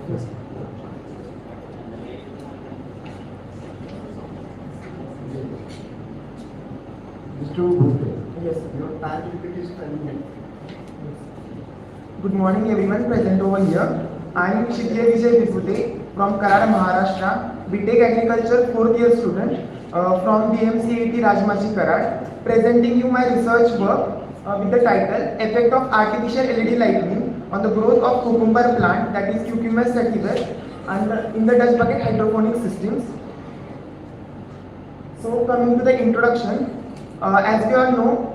Mr. Bhute. Yes, your time limit is 10 minutes. Good morning everyone present over here. I am Shikya Vijay Vipute from Karad, Maharashtra, BTech Agriculture 4th year student from DMCAT Rajmachi Karad, presenting you my research work with the title Effect of Artificial LED Lighting on the Growth of Cucumber Plant, that is Cucumis sativus, and in the Dutch bucket hydroponic systems. So coming to the introduction, as we all know,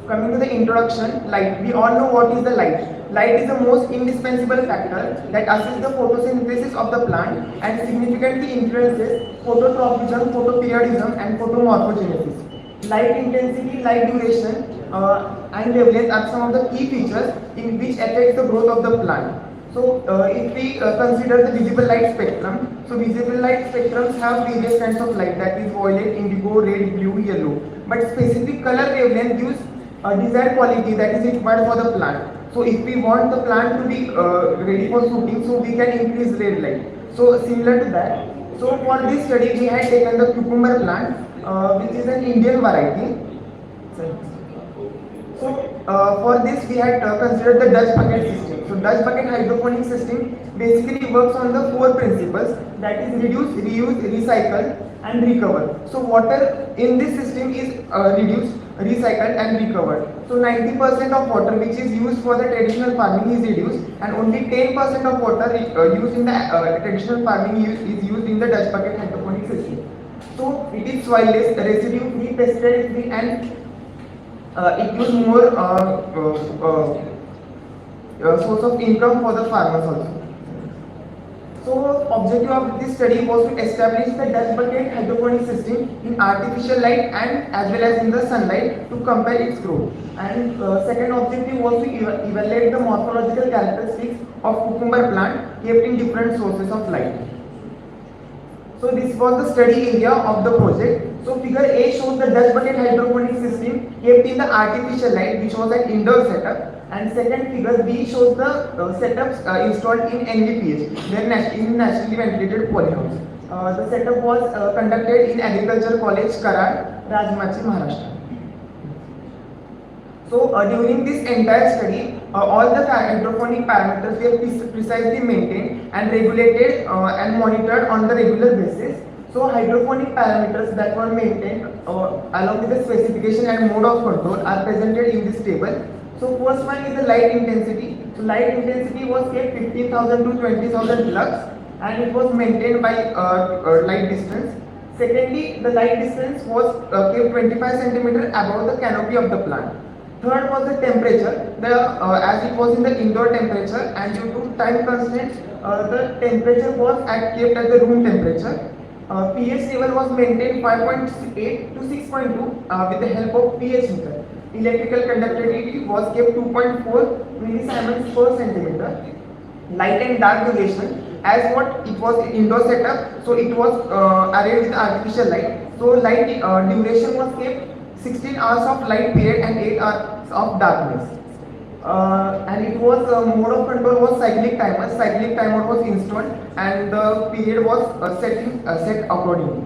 coming to the introduction, light. We all know what is the light. Light is the most indispensable factor that assists the photosynthesis of the plant and significantly influences phototropism, photoperiodism, and photomorphogenesis. Light intensity, light duration, and wavelength are some of the key features in which affects the growth of the plant. So, if we consider the visible light spectrum, so visible light spectrums have various kinds of light, that is violet, indigo, red, blue, yellow. But specific color wavelength gives desired quality that is required for the plant. So if we want the plant to be ready for shooting, so we can increase red light. So similar to that, so for this study we had taken the cucumber plant, which is an Indian variety. So for this we had considered the Dutch bucket system. So Dutch bucket hydroponic system basically works on the 4 principles, that is reduce, reuse, recycle, and recover. So water in this system is reduced, recycled, and recovered. So 90% of water which is used for the traditional farming is reduced, and only 10% of water used in the traditional farming is used in the Dutch bucket hydroponic system. So it is soilless, residue free, pesticide free, and it gives more source of income for the farmers also. So objective of this study was to establish the Dutch bucket hydroponic system in artificial light and as well as in the sunlight to compare its growth. And second objective was to evaluate the morphological characteristics of cucumber plant kept in different sources of light. So this was the study area of the project. So figure A shows the Dutch bucket hydroponic system kept in the artificial light, which was an indoor setup. And second figure B shows the setups installed in NVPH, in nationally ventilated polyhouse. The setup was conducted in Agriculture College, Karad, Rajmachi, Maharashtra. So during this entire study, all the hydroponic parameters were precisely maintained and regulated and monitored on the regular basis. So hydroponic parameters that were maintained along with the specification and mode of control are presented in this table. So first one is the light intensity. So light intensity was kept 15,000 to 20,000 lux, and it was maintained by light distance. Secondly, the light distance was kept 25 centimeter above the canopy of the plant. Third was the temperature. As it was in the indoor temperature, and due to time constraints, the temperature was kept at the room temperature. pH level was maintained 5.8 to 6.2 with the help of pH meter. Electrical conductivity was kept 2.4 millisiemens per centimeter. Light and dark duration, as what it was indoor setup, so it was arrayed with artificial light. So light duration was kept 16 hours of light period and 8 hours of darkness. And it was mode of control was cyclic timer. Cyclic timer was installed, and the period was set accordingly.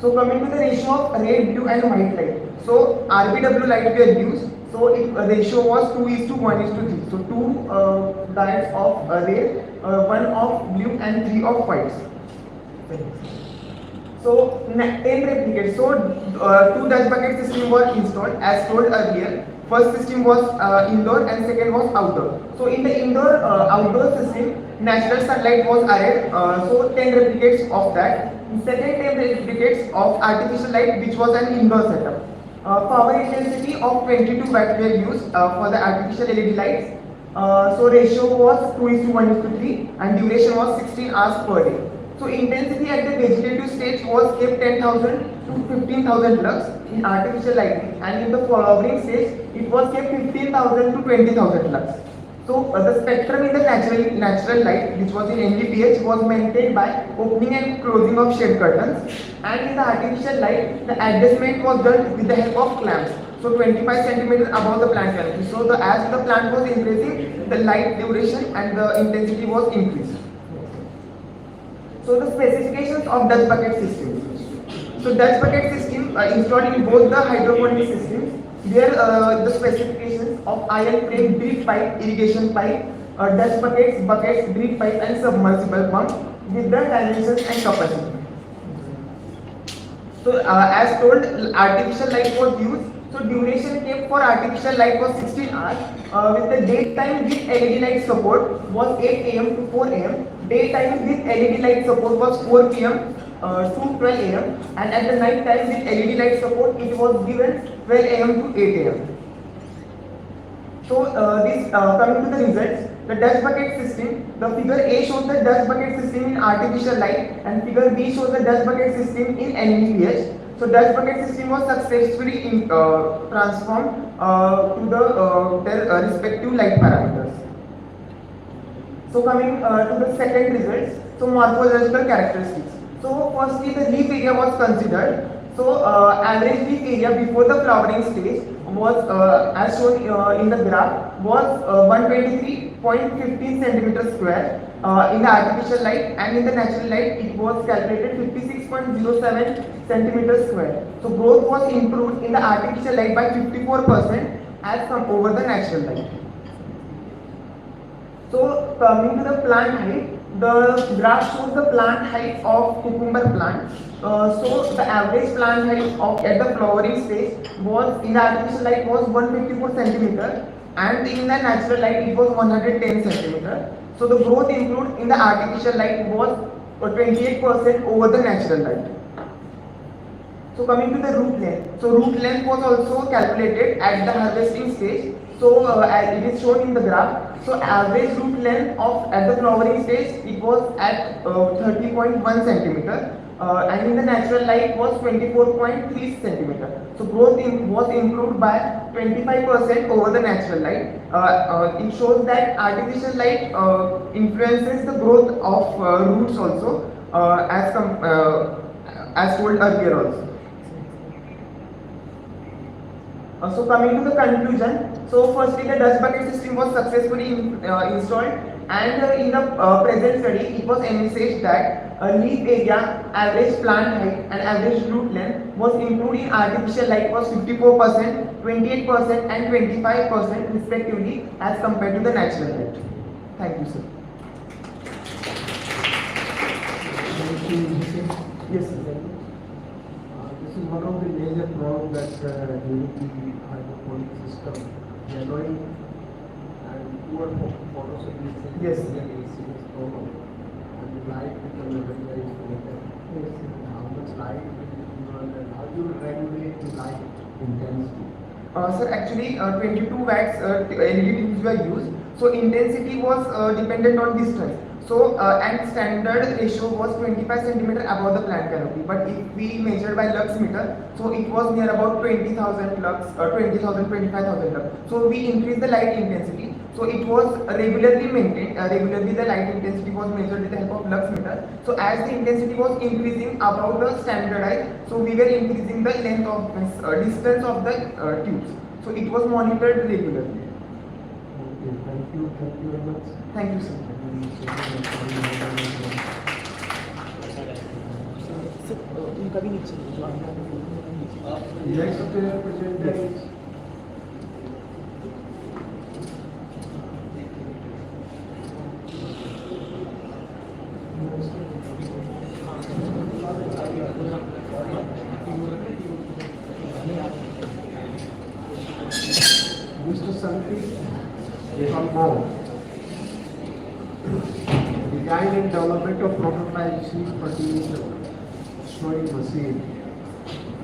So coming to the ratio of red, blue, and white light. So RBW light were used. So ratio was 2:1:3. So 2 diodes of red, 1 of blue, and 3 of whites. So 10 replicates. So 2 Dutch bucket system were installed as told earlier. First system was indoor and second was outdoor. So in the outdoor system, natural sunlight was arrayed. So 10 replicates of that. Second 10 replicates of artificial light, which was an indoor setup. Power intensity of 22 watt were used for the artificial LED lights. So ratio was 2:1:3 and duration was 16 hours per day. So intensity at the vegetative stage was kept 10,000 to 15,000 lux in artificial lighting, and in the flowering stage it was kept 15,000 to 20,000 lux. So the spectrum in the natural light, which was in NVPH, was maintained by opening and closing of shade curtains, and in the artificial light the adjustment was done with the help of clamps. So 25 centimeters above the plant canopy. So as the plant was increasing, the light duration and the intensity was increased. So the specifications of Dutch bucket system. So Dutch bucket system installed in both the hydroponic systems. There the specifications of iron frame drip pipe, irrigation pipe, Dutch buckets, drip pipe and submersible pump with the dimensions and capacity. So as told, artificial light was used. So duration kept for artificial light was 16 hours. With the daytime with LED light support was 8 am to 4 am. Daytime with LED light support was 4 pm to 12 am. And at the night time with LED light support it was given 12 am to 8 am. So coming to the results, the Dutch bucket system, the figure A shows the Dutch bucket system in artificial light and figure B shows the Dutch bucket system in NVPH. So Dutch bucket system was successfully transformed to their respective light parameters. So coming to the second results, so morphological characteristics. So firstly the leaf area was considered. So average leaf area before the flowering stage was as shown in the graph was 123.15 centimeters square in the artificial light, and in the natural light it was calculated 56.07 centimeters square. So growth was improved in the artificial light by 54% as over the natural light. So coming to the plant height, the graph shows the plant height of cucumber plant. So the average plant height of at the flowering stage was in the artificial light was 154 centimeter, and in the natural light it was 110 centimeter. So the growth improved in the artificial light was 28% over the natural light. So coming to the root length. So root length was also calculated at the harvesting stage. So as it is shown in the graph. So average root length of at the flowering stage it was at 30.1 centimeter. And in the natural light was 24.3 centimeter. So growth was improved by 25% over the natural light. It shows that artificial light influences the growth of roots also, as told earlier also. So coming to the conclusion, so firstly the Dutch bucket system was successfully installed, and in the present study it was envisaged that leaf area, average plant height and average root length was improved in artificial light was 54%, 28% and 25% respectively as compared to the natural light. Thank you, sir. Yes, sir. This is one of the major problems that during the hydroponic system, yellowing and poor photosynthesis Yes. is a very serious problem. And the light becomes very important. Yes. How much light will you give and how you regulate the light intensity? Sir, actually 22 watts LED tubes were used. So intensity was dependent on distance. So and standard ratio was 25 centimeter above the plant canopy. But if we measured by lux meter, so it was near about 20,000 lux, 20,000, 25,000 lux. So we increased the light intensity. So it was regularly maintained. Regularly the light intensity was measured with the help of lux meter. So as the intensity was increasing above the standardized, so we were increasing the length of this distance of the tubes. So it was monitored regularly. Okay, thank you very much. Thank you, sir. Next presenter is Mr. Sandeep from Bow. Design and development of prototype seed fertilizer sowing machine.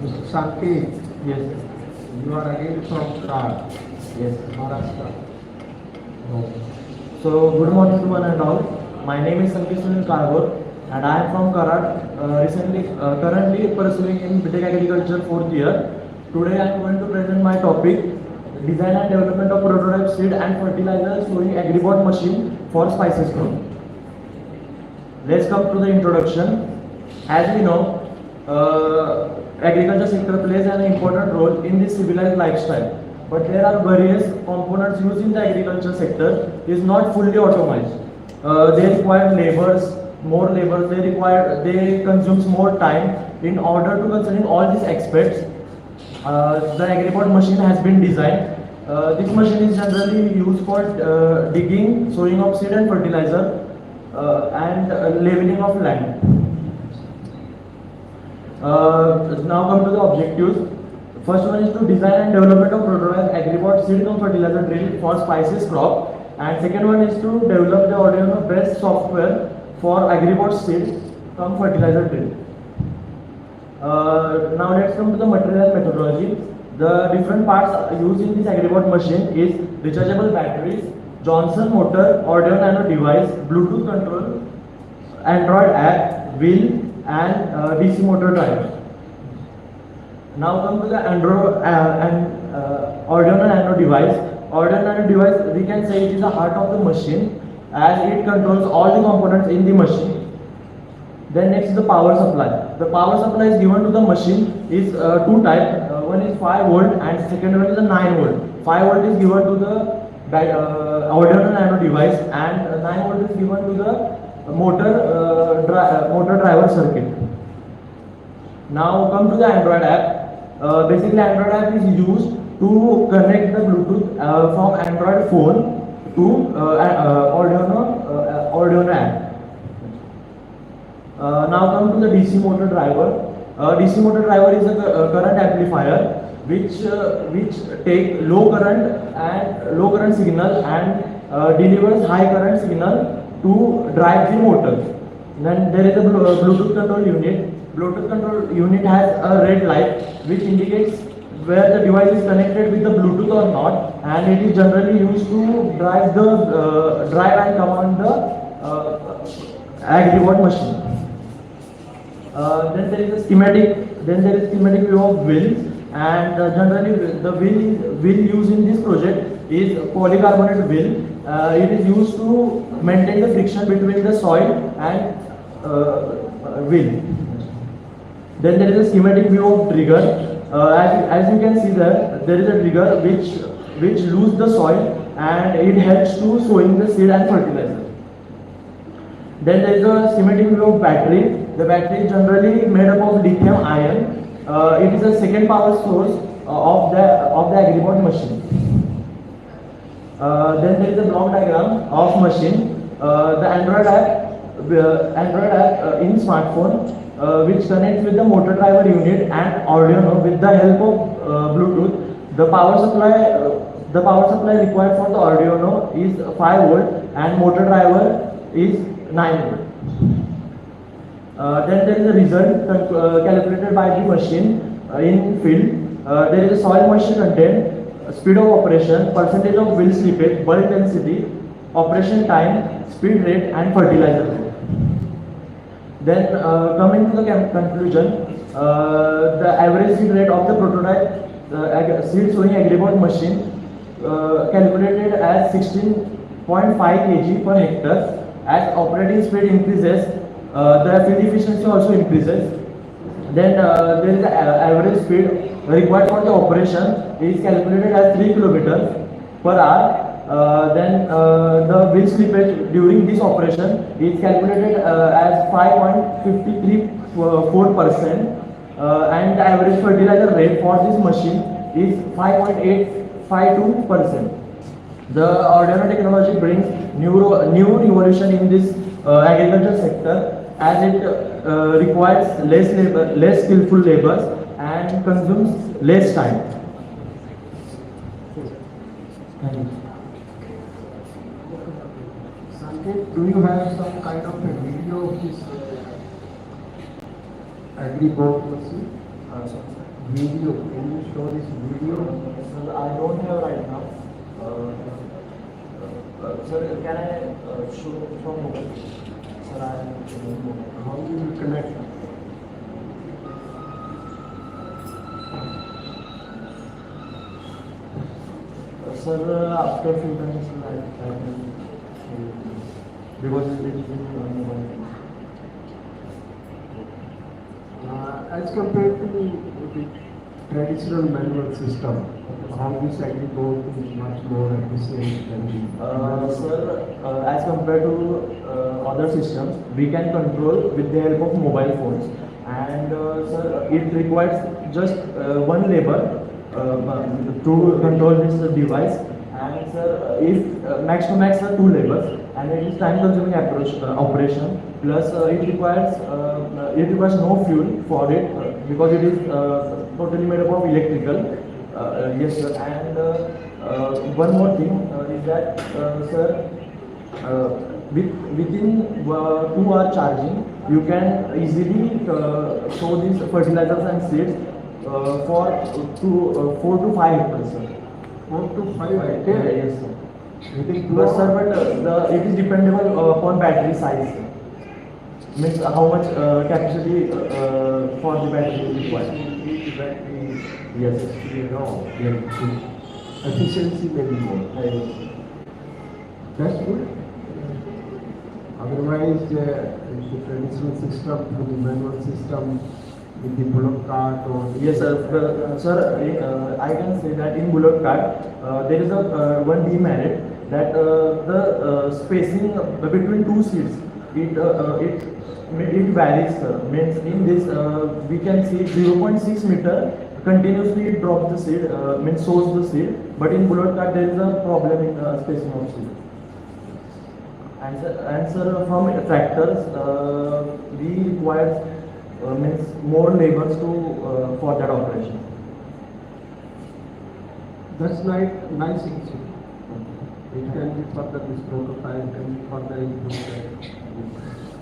Mr. Sandeep. Yes. You are again from Karad. Yes. Maharashtra. Okay. So good morning to one and all. My name is Sankeet Sunil Kargor and I am from Karad. Currently pursuing in BTech Agriculture 4th year. Today I am going to present my topic: design and development of prototype seed and fertilizer sowing agribot machine for spices crop. Let's come to the introduction. As we know, agriculture sector plays an important role in this civilized lifestyle. But there are various components used in the agriculture sector is not fully automated. They require labors, more labor. They consumes more time. In order to considering all these aspects, the agribot machine has been designed. This machine is generally used for digging, sowing of seed and fertilizer, and leveling of land. Now come to the objectives. First one is to design and development of prototype agribot seed cum fertilizer drill for spices crop, and second one is to develop the Arduino based software for agribot seed cum fertilizer drill. Now let's come to the material methodology. The different parts used in this agribot machine is rechargeable batteries, Johnson motor, Arduino Nano device, Bluetooth control, Android app, wheel, and DC motor drive. Now come to the Arduino Nano device. Arduino Nano device, we can say it is the heart of the machine, as it controls all the components in the machine. Then next is the power supply. The power supply is given to the machine is two types. One is 5 volt and second one is a 9 volt. 5 volt is given to the Arduino Nano device, and 9 volt is given to the motor driver circuit. Now come to the Android app. Basically, Android app is used to connect the Bluetooth from Android phone to Arduino app. Now come to the DC motor driver. DC motor driver is a current amplifier which take low current signal and delivers high current signal to drive the motor. Then there is a Bluetooth control unit. Bluetooth control unit has a red light which indicates where the device is connected with the Bluetooth or not, and it is generally used to drive and command the agribot machine. Then there is a schematic. Then there is schematic view of wheels, and generally the wheel used in this project is polycarbonate wheel. It is used to maintain the friction between the soil and wheel. Then there is a schematic view of trigger. As you can see there is a trigger which loosens the soil and it helps to sowing the seed and fertilizer. Then there is a schematic view of battery. The battery is generally made up of lithium ion. It is a second power source of the agribot machine. Then there is a block diagram of machine. The Android app in smartphone, which connects with the motor driver unit and Arduino with the help of Bluetooth. The power supply required for the Arduino is 5 volt and motor driver is 9 volt. Then there is a result calculated by the machine in field. There is a soil moisture content, speed of operation, percentage of wheel slippage, bulk density, operation time, speed rate, and fertilizer rate. Then coming to the conclusion, the average seed rate of the prototype seed sowing agribot machine calculated as 16.5 kg per hectare. As operating speed increases, the field efficiency also increases. Then there is the average speed required for the operation is calculated as 3 km per hour. Then the wheel slippage during this operation is calculated as 5.534%, and the average fertilizer rate for this machine is 5.852%. The Arduino technology brings new revolution in this agriculture sector, as it requires less skillful labor and consumes less time. Sanket, do you have some kind of a video of this agribot machine? Video? Can you show this video? I don't have right now. Sir, can I show mobile? Sir, How do you connect? Sir, after a few times, I can because it is on mobile. As compared to the traditional manual system, how this agri-board is much more efficient than the Sir, as compared to other systems, we can control with the help of mobile phones. And sir, it requires just one labor to control this device. And sir, if max to max are two labors, and it is time-consuming operation. Plus, it requires no fuel for it because it is totally made up of electrical. Yes, sir. And one more thing is that, sir, within 2 hour charging, you can easily sow these fertilizers and seeds for 4 to 5 hectares, sir. 4 to 5 hectares? Yes, sir. Within 2 But hours? sir, but it is dependable upon battery size. Means how much capacity for the battery is required. Each battery, Yes. you know, efficiency may be more. That's good. Otherwise, the traditional system, the manual system, with the bullock cart or... Yes, sir. Sir, I can say that in bullock cart, there is a one demerit that the spacing between two seeds, it varies, sir. Means in this, we can see 0.6 meter continuously it drops the seed, means sows the seed. But in bullock cart, there is a problem in the spacing of seed. And sir, from tractors, we require means more labors to for that operation. That's nice issue. It can be further, this prototype can be further improved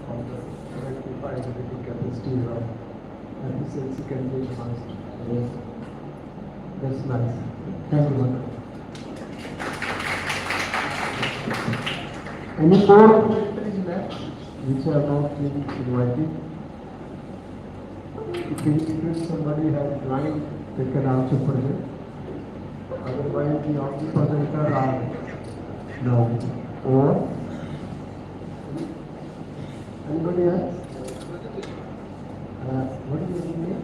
on the rectified with the capacity of efficiency can be enhanced. Yes. That's nice. Thank you, Madam. Any more questions left which have not been invited? If somebody has line, they can also present. Otherwise, the only presenter are now. Or anybody else? What is your name?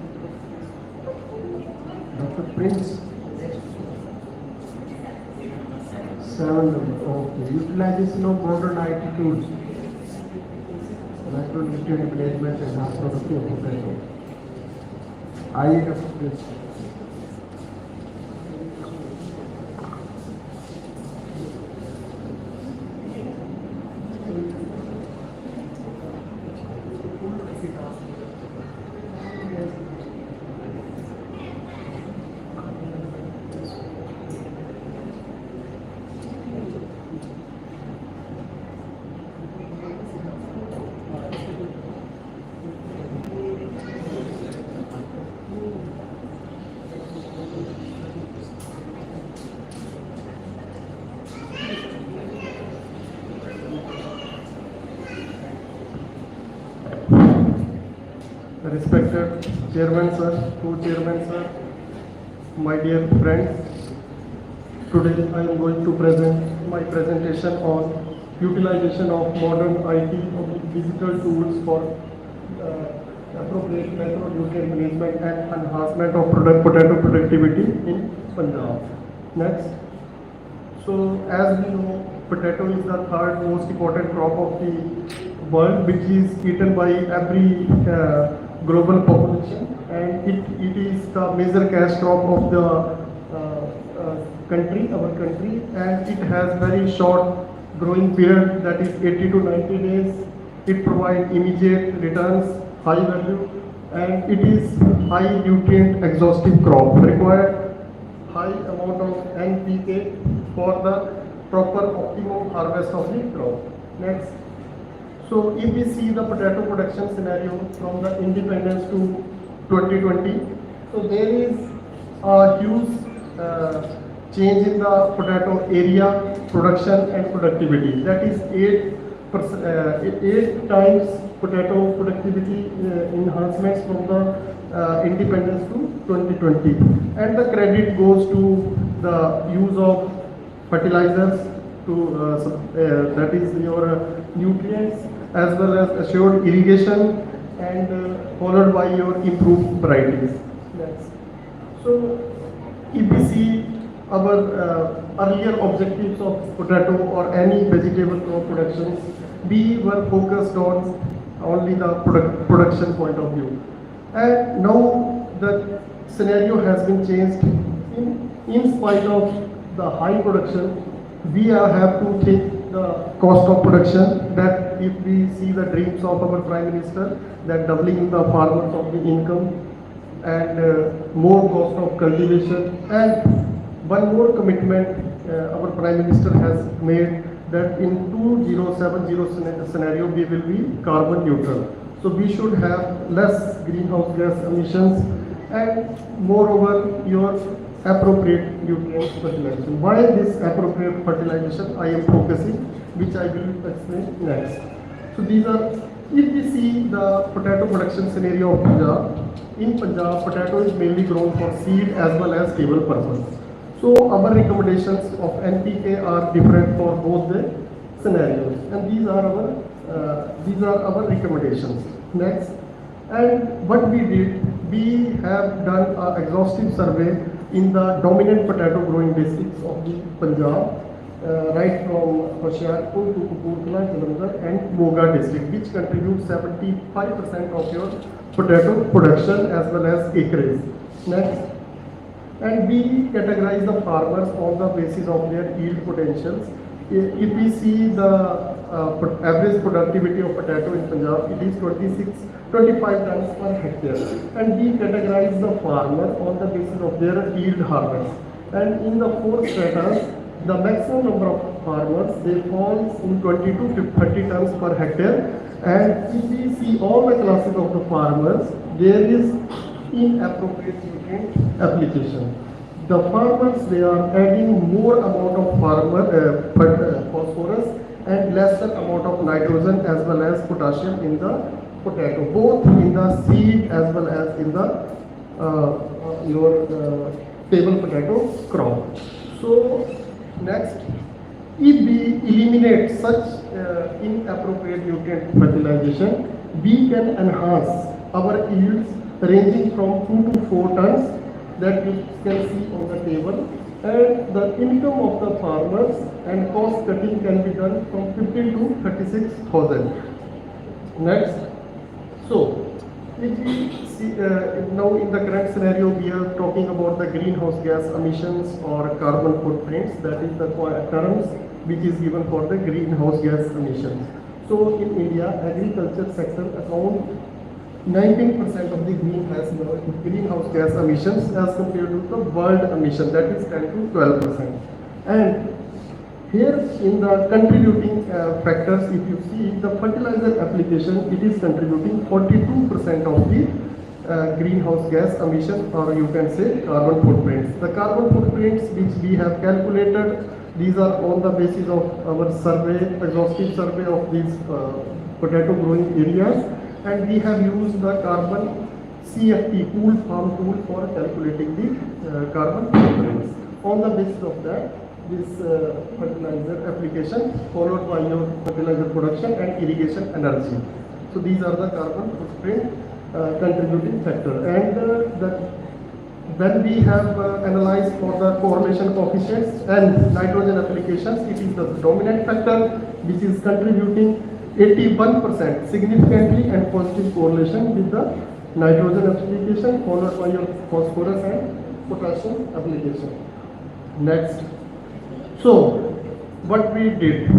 Dr. Prince. 7. Okay. Utilization of modern IT tools. Micronutrient management and high productive potato. This. Respected Chairman Sir, Co-Chairman Sir, my dear friends, today I am going to present my presentation on utilization of modern IT digital tools for appropriate macronutrient management and enhancement of potato productivity in Punjab. Next. So as we know, potato is the third most important crop of the world, which is eaten by every global population, and it is the major cash crop of the our country, and it has very short growing period, that is 80 to 90 days. It provides immediate returns, high value, and it is high nutrient exhaustive crop, required high amount of NPK for the proper optimum harvest of the crop. Next. So if we see the potato production scenario from the independence to 2020, so there is a huge change in the potato area, production and productivity. That is 8 times potato productivity enhancements from the independence to 2020. And the credit goes to the use of fertilizers, that is your nutrients, as well as assured irrigation and followed by your improved varieties. Next. So, if we see our earlier objectives of potato or any vegetable crop production, we were focused on only the production point of view. And now the scenario has been changed. In spite of the high production, we have to take the cost of production. That if we see the dreams of our Prime Minister, that doubling the farmers of the income and more cost of cultivation, and one more commitment our Prime Minister has made, that in 2070 scenario we will be carbon neutral. So we should have less greenhouse gas emissions and moreover your appropriate nutrient fertilization. Why this appropriate fertilization I am focusing, which I will explain next. So these are, if we see the potato production scenario of Punjab, in Punjab potato is mainly grown for seed as well as table purpose. So our recommendations of NPK are different for both the scenarios, and these are our recommendations. Next, and what we did, we have done an exhaustive survey in the dominant potato growing districts of the Punjab, right from Hoshiarpur to Kapurthala, Jalandhar and Moga district, which contribute 75% of your potato production as well as acreage. Next. And we categorize the farmers on the basis of their yield potentials. If we see the average productivity of potato in Punjab, it is 25 tons per hectare. And we categorize the farmer on the basis of their yield harvest. And in the 4 strata, the maximum number of farmers, they fall in 22 to 30 tons per hectare. And if we see all the classes of the farmers, there is inappropriate nutrient application. The farmers, they are adding more amount of phosphorus and lesser amount of nitrogen as well as potassium in the potato, both in the seed as well as in the table potato crop. So next, if we eliminate such inappropriate nutrient fertilization, we can enhance our yields ranging from 2 to 4 tons that you can see on the table, and the income of the farmers and cost cutting can be done from 15 to 36,000. Next, so if we see now in the current scenario we are talking about the greenhouse gas emissions or carbon footprints, that is the terms which is given for the greenhouse gas emissions. So in India, agriculture sector accounts 19% of the greenhouse gas emissions as compared to the world emission, that is 10 to 12%. And here in the contributing factors, if you see the fertilizer application, it is contributing 42% of the greenhouse gas emission, or you can say carbon footprints. The carbon footprints which we have calculated, these are on the basis of our survey, exhaustive survey of these potato growing areas. And we have used the carbon CFT, cool farm tool, for calculating the carbon footprints. On the basis of that, this fertilizer application followed by your fertilizer production and irrigation energy. So these are the carbon footprint contributing factor. And when we have analyzed for the correlation coefficients and nitrogen applications, it is the dominant factor which is contributing 81% significantly and positive correlation with the nitrogen application, followed by your phosphorus and potassium application. Next. So what we did,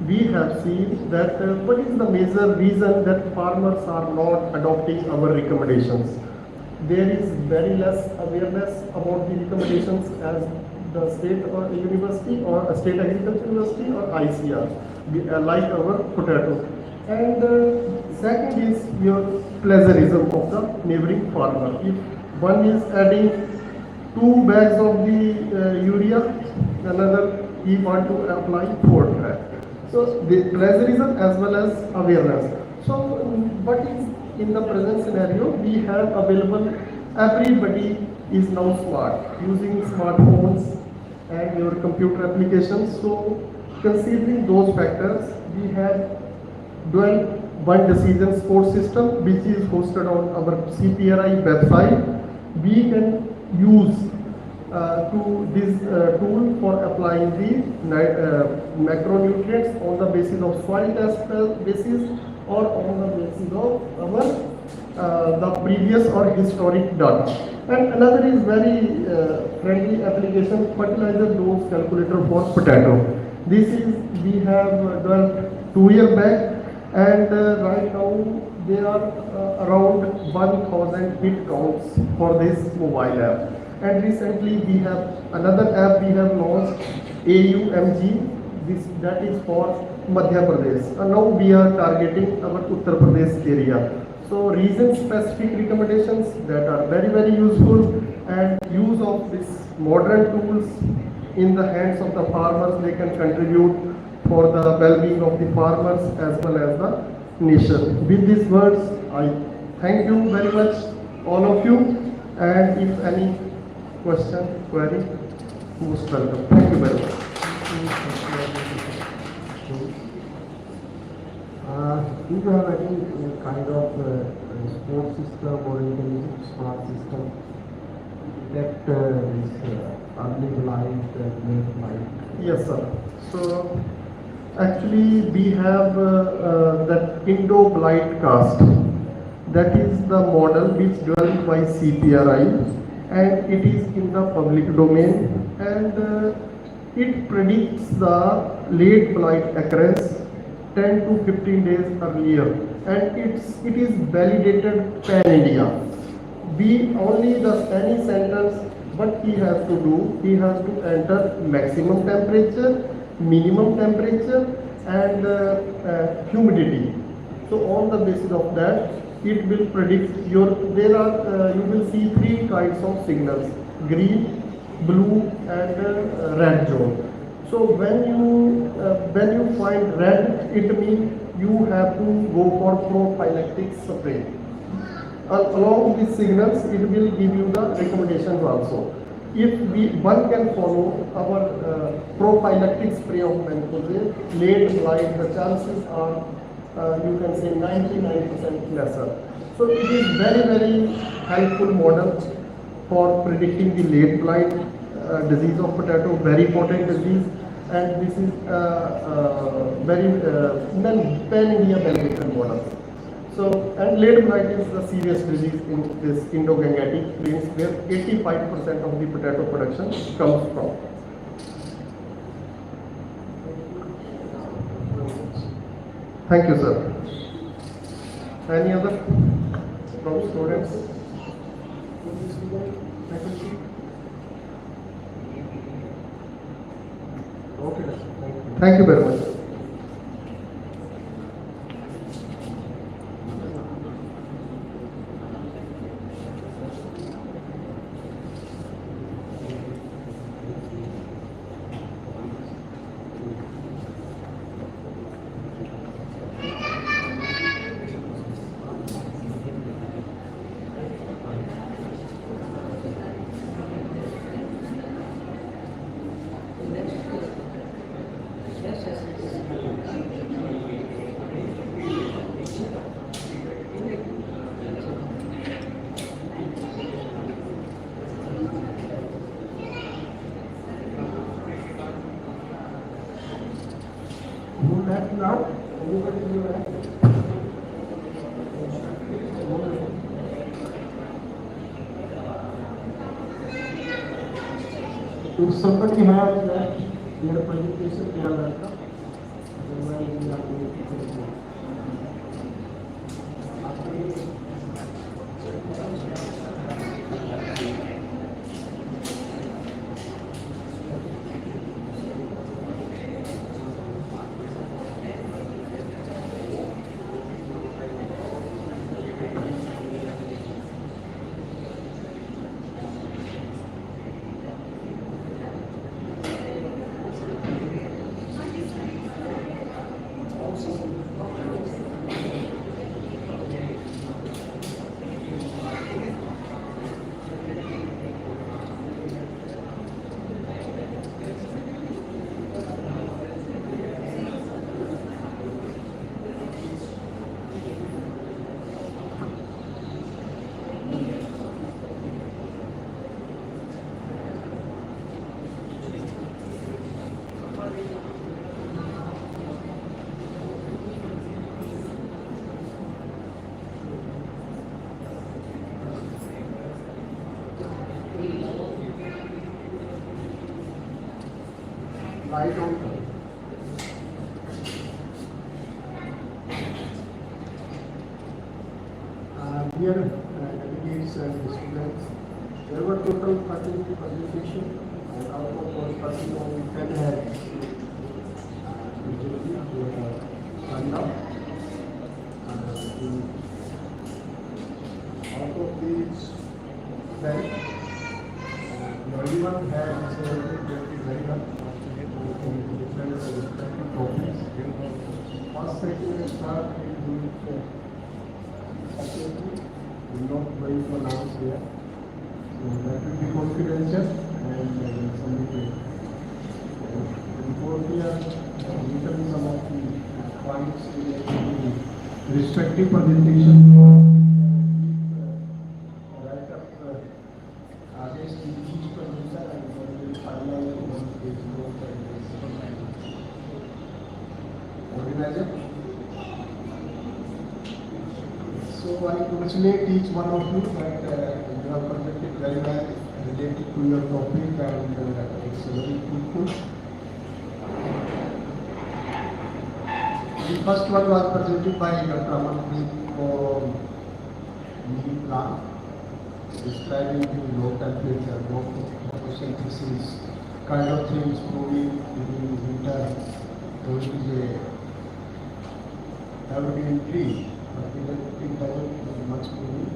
we have seen that what is the major reason that farmers are not adopting our recommendations. There is very less awareness about the recommendations as the state or university or a state agriculture university or ICR, like our potato. And second is your plagiarism of the neighboring farmer. If one is adding 2 bags of the urea, another he want to apply 4 bags. So the plagiarism as well as awareness. So what is in the present scenario we have available, everybody is now smart, using smartphones and your computer applications. So considering those factors, we have developed one decision support system which is hosted on our CPRI website. We can use to this tool for applying the macronutrients on the basis of soil test basis or on the basis of our the previous or historic data. And another is very friendly application, fertilizer dose calculator for potato. This is we have developed 2 years back, and right now there are around 1000 hit counts for this mobile app. And recently we have another app we have launched, AUMG, this that is for Madhya Pradesh. And now we are targeting our Uttar Pradesh area. So region specific recommendations that are very useful, and use of this modern tools in the hands of the farmers, they can contribute for the well-being of the farmers as well as the nation. With these words, I thank you very much, all of you, and if any question, query, most welcome. Thank you very much. Do you have any kind of support system or intelligent smart system that is early light, late light? Yes, sir. So actually we have that Indo-Blight cast. That is the model which developed by CPRI, and it is in the public domain, and it predicts the late blight occurrence 10 to 15 days earlier, and it is validated pan-India. We only the any sentence, what he has to do, he has to enter maximum temperature, minimum temperature, and humidity. So on the basis of that, it will predict your, there are, you will see 3 kinds of signals, green, blue, and red zone. So when you find red, it means you have to go for prophylactic spray. Along with signals, it will give you the recommendations also. If one can follow our prophylactic spray of mancozeb, late blight, the chances are you can say 99% lesser. So it is very helpful model for predicting the late blight disease of potato, very potent disease, and this is very pan-India beneficial model. So, and late blight is the serious disease in this Indo-Gangetic plains where 85% of the potato production comes from. Thank you, sir. Any other from students? Okay. Thank you very much. If somebody has their presentation, they are welcome. Otherwise, we are going to continue. Light on. Dear delegates and students, there were total 13 presentations, and out of those 13 only 10 had signed up. Out of these 10, everyone has very well in different respective topics. First, second, and third, we do it separately. We will not going to announce here. So that will be confidential and submitted. Before we are written some of the points related to the respective presentation. Write up against each producer and we will finalize one page note and organizer. So I congratulate each one of you that you have presented very well related to your topic and it's very fruitful. The first one was presented by Dr. Amanpreet for meal plan, describing the low temperature, low photosynthesis, kind of things proving during winter there is a evergreen tree. It doesn't do much moving.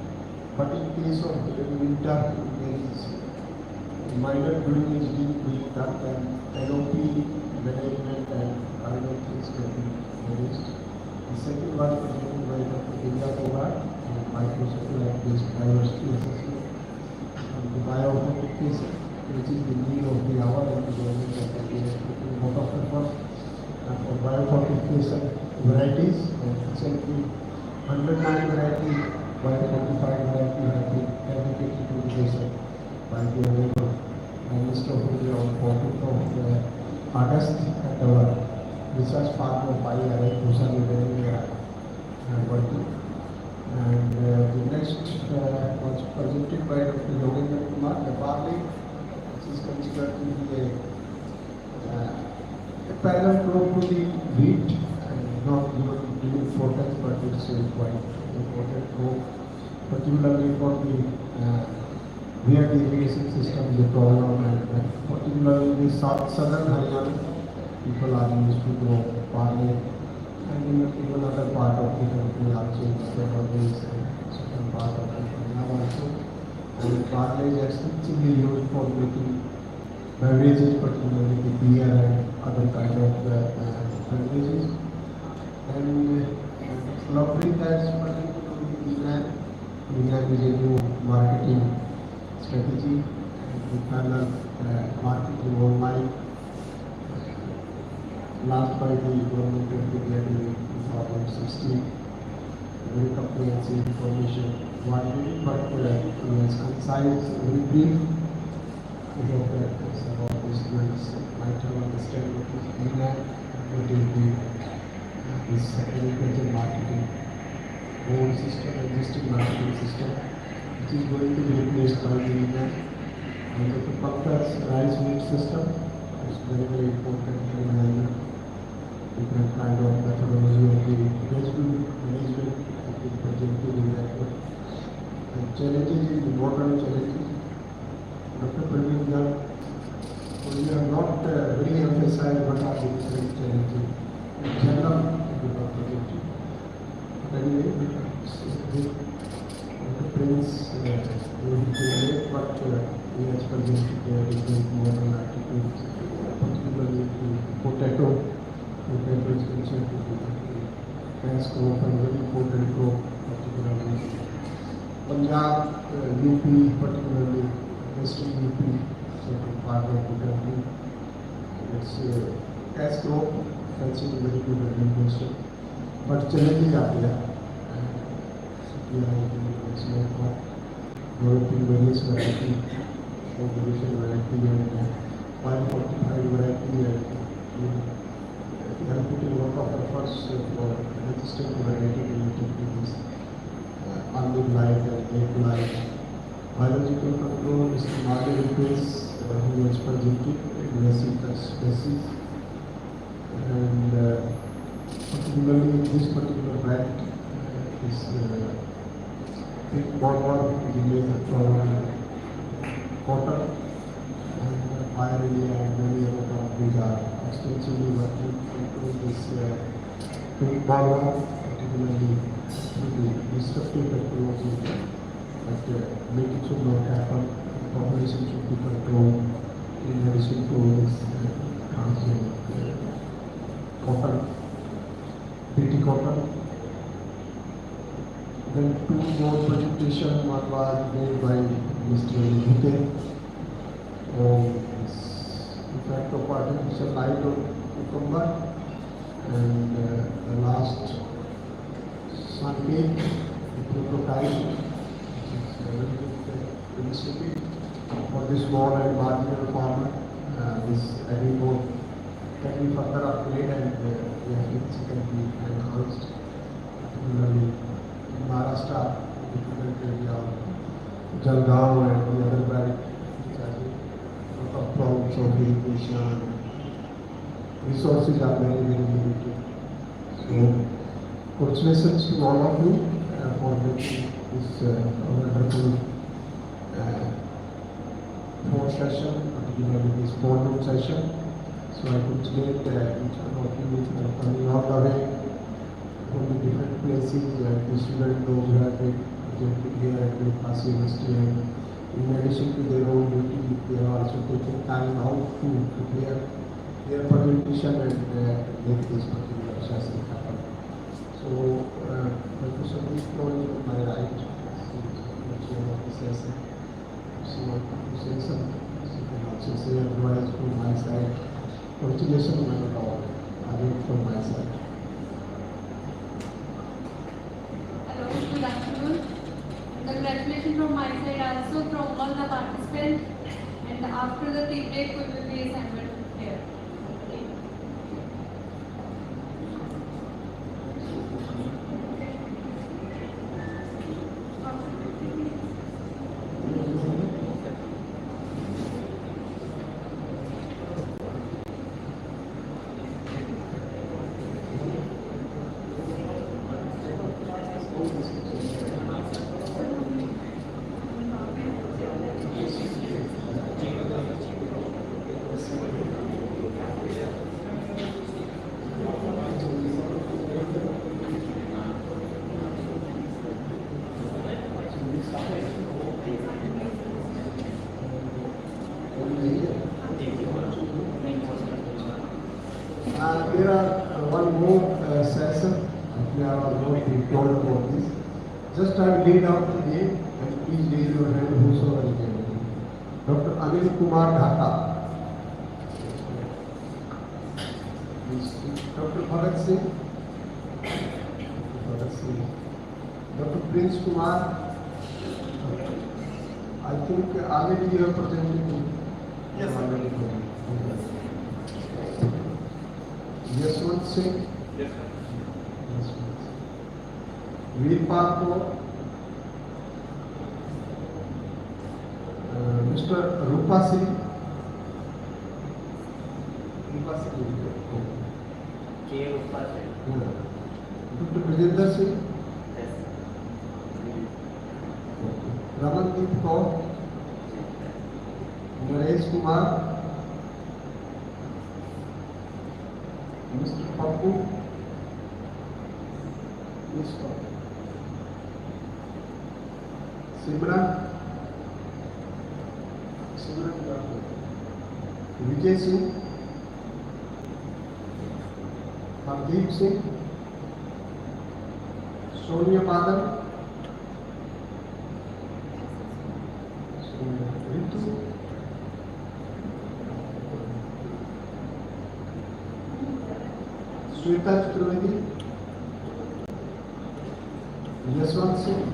But in case of winter, there is minor building is being done and LOP management and other things can be managed. The second one is presented by Dr. Divya Kumar and microcephaly-based biology assessment and the bioauthentication, which is the need of the hour and the government that we are putting a lot of effort for bioauthentication varieties and recently 109 variety by 45 variety have been dedicated to the nation by the Honorable Minister of India on 14th of August at our research park of IRA, Bhusan University working. And the next was presented by Dr. Yogendra Kumar, the barley, which is considered to be a parallel crop to the wheat. Not giving importance, but it's quite important crop, particularly for the where the irrigation system is a problem, and particularly in the southern Haryana, people are used to grow barley, and even other part of the country also, certain part of the Punjab also, and barley is extensively used for making beverages, particularly the beer and other kind of beverages. And Lovely has VNAM is a new marketing strategy and the final marketing online launched by the government of India in 2016. Very comprehensive information widely, but it's concise, very brief. I hope that some of the students might have understand what is VNAM, what is the this agriculture marketing old system, existing marketing system, which is going to be replaced by the and the Pankaj rice wheat system. It's very important to manage different kind of methodology of the vegetable management of the presented in that way. And challenges in the modern challenges. Dr. Praveen, we have not very emphasized what are the different challenges. In general, anyway, the Prince but he has presented there different modern attitudes, particularly the potato is concerned to the rice crop and very important crop, particularly Punjab, UP, particularly Western UP, certain part of the country. It's cash crop, considered very good agriculture. But challenges are there. We are developing various variety, cultivation variety and 545 variety, and we are putting a lot of efforts for resistant variety related to this early life and late life. Biological control is the model in place who is presented aggressive species and particularly this particular brand is big border related from cotton and fire area and many other companies are extensively working into this big border, particularly through the disruptive technology that making should not happen, population should be controlled in addition to this cotton, PT cotton. Then two more presentation, one was made by Mr. Hute on effect of artificial light on cucumber, and the last Sunday, the prototype, which is a very good initiative for the small and marginal farmer. This every more can be further upgraded and the efficiency can be enhanced, particularly in Maharashtra, difficult area, Jalgaon and the other belt, which has a lot of problems of irrigation. Resources are very, very limited. So, congratulations to all of you for making this wonderful fourth session, particularly this forum session. So I congratulate each one of you for coming all the way from the different places and the students those who have been presenting here at the Class University, and in addition to their own duty, they are also taking time out to prepare their presentation and make this particular session happen. So, Professor Vishnu is on my right, chair of the session. She wants to say something. She can also say otherwise from my side. Congratulations, my lord. Again from my side. Hello, good afternoon. Congratulations from my side also from all the participants, and after the tea break we will be assembled here. There are one more session. We are going to told about this. Just I will read out the name and please raise your hand whosoever is there. Dr. Anil Kumar Dhaka. Dr. Bhagat Singh. Dr. Prince Kumar. I think already you have presented. Yes, already. Yaswant Singh. Yes, sir. Veerpal Kaur. Mr. Rupa Singh. Rupa Singh. Dr. Vijender Singh. Ramandeep Kaur. Naresh Kumar. Mr. Pappu. Mr. Simran. Vijay Singh. Hardeep Singh. Sonia Badal. Ritu. Sweta Chaturvedi. Yaswant Singh.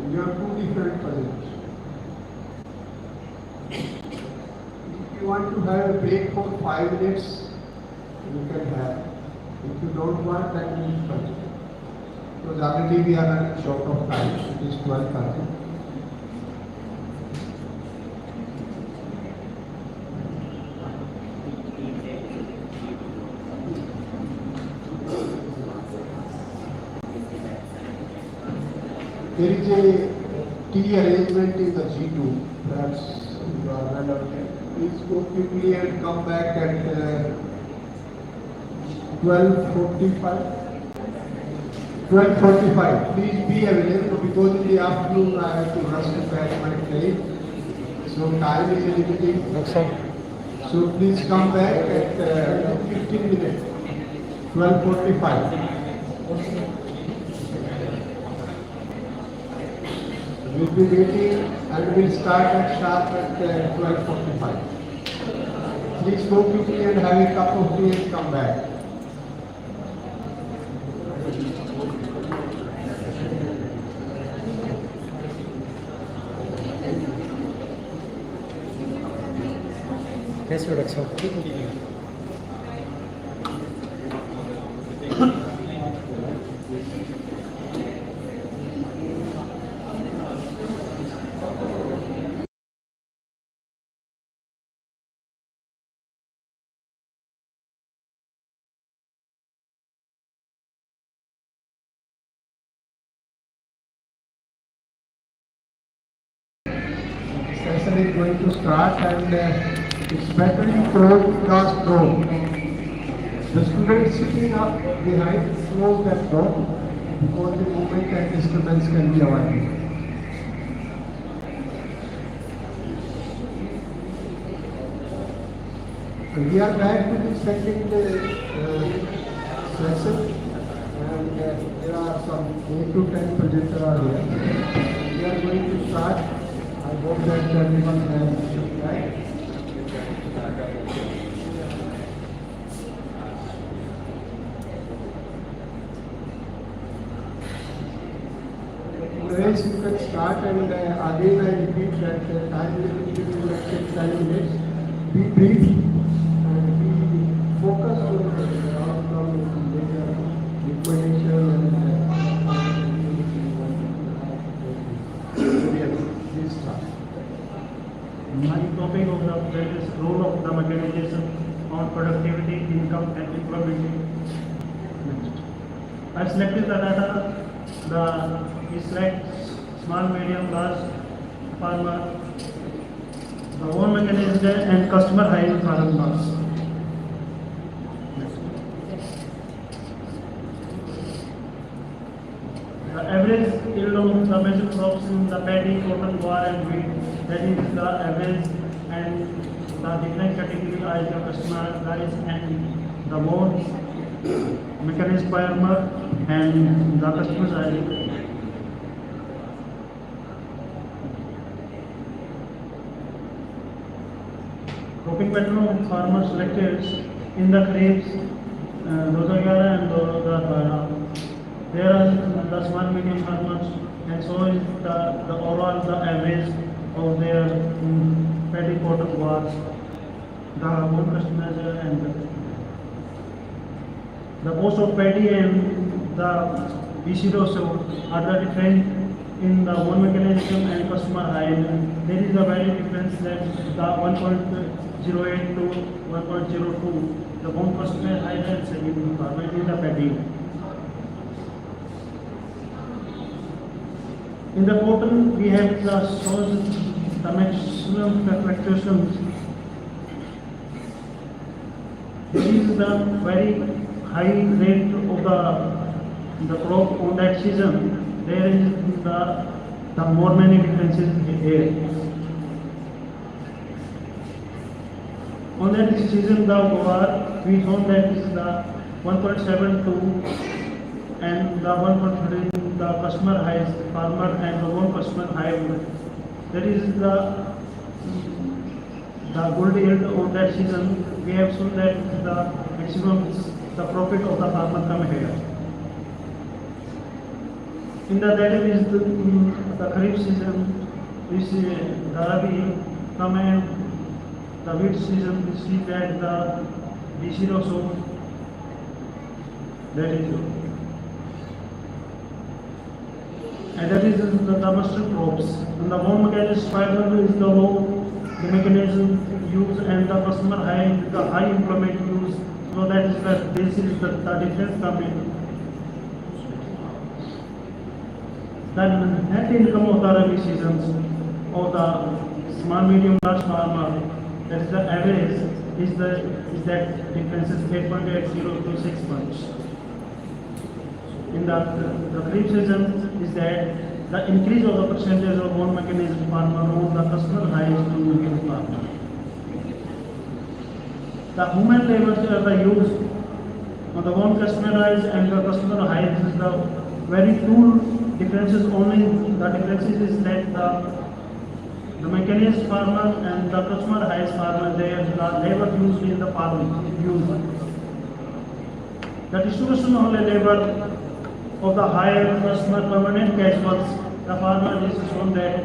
You are two different presents. If you want to have a break for 5 minutes, you can have. If you don't want, then you will continue. Because already we are running short of time. It is 12:30. There is a tea arrangement in the G2. Perhaps you are well aware. Please go quickly and come back at 12:45. 12:45. Please be available because in the afternoon I have to rush to fetch my plane. So time is limited. So please come back at 15 minutes. 12:45. We'll be waiting and we'll start at sharp at 12:45. Please go quickly and have a cup of tea and come back. Yes, production. Session is going to start and it's better you close the last door. The students sitting up behind close that door because the movement and disturbance can be avoided. We are back to the second session and there are some 8 to 10 projectors are here. We are going to start. I hope that everyone has subscribed. Yes, you can start and again I repeat that time limit is elected 10 minutes. Be brief and be focused on the outcome of the liquidation and please start. My topic of the that is role of the mechanization on productivity, income and employment. I selected the data, we select small, medium, large farmer, the own mechanism and customer high farmers. The average yield of the major crops in the paddy, cotton, guar and wheat, that is the average, and the different category as the customer price and the more mechanized farmer and the customer size. Cropping pattern of farmers selected in the Kharif 2011 and 2012. There are the small medium farmers and so is the overall the average of their paddy cotton was the home customers and the cost of paddy and the B0 are the different in the one mechanism and customer high. There is a very difference that the 1.08 to 1.02 the home customer high and second farmer in the paddy. In the cotton, we have the source, the maximum fluctuations. This is the very high rate of the crop on that season. There is the more many differences here. On that season, the guar we found that is the 1.72 and the 1.3 the customer high farmer and the one customer high. That is the good yield of that season. We have shown that the maximum the profit of the farmer come here. In the that is the Kharif season, we see the Rabi come and the wheat season we see that the B0 so that is. And that is the domestic crops. And the home mechanism fiber is the low, the mechanism used and the customer high, the high implement used. So that is this is the difference coming. the net income of the rabi seasons of the small, medium, large farmer, that is the average, is that difference is 8.80 to 6 months. In the kharif season is that the increase of the percentage of one mechanism farmer on the customer highs to mechanism farmer. The human labor are the used on the one customized and the customer highs is the very two differences only. The differences is that the mechanized farmer and the customer highs farmer, they are the labor used in the farming used. The distribution of the labor of the higher customer permanent cash works, the farmer is shown that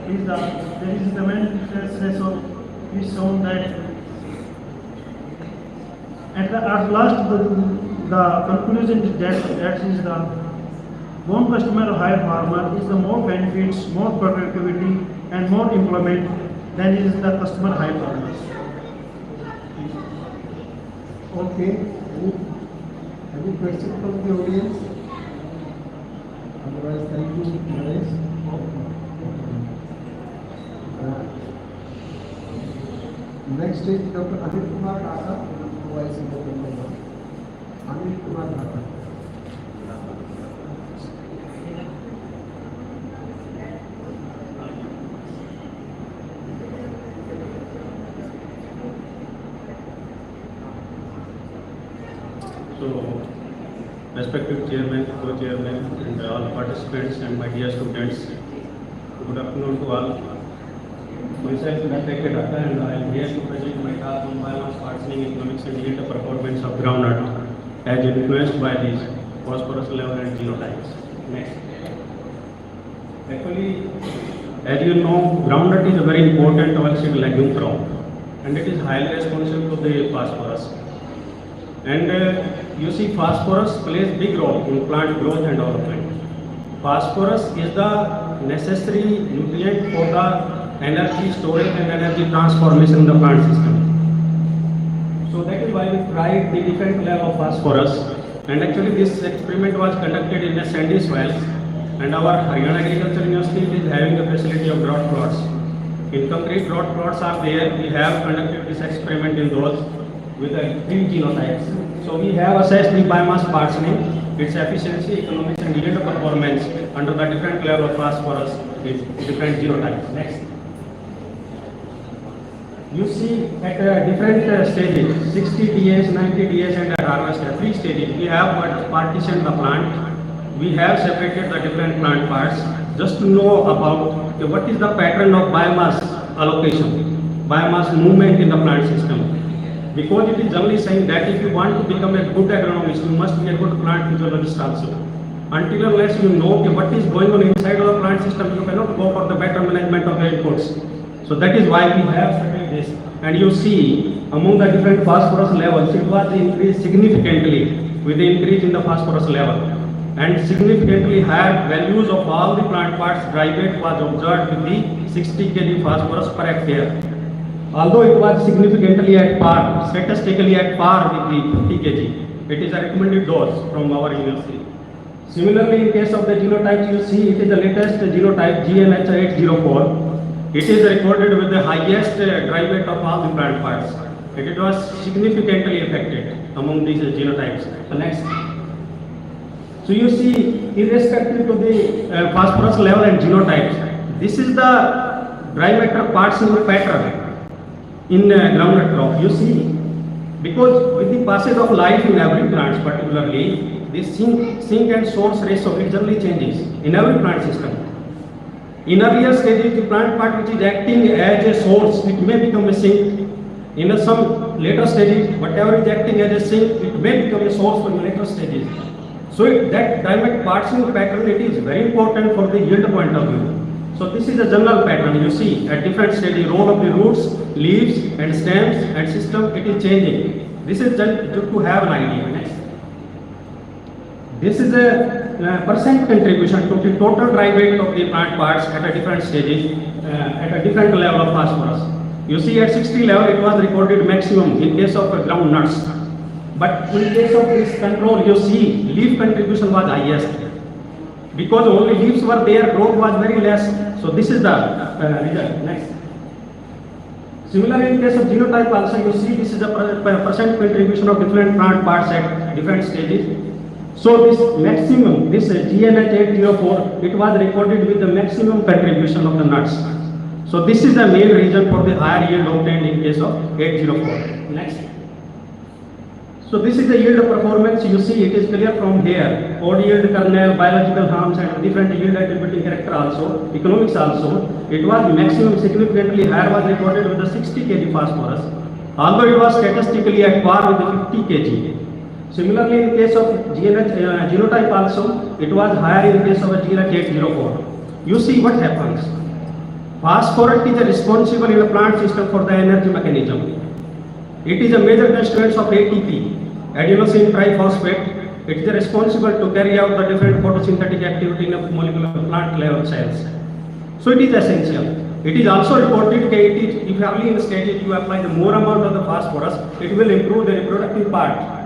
there is the main difference ratio is shown that at last the conclusion is that is the one customer higher farmer is the more benefits, more productivity and more employment than is the customer high farmers. Okay, any question from the audience? Otherwise, thank you, Naresh. Next is Dr. Anil Kumar Dhaka, Vice President. Anil Kumar Dhaka. So, respected chairman, co-chairman, and all participants and my dear students, good afternoon to all. Myself, Dr. Dhaka, and I am here to present my talk on biomass partitioning economics and yield performance of groundnut as influenced by these phosphorus level and genotypes. Next. Actually, as you know, groundnut is a very important oilseed legume crop, and it is highly responsive to the phosphorus. And you see, phosphorus plays big role in plant growth and development. Phosphorus is the necessary nutrient for the energy storage and energy transformation in the plant system. So that is why we tried the different level of phosphorus. And actually this experiment was conducted in a sandy soils, and our Haryana Agriculture University is having a facility of drought plots. In concrete drought plots are there, we have conducted this experiment in those with the 3 genotypes. So we have assessed the biomass partitioning, its efficiency, economics and yield performance under the different level of phosphorus with different genotypes. Next. You see at different stages, 60 days, 90 days and at harvest, 3 stages, we have partitioned the plant. We have separated the different plant parts just to know about what is the pattern of biomass allocation, biomass movement in the plant system. Because it is generally saying that if you want to become a good agronomist, you must be a good plant physiologist also. Until unless you know what is going on inside of the plant system, you cannot go for the better management of the inputs. So that is why we have studied this. And you see, among the different phosphorus levels, it was increased significantly with the increase in the phosphorus level. And significantly higher values of all the plant parts dry weight was observed with the 60 kg phosphorus per hectare. Although it was significantly at par, statistically at par with the 50 kg, it is a recommended dose from our university. Similarly, in case of the genotypes, you see it is the latest genotype GNH804. It is recorded with the highest dry weight of all the plant parts. It was significantly affected among these genotypes. The next. So you see, irrespective of the phosphorus level and genotypes, this is the dry matter partitioning pattern in groundnut crop. You see, because with the passage of life in every plant, particularly, this sink and source ratio it generally changes in every plant system. In earlier stages, the plant part which is acting as a source, it may become a sink. In some later stages, whatever is acting as a sink, it may become a source for later stages. So that dynamic partitioning pattern, it is very important for the yield point of view. So this is a general pattern. You see at different stages, role of the roots, leaves and stems and system, it is changing. This is just to have an idea. Next. This is a percent contribution to the total dry weight of the plant parts at a different stages, at a different level of phosphorus. You see at 60 level it was recorded maximum in case of ground nuts. But in case of this control, you see leaf contribution was highest. Because only leaves were there, growth was very less. So this is the result. Next. Similarly, in case of genotype also, you see this is the percent contribution of different plant parts at different stages. So this maximum, this GNH 804, it was recorded with the maximum contribution of the nuts. So this is the main reason for the higher yield obtained in case of 804. Next. So this is the yield performance. You see it is clear from here. Odd yield kernel, biological harms and different yield attributing character also, economics also. It was maximum significantly higher was recorded with the 60 kg phosphorus, although it was statistically at par with the 50 kg. Similarly, in case of genotype also, it was higher in case of a GNH 804. You see what happens. Phosphorus is responsible in the plant system for the energy mechanism. It is a major constituent of ATP, adenosine triphosphate. It is responsible to carry out the different photosynthetic activity in the molecular plant level cells. So it is essential. It is also reported that if early in the stage you apply the more amount of the phosphorus, it will improve the reproductive part.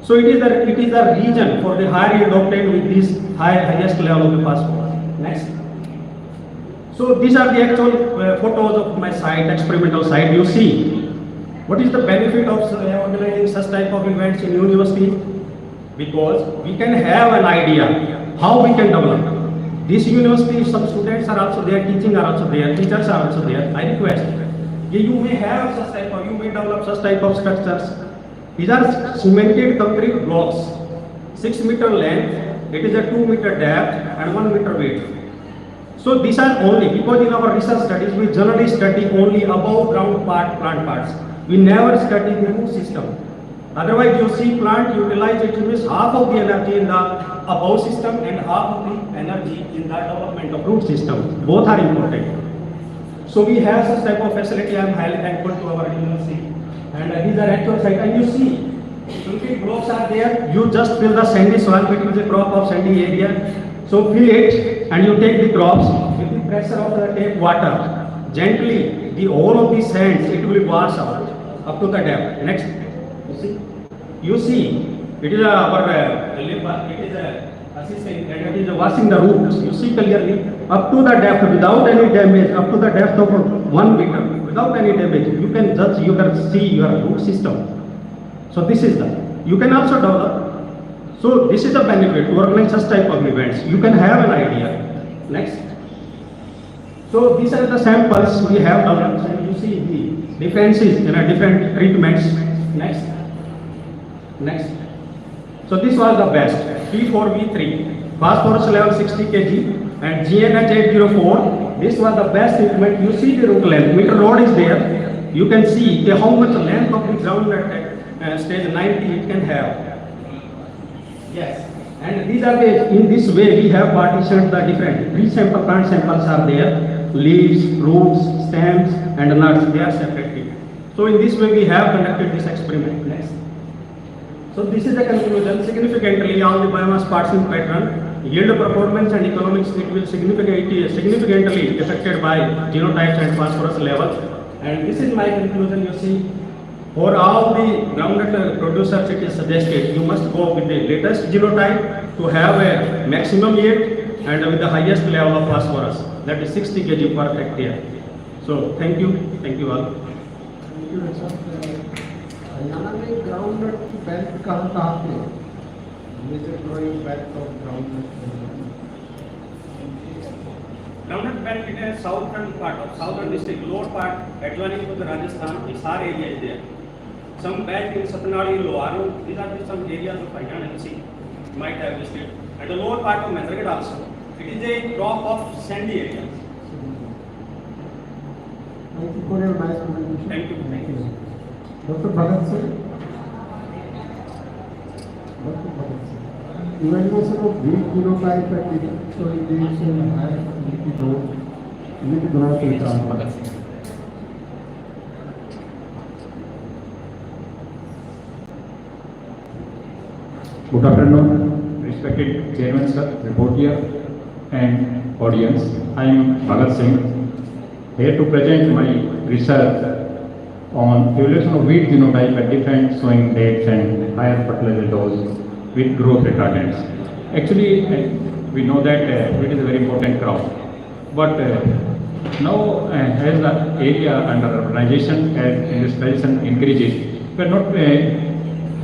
So it is the reason for the higher yield obtained with this highest level of the phosphorus. Next. So these are the actual photos of my site, experimental site. You see what is the benefit of organizing such type of events in university? Because we can have an idea how we can develop. This university, some students are also there, teaching are also there, teachers are also there. I request you may have such type of, you may develop such type of structures. These are cemented concrete blocks, 6 meter length, it is a 2 meter depth and 1 meter width. So these are only, because in our research studies, we generally study only above ground plant parts. We never study the root system. Otherwise, you see plant utilize it means half of the energy in the above system and half of the energy in the development of root system. Both are important. So we have such type of facility. I am highly thankful to our university. And these are actual site. And you see, concrete blocks are there. You just fill the sandy soil, it is a crop of sandy area. So fill it and you take the crops with the pressure of the tap water. Gently, the all of the sands, it will wash out up to the depth. Next. You see, it is our labor, it is assisting and it is washing the roots. You see clearly up to the depth without any damage, up to the depth of 1 meter without any damage. You can judge, you can see your root system. So this is the, you can also develop. So this is the benefit to organize such type of events. You can have an idea. Next. So these are the samples we have developed. And you see the differences in different treatments. Next. Next. So this was the best. P4V3, phosphorus level 60 kg and GNH 804. This was the best treatment. You see the root length. Meter rod is there. You can see how much length of the ground at stage 90 it can have. Yes. And these are the, in this way we have partitioned the different pre-sample plant samples are there. Leaves, roots, stems and nuts, they are separated. So in this way we have conducted this experiment. Next. So this is the conclusion. Significantly all the biomass parsing pattern, yield performance and economics, it will significantly affected by genotypes and phosphorus levels. And this is my conclusion. You see, for all the groundnut producers it is suggested you must go with the latest genotype to have a maximum yield and with the highest level of phosphorus, that is 60 kg per hectare. So thank you all. Thank you, sir. Haryana में groundnut की belt कहाँ पे है? Major growing belt of groundnut. Groundnut belt in a southern part of southern district, lower part adjoining to the Rajasthan, Hisar area is there. Some belt in Satnari, Loharu, these are some areas of Haryana you see, might have visited. And the lower part of Mazargad also. It is a crop of sandy areas. Thank you for your nice presentation. Thank you. Thank you. Dr. Bhagat sir. Dr. Bhagat sir. Evaluation of wheat genotype and differentiation and higher fertility growth. Unit growth rate. Good afternoon, respected Chairman sir, reporter and audience. I am Bhagat Singh, here to present my research on evaluation of wheat genotype at different sowing dates and higher fertilizer dose with growth retardants. Actually, we know that wheat is a very important crop. But now, as the area under urbanization and industrialization increases, we cannot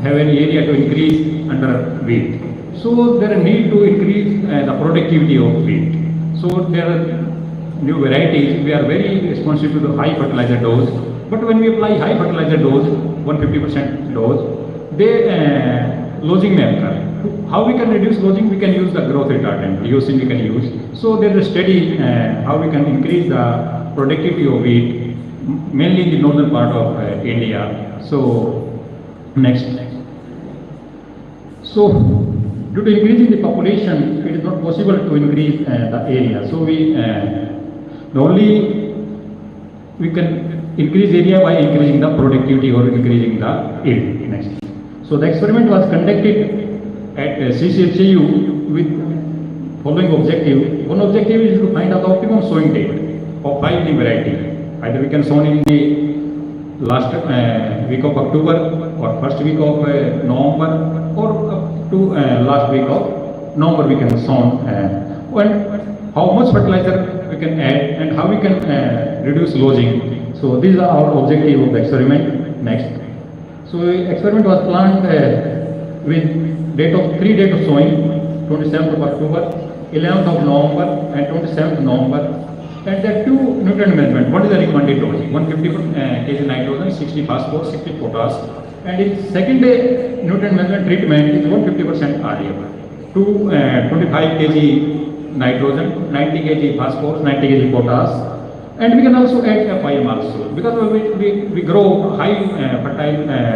have any area to increase under wheat. So there is need to increase the productivity of wheat. So there are new varieties. We are very responsive to the high fertilizer dose. But when we apply high fertilizer dose, 150% dose, they losing may occur. How we can reduce losing? We can use the growth retardant, leucine we can use. So there is a study how we can increase the productivity of wheat, mainly in the northern part of India. So next. So due to increasing the population, it is not possible to increase the area. So we we can increase area by increasing the productivity or increasing the yield. Next. So the experiment was conducted at CCHU with following objective. One objective is to find out the optimum sowing date of 5 new variety. Either we can sow in the last week of October or first week of November or up to last week of November we can sow. And how much fertilizer we can add and how we can reduce losing. So these are our objective of the experiment. Next. So experiment was planned with 3 dates of sowing, 27th of October, 11th of November and 27th November. And there are 2 nutrient management. One is the recommended dose, 150 kg nitrogen, 60 phosphorus, 60 potash. And in second day nutrient management treatment is 150% RDF, 25 kg nitrogen, 90 kg phosphorus, 90 kg potash. And we can also add FIM also, because we grow high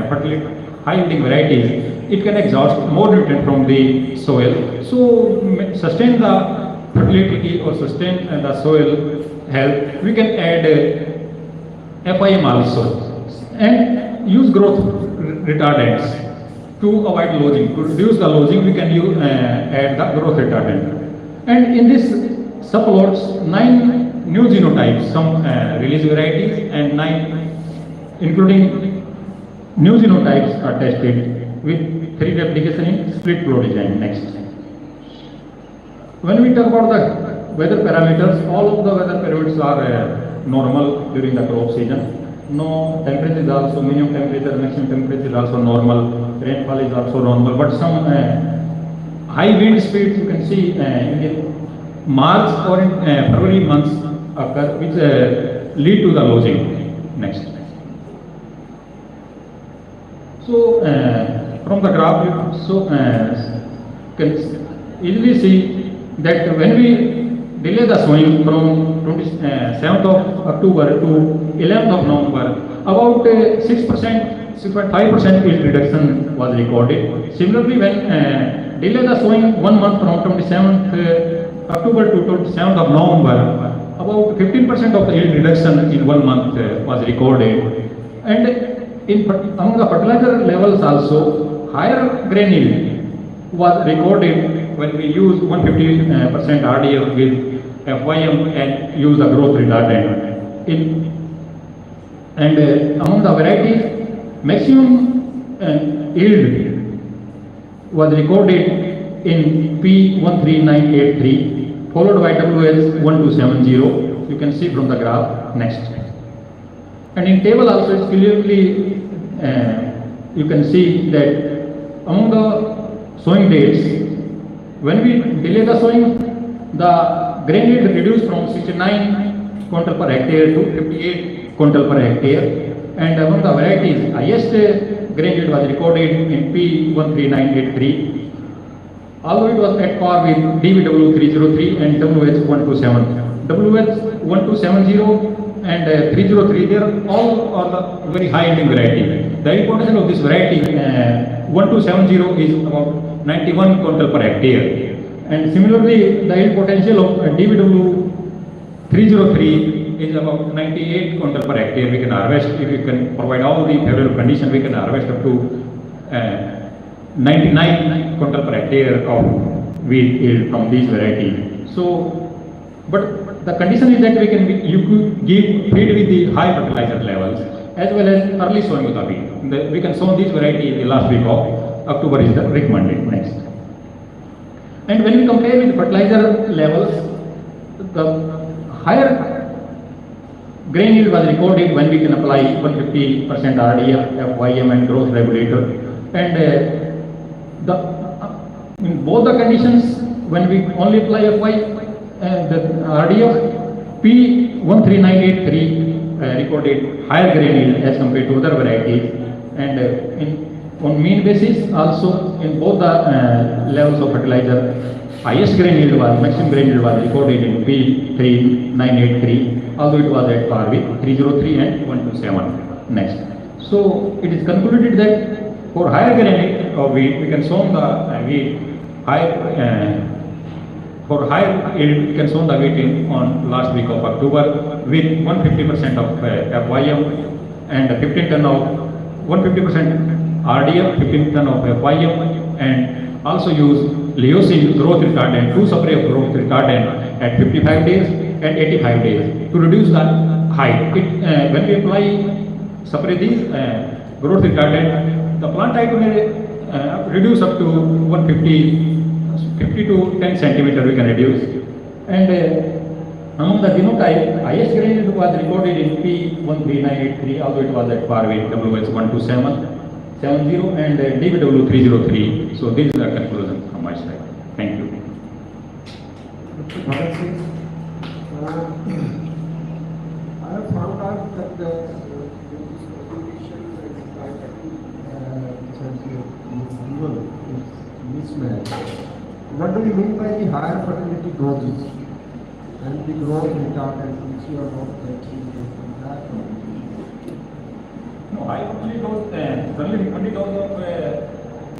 fertility, high yielding varieties. It can exhaust more nutrient from the soil. So sustain the fertility or sustain the soil health, we can add FIM also and use growth retardants to avoid losing. To reduce the losing, we can use add the growth retardant. And in this subplots, 9 new genotypes, some release varieties and 9 including new genotypes are tested with 3 replication in split plot design. Next. When we talk about the weather parameters, all of the weather parameters are normal during the crop season. No temperature is also minimum temperature, maximum temperature is also normal. Rainfall is also normal, but some high wind speeds you can see in the March or in February months occur, which lead to the losing. Next. So from the graph, you can easily see that when we delay the sowing from 27th of October to 11th of November, about 6.5% yield reduction was recorded. Similarly, when delay the sowing 1 month from 27th October to 27th of November, about 15% of the yield reduction in 1 month was recorded. And among the fertilizer levels also, higher grain yield was recorded when we use 150% RDF with FYM and use the growth retardant. And among the varieties, maximum yield was recorded in P13983, followed by WS1270. You can see from the graph. Next. And in table also it's clearly you can see that among the sowing dates, when we delay the sowing, the grain yield reduced from 69 quintal per hectare to 58 quintal per hectare. And among the varieties, highest grain yield was recorded in P13983, although it was at par with DBW303 and WH127. WH1270 and 303, they are all are the very high yielding variety. The yield potential of this variety 1270 is about 91 quintal per hectare. And similarly, the yield potential of DBW303 is about 98 quintal per hectare. We can harvest, if we can provide all the favorable conditions, we can harvest up to 99 quintal per hectare of wheat yield from these varieties. So, but the condition is that we can you could feed with the high fertilizer levels as well as early sowing of the wheat. We can sow these varieties in the last week of October is the recommended. Next. And when we compare with fertilizer levels, the higher grain yield was recorded when we can apply 150% RDF, FYM and growth regulator. And in both the conditions, when we only apply the RDF, P13983 recorded higher grain yield as compared to other varieties. And on mean basis, also in both the levels of fertilizer, highest grain yield was, maximum grain yield was recorded in P3983, although it was at par with 303 and 127. Next. So it is concluded that for higher grain yield of wheat, we can sow the wheat for higher yield, we can sow the wheat on last week of October with 150% of FYM and 15 ton of 150% RDF, 15 ton of FYM, and also use Leucine growth retardant, 2 spray of growth retardant at 55 days and 85 days to reduce the height. When we apply spray these growth retardant, the plant height may reduce up to 50 to 10 centimeter we can reduce. And among the genotype, highest grain yield was recorded in P13983, although it was at par with WS12770 and DBW303. So this is the conclusion from my side. Thank you. Mr. Bhagat Singh, I have found out that this presentation is mismatch. What do you mean by the higher fertility doses and the growth retardant which you are not taking that? No, I only dose, only dose of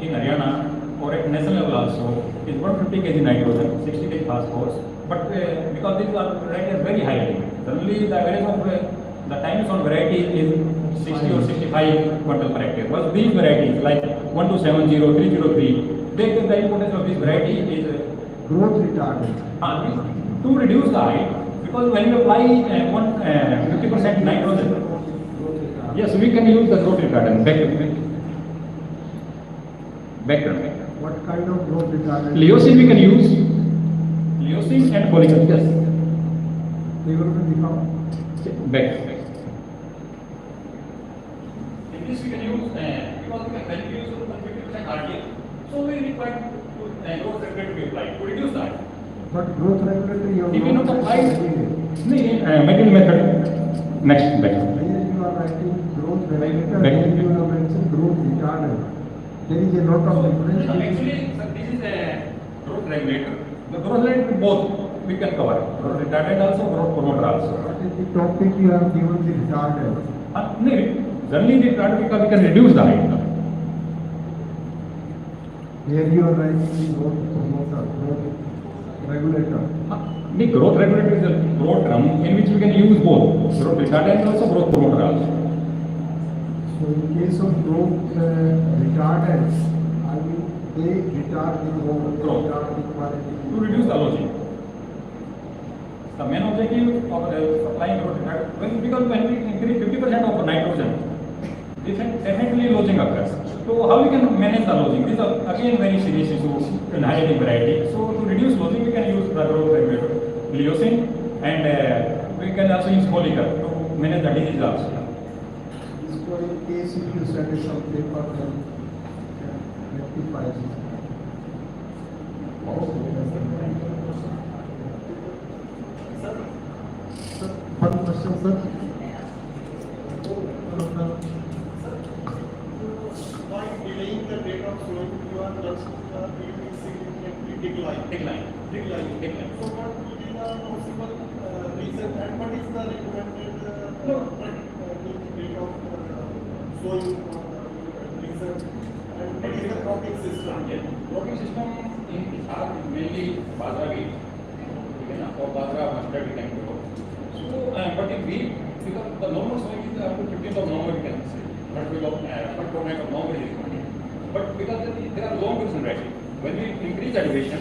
in Haryana or at national level also is 150 kg nitrogen, 60 kg phosphorus. But because these are varieties very high, suddenly the average of the times on variety is 60 or 65 quintal per hectare. But these varieties like 1270, 303, the importance of this variety is growth retardant. To reduce the height, because when you apply 50% nitrogen, yes, we can use the growth retardant, vector. What kind of growth retardant? Leucine we can use, leucine and folic acid, yes. Vector. In this we can use, because when we use 50% RDF, so we require growth regulator to be applied to reduce the height. But growth regulator you have if you not apply, material method, next vector. Here you are writing growth regulator, here you have mentioned growth retardant. There is a lot of difference. Actually, sir, this is a growth regulator. The growth regulator both we can cover. Growth retardant also, growth promoter also. What is the topic you have given the retardant? Generally the retardant because we can reduce the height. Here you are writing the growth promoter, growth regulator. The growth regulator is a broad term in which we can use both growth retardant and also growth promoter also. So in case of growth retardants, I mean they retard the growth, retard the quality. To reduce the lodging. The main objective of applying growth retardant, because when we increase 50% of nitrogen, definitely lodging occurs. So how we can manage the lodging? This is again very serious issue in hydrating variety. So to reduce lodging, we can use the growth regulator, leucine, and we can also use folic acid to manage the disease also. In case if you study some paper, then rectify it. Sir, one question, sir. By delaying the date of sowing, you are just significantly declining. So what will be the possible reason and what is the recommended date of sowing reason and what is the cropping system? Cropping system in Bihar mainly bajra wheat, or bajra mustard we can grow. So, but in wheat, because the normal sowing is up to 15th of November we can say. But fortnight of November is coming. But because there are long duration variety, when we increase the duration,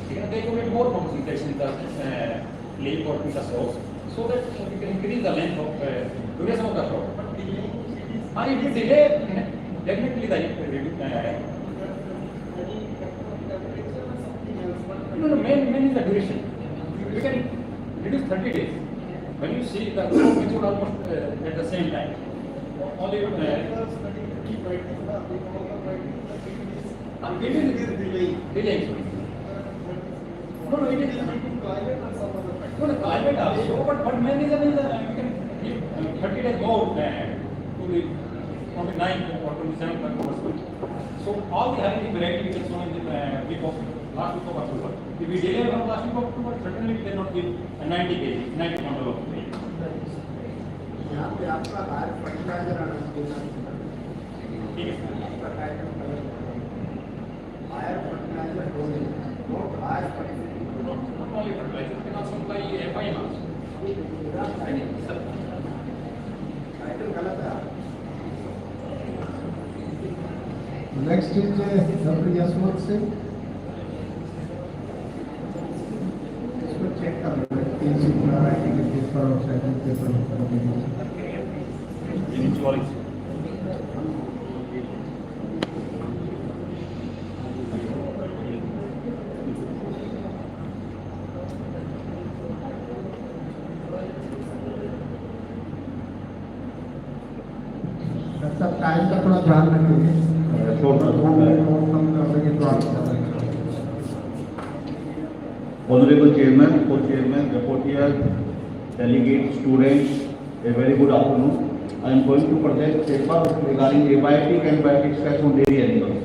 they accumulate more photosynthesis in the leaf or in the source, so that we can increase the length of duration of the crop. But if it delay, definitely the No, main is the duration. We can reduce 30 days. When you see the growth mature almost at the same time. Only delaying. No, it is climate also, but main reason is that we can give 30 days more to the 29th or 27th of October. So all the having variety we can show in the week of last week of October. If we delay from last week of October, certainly we cannot give a 90 days, 90 model of day. यहाँ पे आपका higher fertiliser आना चाहिए ठीक है higher fertilizer doses not higher fertilizer not only fertilizer, we can also apply FIM also. Title गलत है next is doctor Yashwant Singh इसको चेक कर लो केसी पूरा राइटिंग के पेपर और सेकंड पेपर सब टाइम का थोड़ा ध्यान रखिए Honorable Chairman, Co-Chairman, Rapporteur, delegates, students, a very good afternoon. I am going to present paper regarding abiotic and biotic stress on dairy animals,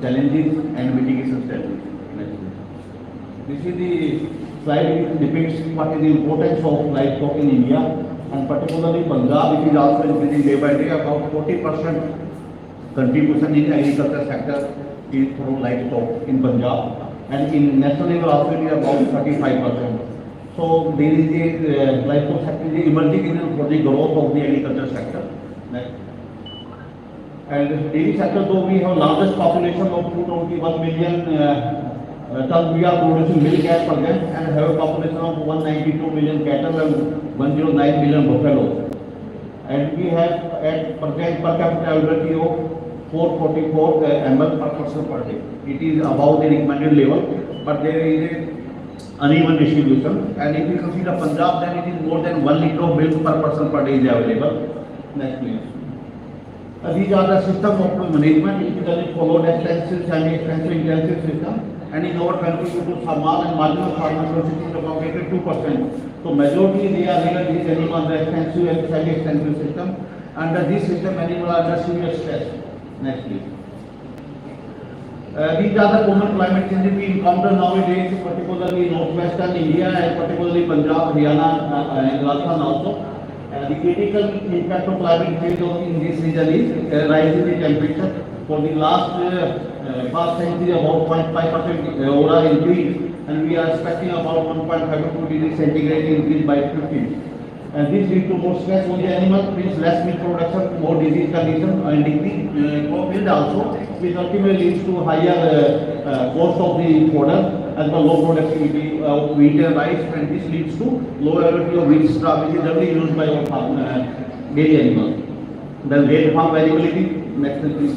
challenges and mitigation strategies. This is the slide which depicts what is the importance of livestock in India, and particularly Punjab, which is also increasing day by day. About 40% contribution in agriculture sector is through livestock in Punjab, and in national level also it is about 35%. So there is a livestock sector is emerging in for the growth of the agriculture sector. And dairy sector, though we have largest population of 221 million tons we are producing milk as per them, and have a population of 192 million cattle and 109 million buffaloes. And we have at present per capita availability of 444 ml per person per day. It is above the recommended level, but there is a uneven distribution. And if you consider Punjab, then it is more than 1 liter of milk per person per day is available. Next please. These are the system of management. It is followed extensive and extensive intensive system. And in our country, due to small and marginal farmers, it is about 82%. So majority they are reared these animals under extensive and semi-extensive system. Under this system, animals are under severe stress. Next please. These are the common climate changes we encounter nowadays, particularly in northwestern India and particularly Punjab, Haryana, and Rajasthan also. The critical impact of climate change in this region is rise in the temperature. For the last past century, about 0.5% overall increase, and we are expecting about 1.5 to 2 degrees centigrade increase by 50. And this leads to more stress on the animal, means less meat production, more disease condition, and decreased crop yield also, which ultimately leads to higher cost of the fodder and the low productivity of wheat and rice, and this leads to low availability of wheat straw, which is generally used by our dairy animals. Then rainfall variability, next please.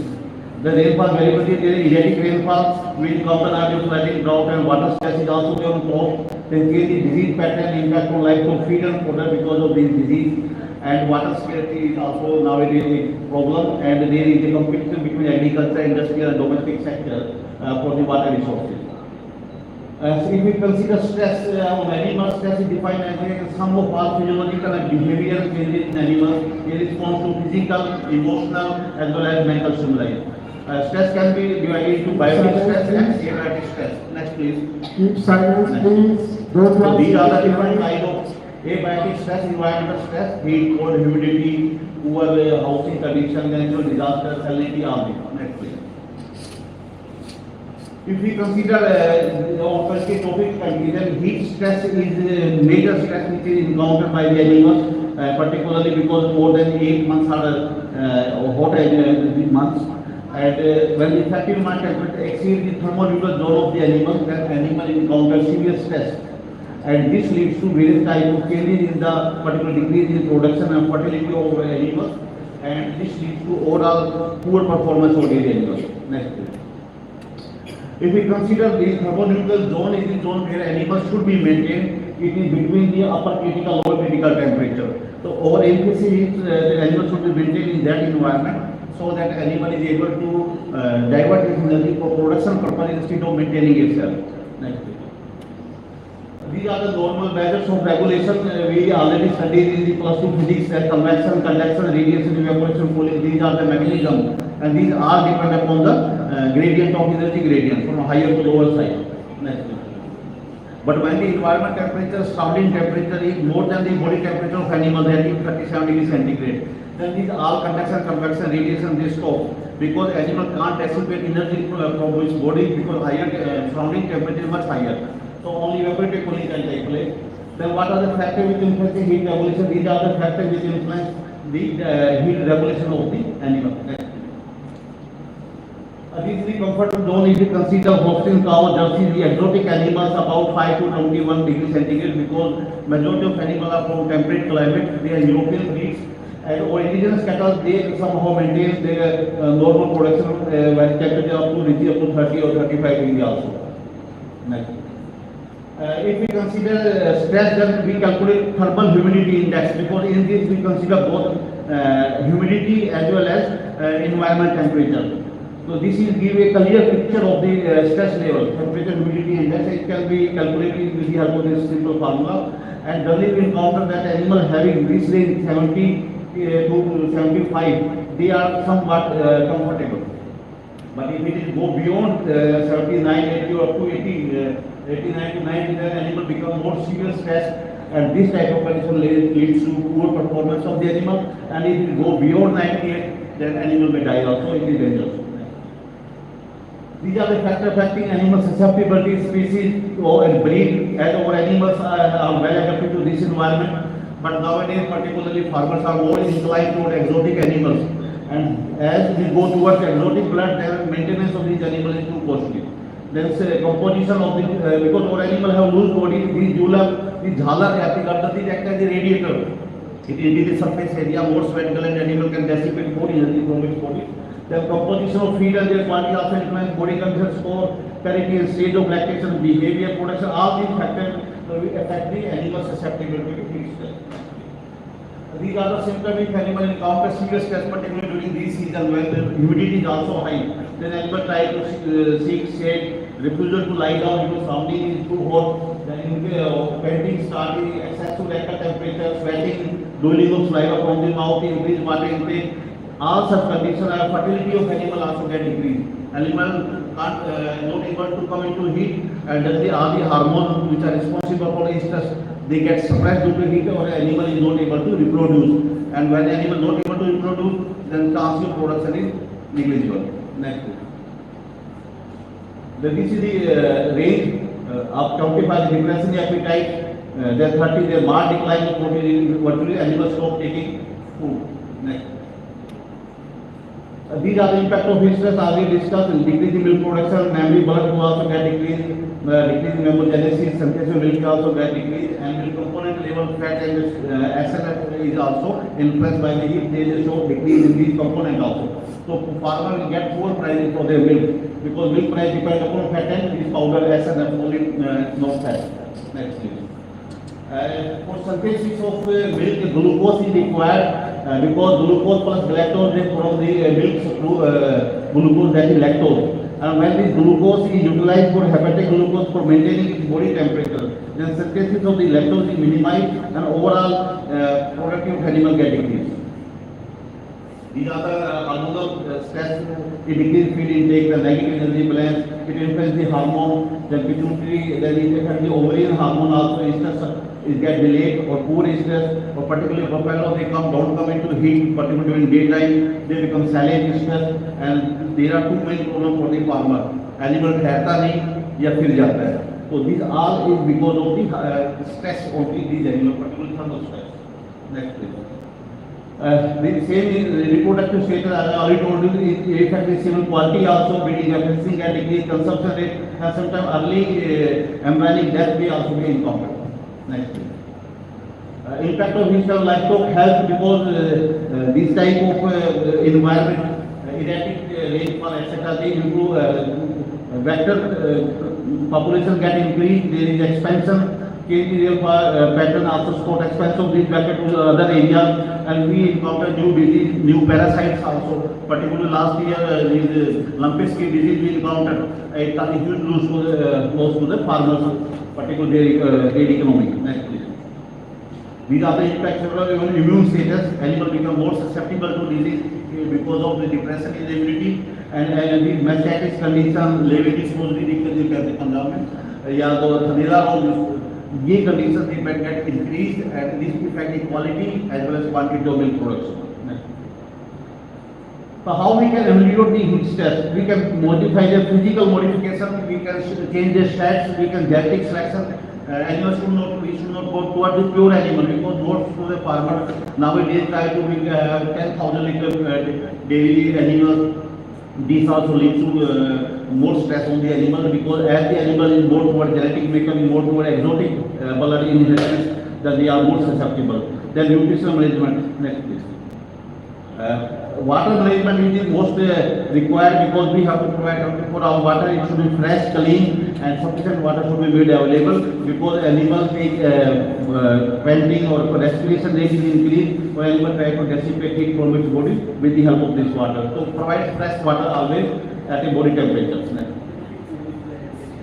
The rainfall variability, there is erratic rainfall, which common are flooding, drought, and water stress is also there on top. Then there is disease pattern impact on livestock feed and fodder because of this disease, and water scarcity is also nowadays a problem, and there is a competition between agriculture, industrial, and domestic sector for the water resources. If we consider stress on animals, stress is defined as a sum of all physiological and behavioral changes in animals in response to physical, emotional, as well as mental stimuli. Stress can be divided into biotic stress and abiotic stress. Next please. Keep silence please. So these are the different kind of abiotic stress, environmental stress, heat, cold, humidity, poor housing condition, natural disaster, salinity, all these. Next please. If we consider our first topic, then heat stress is major stress which is encountered by the animals, particularly because more than 8 months are hot months. And when the effective human temperature exceeds the thermodynamic zone of the animal, then animal encounters severe stress. And this leads to various types of changes in the particular decrease in production and fertility of animals, and this leads to overall poor performance of dairy animals. Next please. If we consider the thermodynamical zone is the zone where animals should be maintained, it is between the upper critical lower critical temperature. So our emphasis is the animal should be maintained in that environment so that animal is able to divert its energy for production purpose instead of maintaining itself. Next page. These are the normal measures of regulation. We already studied in the plus 2 physics that convection, conduction, radiation, evaporation, cooling. These are the mechanisms, and these are depend upon the gradient of energy gradient from higher to lower side. Next. But when the environment temperature, surrounding temperature is more than the body temperature of animal, that is 37 degrees centigrade, then these all conduction, convection, radiation they stop because animal can't dissipate energy from its body because higher surrounding temperature is much higher. So only evaporative cooling can take place. Then what are the factors which influence the heat regulation? These are the factors which influence the heat regulation of the animal. This is the comfort zone. If you consider Holstein cow, Jersey, the exotic animals about 5 to 21 degrees centigrade because majority of animals are from temperate climate. They are European breeds. And our indigenous cattle, they somehow maintain their normal production when temperature up to reach up to 30 or 35 degrees also. Next. If we consider stress, then we calculate thermal humidity index because in this we consider both humidity as well as environment temperature. So this is give a clear picture of the stress level, temperature, humidity index. It can be calculated with the help of this simple formula. And generally we encounter that animal having this range 70 to 75, they are somewhat comfortable. But if it is go beyond 79, 80 or up to 80, 89 to 90, then animal become more severe stress, and this type of condition leads to poor performance of the animal. And if it go beyond 98, then animal may die also. It is dangerous. These are the factors affecting animal susceptibility, species or breed, as our animals are well adapted to this environment. But nowadays, particularly farmers are more inclined toward exotic animals. And as we go towards exotic blood, then maintenance of these animals is too costly. Then composition of the, because our animal have loose body, the julep, the jhalar, epicarditis act as a radiator. It increases the surface area, more sweat gland, animal can dissipate more energy from its body. The composition of feed and their quality also influence body condition, score, peritoneal stage of lactation, behavior, production, all these factors affect the animal susceptibility to heat stress. These are the symptoms if animal encounters severe stress, particularly during this season when the humidity is also high. Then animal try to seek shade, refusal to lie down because surrounding is too hot. Then panting, starting, excessive rectal temperature, sweating, drooling of saliva from the mouth, increased water intake. All such conditions are fertility of animal also get increased. Animal can't not able to come into heat, and then all the hormones which are responsible for the stress, they get suppressed due to heat, or animal is not able to reproduce. And when the animal not able to reproduce, then chance of production is negligible. Next. Then this is the range of counted by the difference in appetite. There 30, there marked decline of protein, virtually animals stop taking food. Next. These are the impact of heat stress as we discussed. Decrease in milk production, memory blood will also get decreased, decrease in memogenesis, synthesis of milk also get decreased, and milk component level fat and SNF is also influenced by the heat. They just show decrease in these components also. So farmer will get poor prices for their milk because milk price depends upon fat and this powder SNF only, not fat. Next please. For synthesis of milk, glucose is required because glucose plus galactose is from the milk glucose, that is lactose. And when this glucose is utilized for hepatic glucose for maintaining its body temperature, then synthesis of the lactose is minimized and overall productive animal get decreased. These are the hormonal stress. It decreases feed intake, the negative energy balance, it influences the hormone, the pituitary, then it affects the ovarian hormone also. Stress is get delayed or poor stress, or particularly buffalo, they don't come into heat, particularly during daytime, they become silent stress, and there are two main problems for the farmer. Animal ठहरता नहीं या फिर जाता है. So these all is because of the stress of these animals, particularly thermal stress. Next please. The same reproductive status, as I already told you, it affects the semen quality also, breeding efficiency and decrease consumption rate, and sometimes early embryonic death may also be encountered. Next please. Impact of heat on livestock health because this type of environment, erratic rainfall, etc., they improve vector population get increased, there is expansion, territorial pattern also support expansion of this vector to other areas, and we encounter new disease, new parasites also. Particularly last year, this lumpy skin disease we encountered. It has a huge loss to the farmers, particularly dairy economy. Next, please. These are the impacts of immune status. Animals become more susceptible to disease because of the depression in the immunity, and the mastitis condition, level disposable कहते या तो थनीला रोग, ये conditions depend get increased, and this affect the quality as well as quantity of milk production. So how we can ameliorate the heat stress? We can modify the physical modification, we can change the stats, we can genetic selection. Animals we should not go towards the pure animal, because most of the farmer nowadays try to make 10,000 liter daily animals. This also leads to more stress on the animal, because as the animal is more toward genetic makeup, more toward exotic blood inheritance, then they are more susceptible. Then nutritional management. Next, please. Water management is most required, because we have to provide for our water. It should be fresh, clean, and sufficient water should be made available, because animals take panting or respiration rate is increased, or animal try to dissipate heat from its body with the help of this water. So provide fresh water always at a body temperature.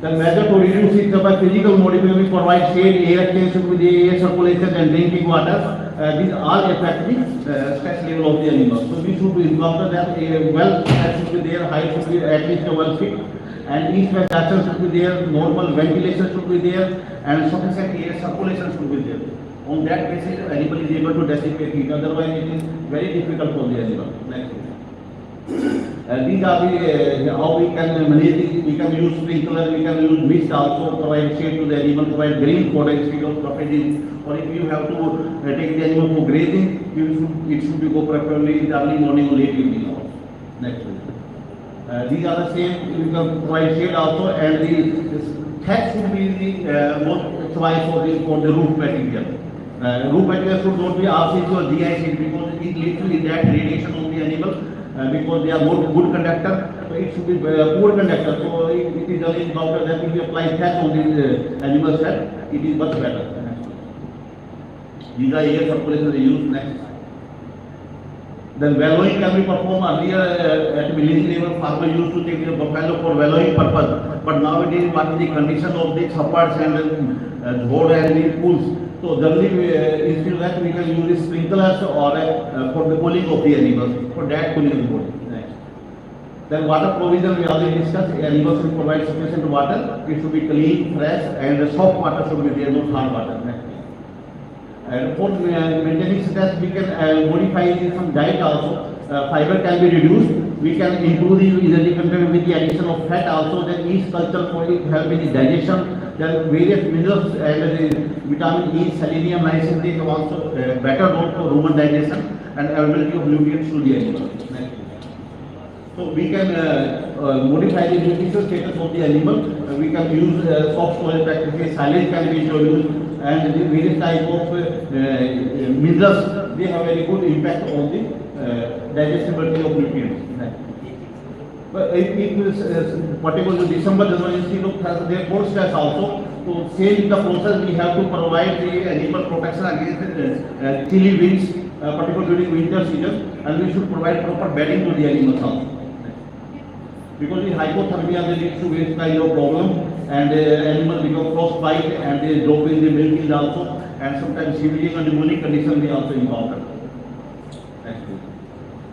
The measure to reduce it by physical modification, we provide shade, air change should be the air circulation, and drinking water. These all affect the stress level of the animal. So we should encounter that well should be there, height should be at least 12 feet, and each vessel should be there, normal ventilation should be there, and sufficient air circulation should be there. On that basis, the animal is able to dissipate heat. Otherwise, it is very difficult for the animal. Next. These are the how we can manage it. We can use sprinkler, we can use mist also, provide shade to the animal, provide green fodder instead of providing. Or if you have to take the animal for grazing, it should be go preferably in the early morning or late evening hours. Next. These are the same. You can provide shade also, and the thatch should be the most choice for the roof material. Roof material should not be RCC or GIC, because it leads to that radiation on the animal. Because they are more good conductor, so it should be poor conductor. So it is only encountered that if you apply thatch on the animal's head, it is much better. These are air circulation they use. Next. Then wallowing can be performed earlier at village level. Farmer used to take the buffalo for wallowing purpose, but nowadays what is the condition of the chapars and road and the pools? So generally, instead of that, we can use the sprinklers or for the cooling of the animals, for that cooling of the body. Next. Then water provision we already discussed. Animals should provide sufficient water. It should be clean, fresh, and the soft water should be there, not hard water. Next. And for maintaining stress, we can modify some diet also. Fiber can be reduced. We can improve the energy content with the addition of fat also. Then each culture for it help in the digestion. Then various minerals and vitamin E, selenium, niacin, they have also better role for human digestion and availability of nutrients to the animal. So we can modify the nutritional status of the animal. We can use soft storage practices, silage can be introduced, and the various type of minerals, they have very good impact on the digestibility of nutrients. But if particularly December, January, their core stress also. So same the process, we have to provide the animal protection against chilly winds, particularly during winter season, and we should provide proper bedding to the animals also. Because the hypothermia they lead to various kind of problem, and animals become frostbite, and they drop in the milk is also, and sometimes shivering and pneumonia condition they also encounter.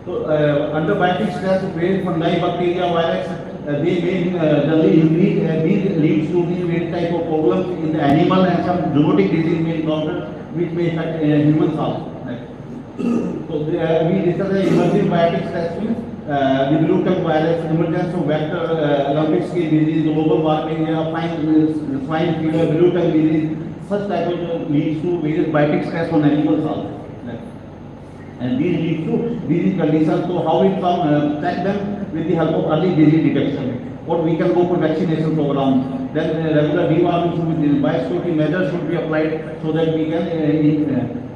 So under biotic stress, various fungi, bacteria, virus, they may generally increase. These leads to the various type of problems in the animal, and some zoonotic disease may encounter, which may affect humans also. So we discussed the emerging biotic stress means the blue tongue virus, emergence of vector, lumpy skin disease, global warming, swine fever, blue tongue disease. Such type of leads to various biotic stress on animals also. And these lead to disease conditions. So how we can check them with the help of early disease detection. Or we can go for vaccination program. Then regular deworming should be, biosecurity measures should be applied, so that we can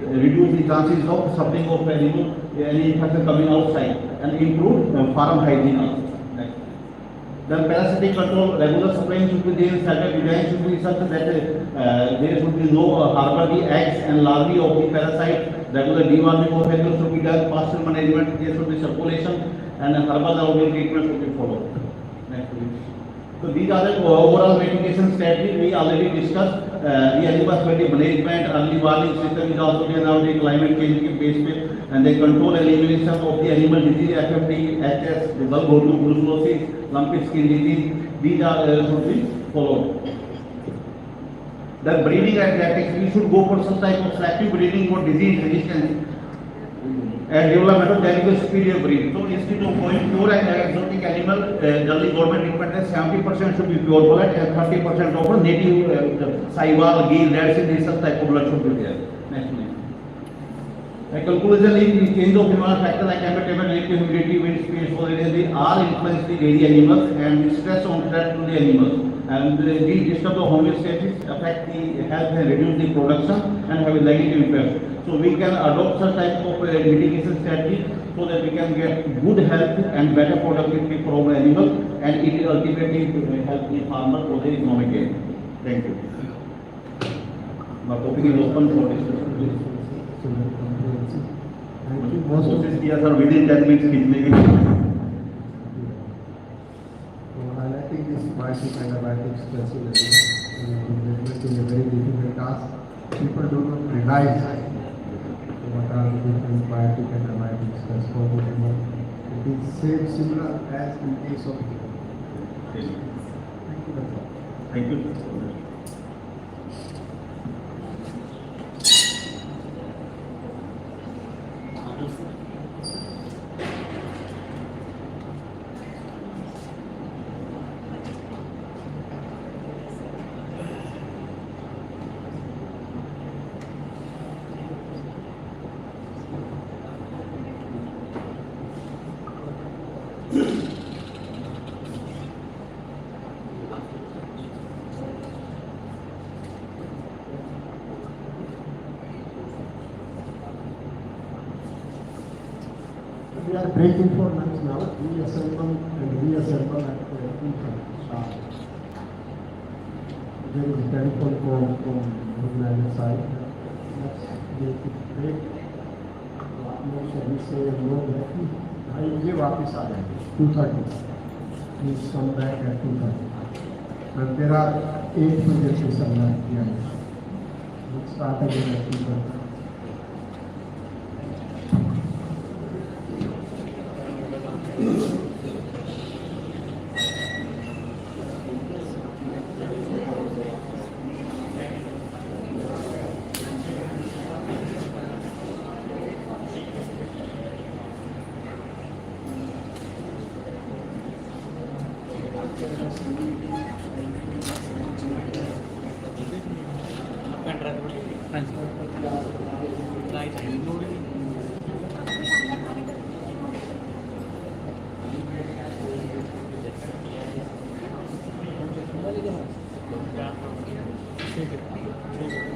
reduce the chances of suffering of any infection coming outside, and improve farm hygiene also. Then parasitic control, regular spraying should be there, certain design should be such that there should be no harbor the eggs and larvae of the parasite. Regular deworming of animals should be done, pasture management, there should be circulation, and herbal organic treatment should be followed. Next please. So these are the overall mitigation strategy we already discussed. The animal husbandry management, early warning system is also there now, the climate change based and the control elimination of the animal disease, FFT, HS, the bulb brucellosis, lumpy skin disease. These are should be followed. The breeding tactics, we should go for some type of selective breeding for disease resistance and development of technical superior breed. So instead of going pure and exotic animal, generally government recommends 70% should be pure blood and 30% of native Sahiwal, Gir, Red Sea, this type of blood should be there. Next please. A conclusion is the change of environment factor like temperature, relative humidity, wind speed, solar energy all influence the dairy animals and the stress on threat to the animals. And these disturb the homeostasis, affect the health and reduce the production and have a negative impact. So we can adopt such type of mitigation strategy so that we can get good health and better productivity for our animal and it will ultimately help the farmer for the economic gain. Thank you. The topic is open for discussion. Thank you. Most of Process here are within 10 minutes. highlighting this biotic and abiotic stress in a very difficult task. People do not realize what are the different biotic and abiotic stress for the animal. It is same similar as in case of human. Thank you. Thank you. We are breaking for lunch now. Reassemble and reassemble at 2:30 sharp. There is a telephone call from the other side. Let's make it break. Most of us say no breaking. ये वापस आ जाएंगे 2:30. Please come back at 2:30. And there are 8 presentations left here. Let's start again at 2:30. ठीक है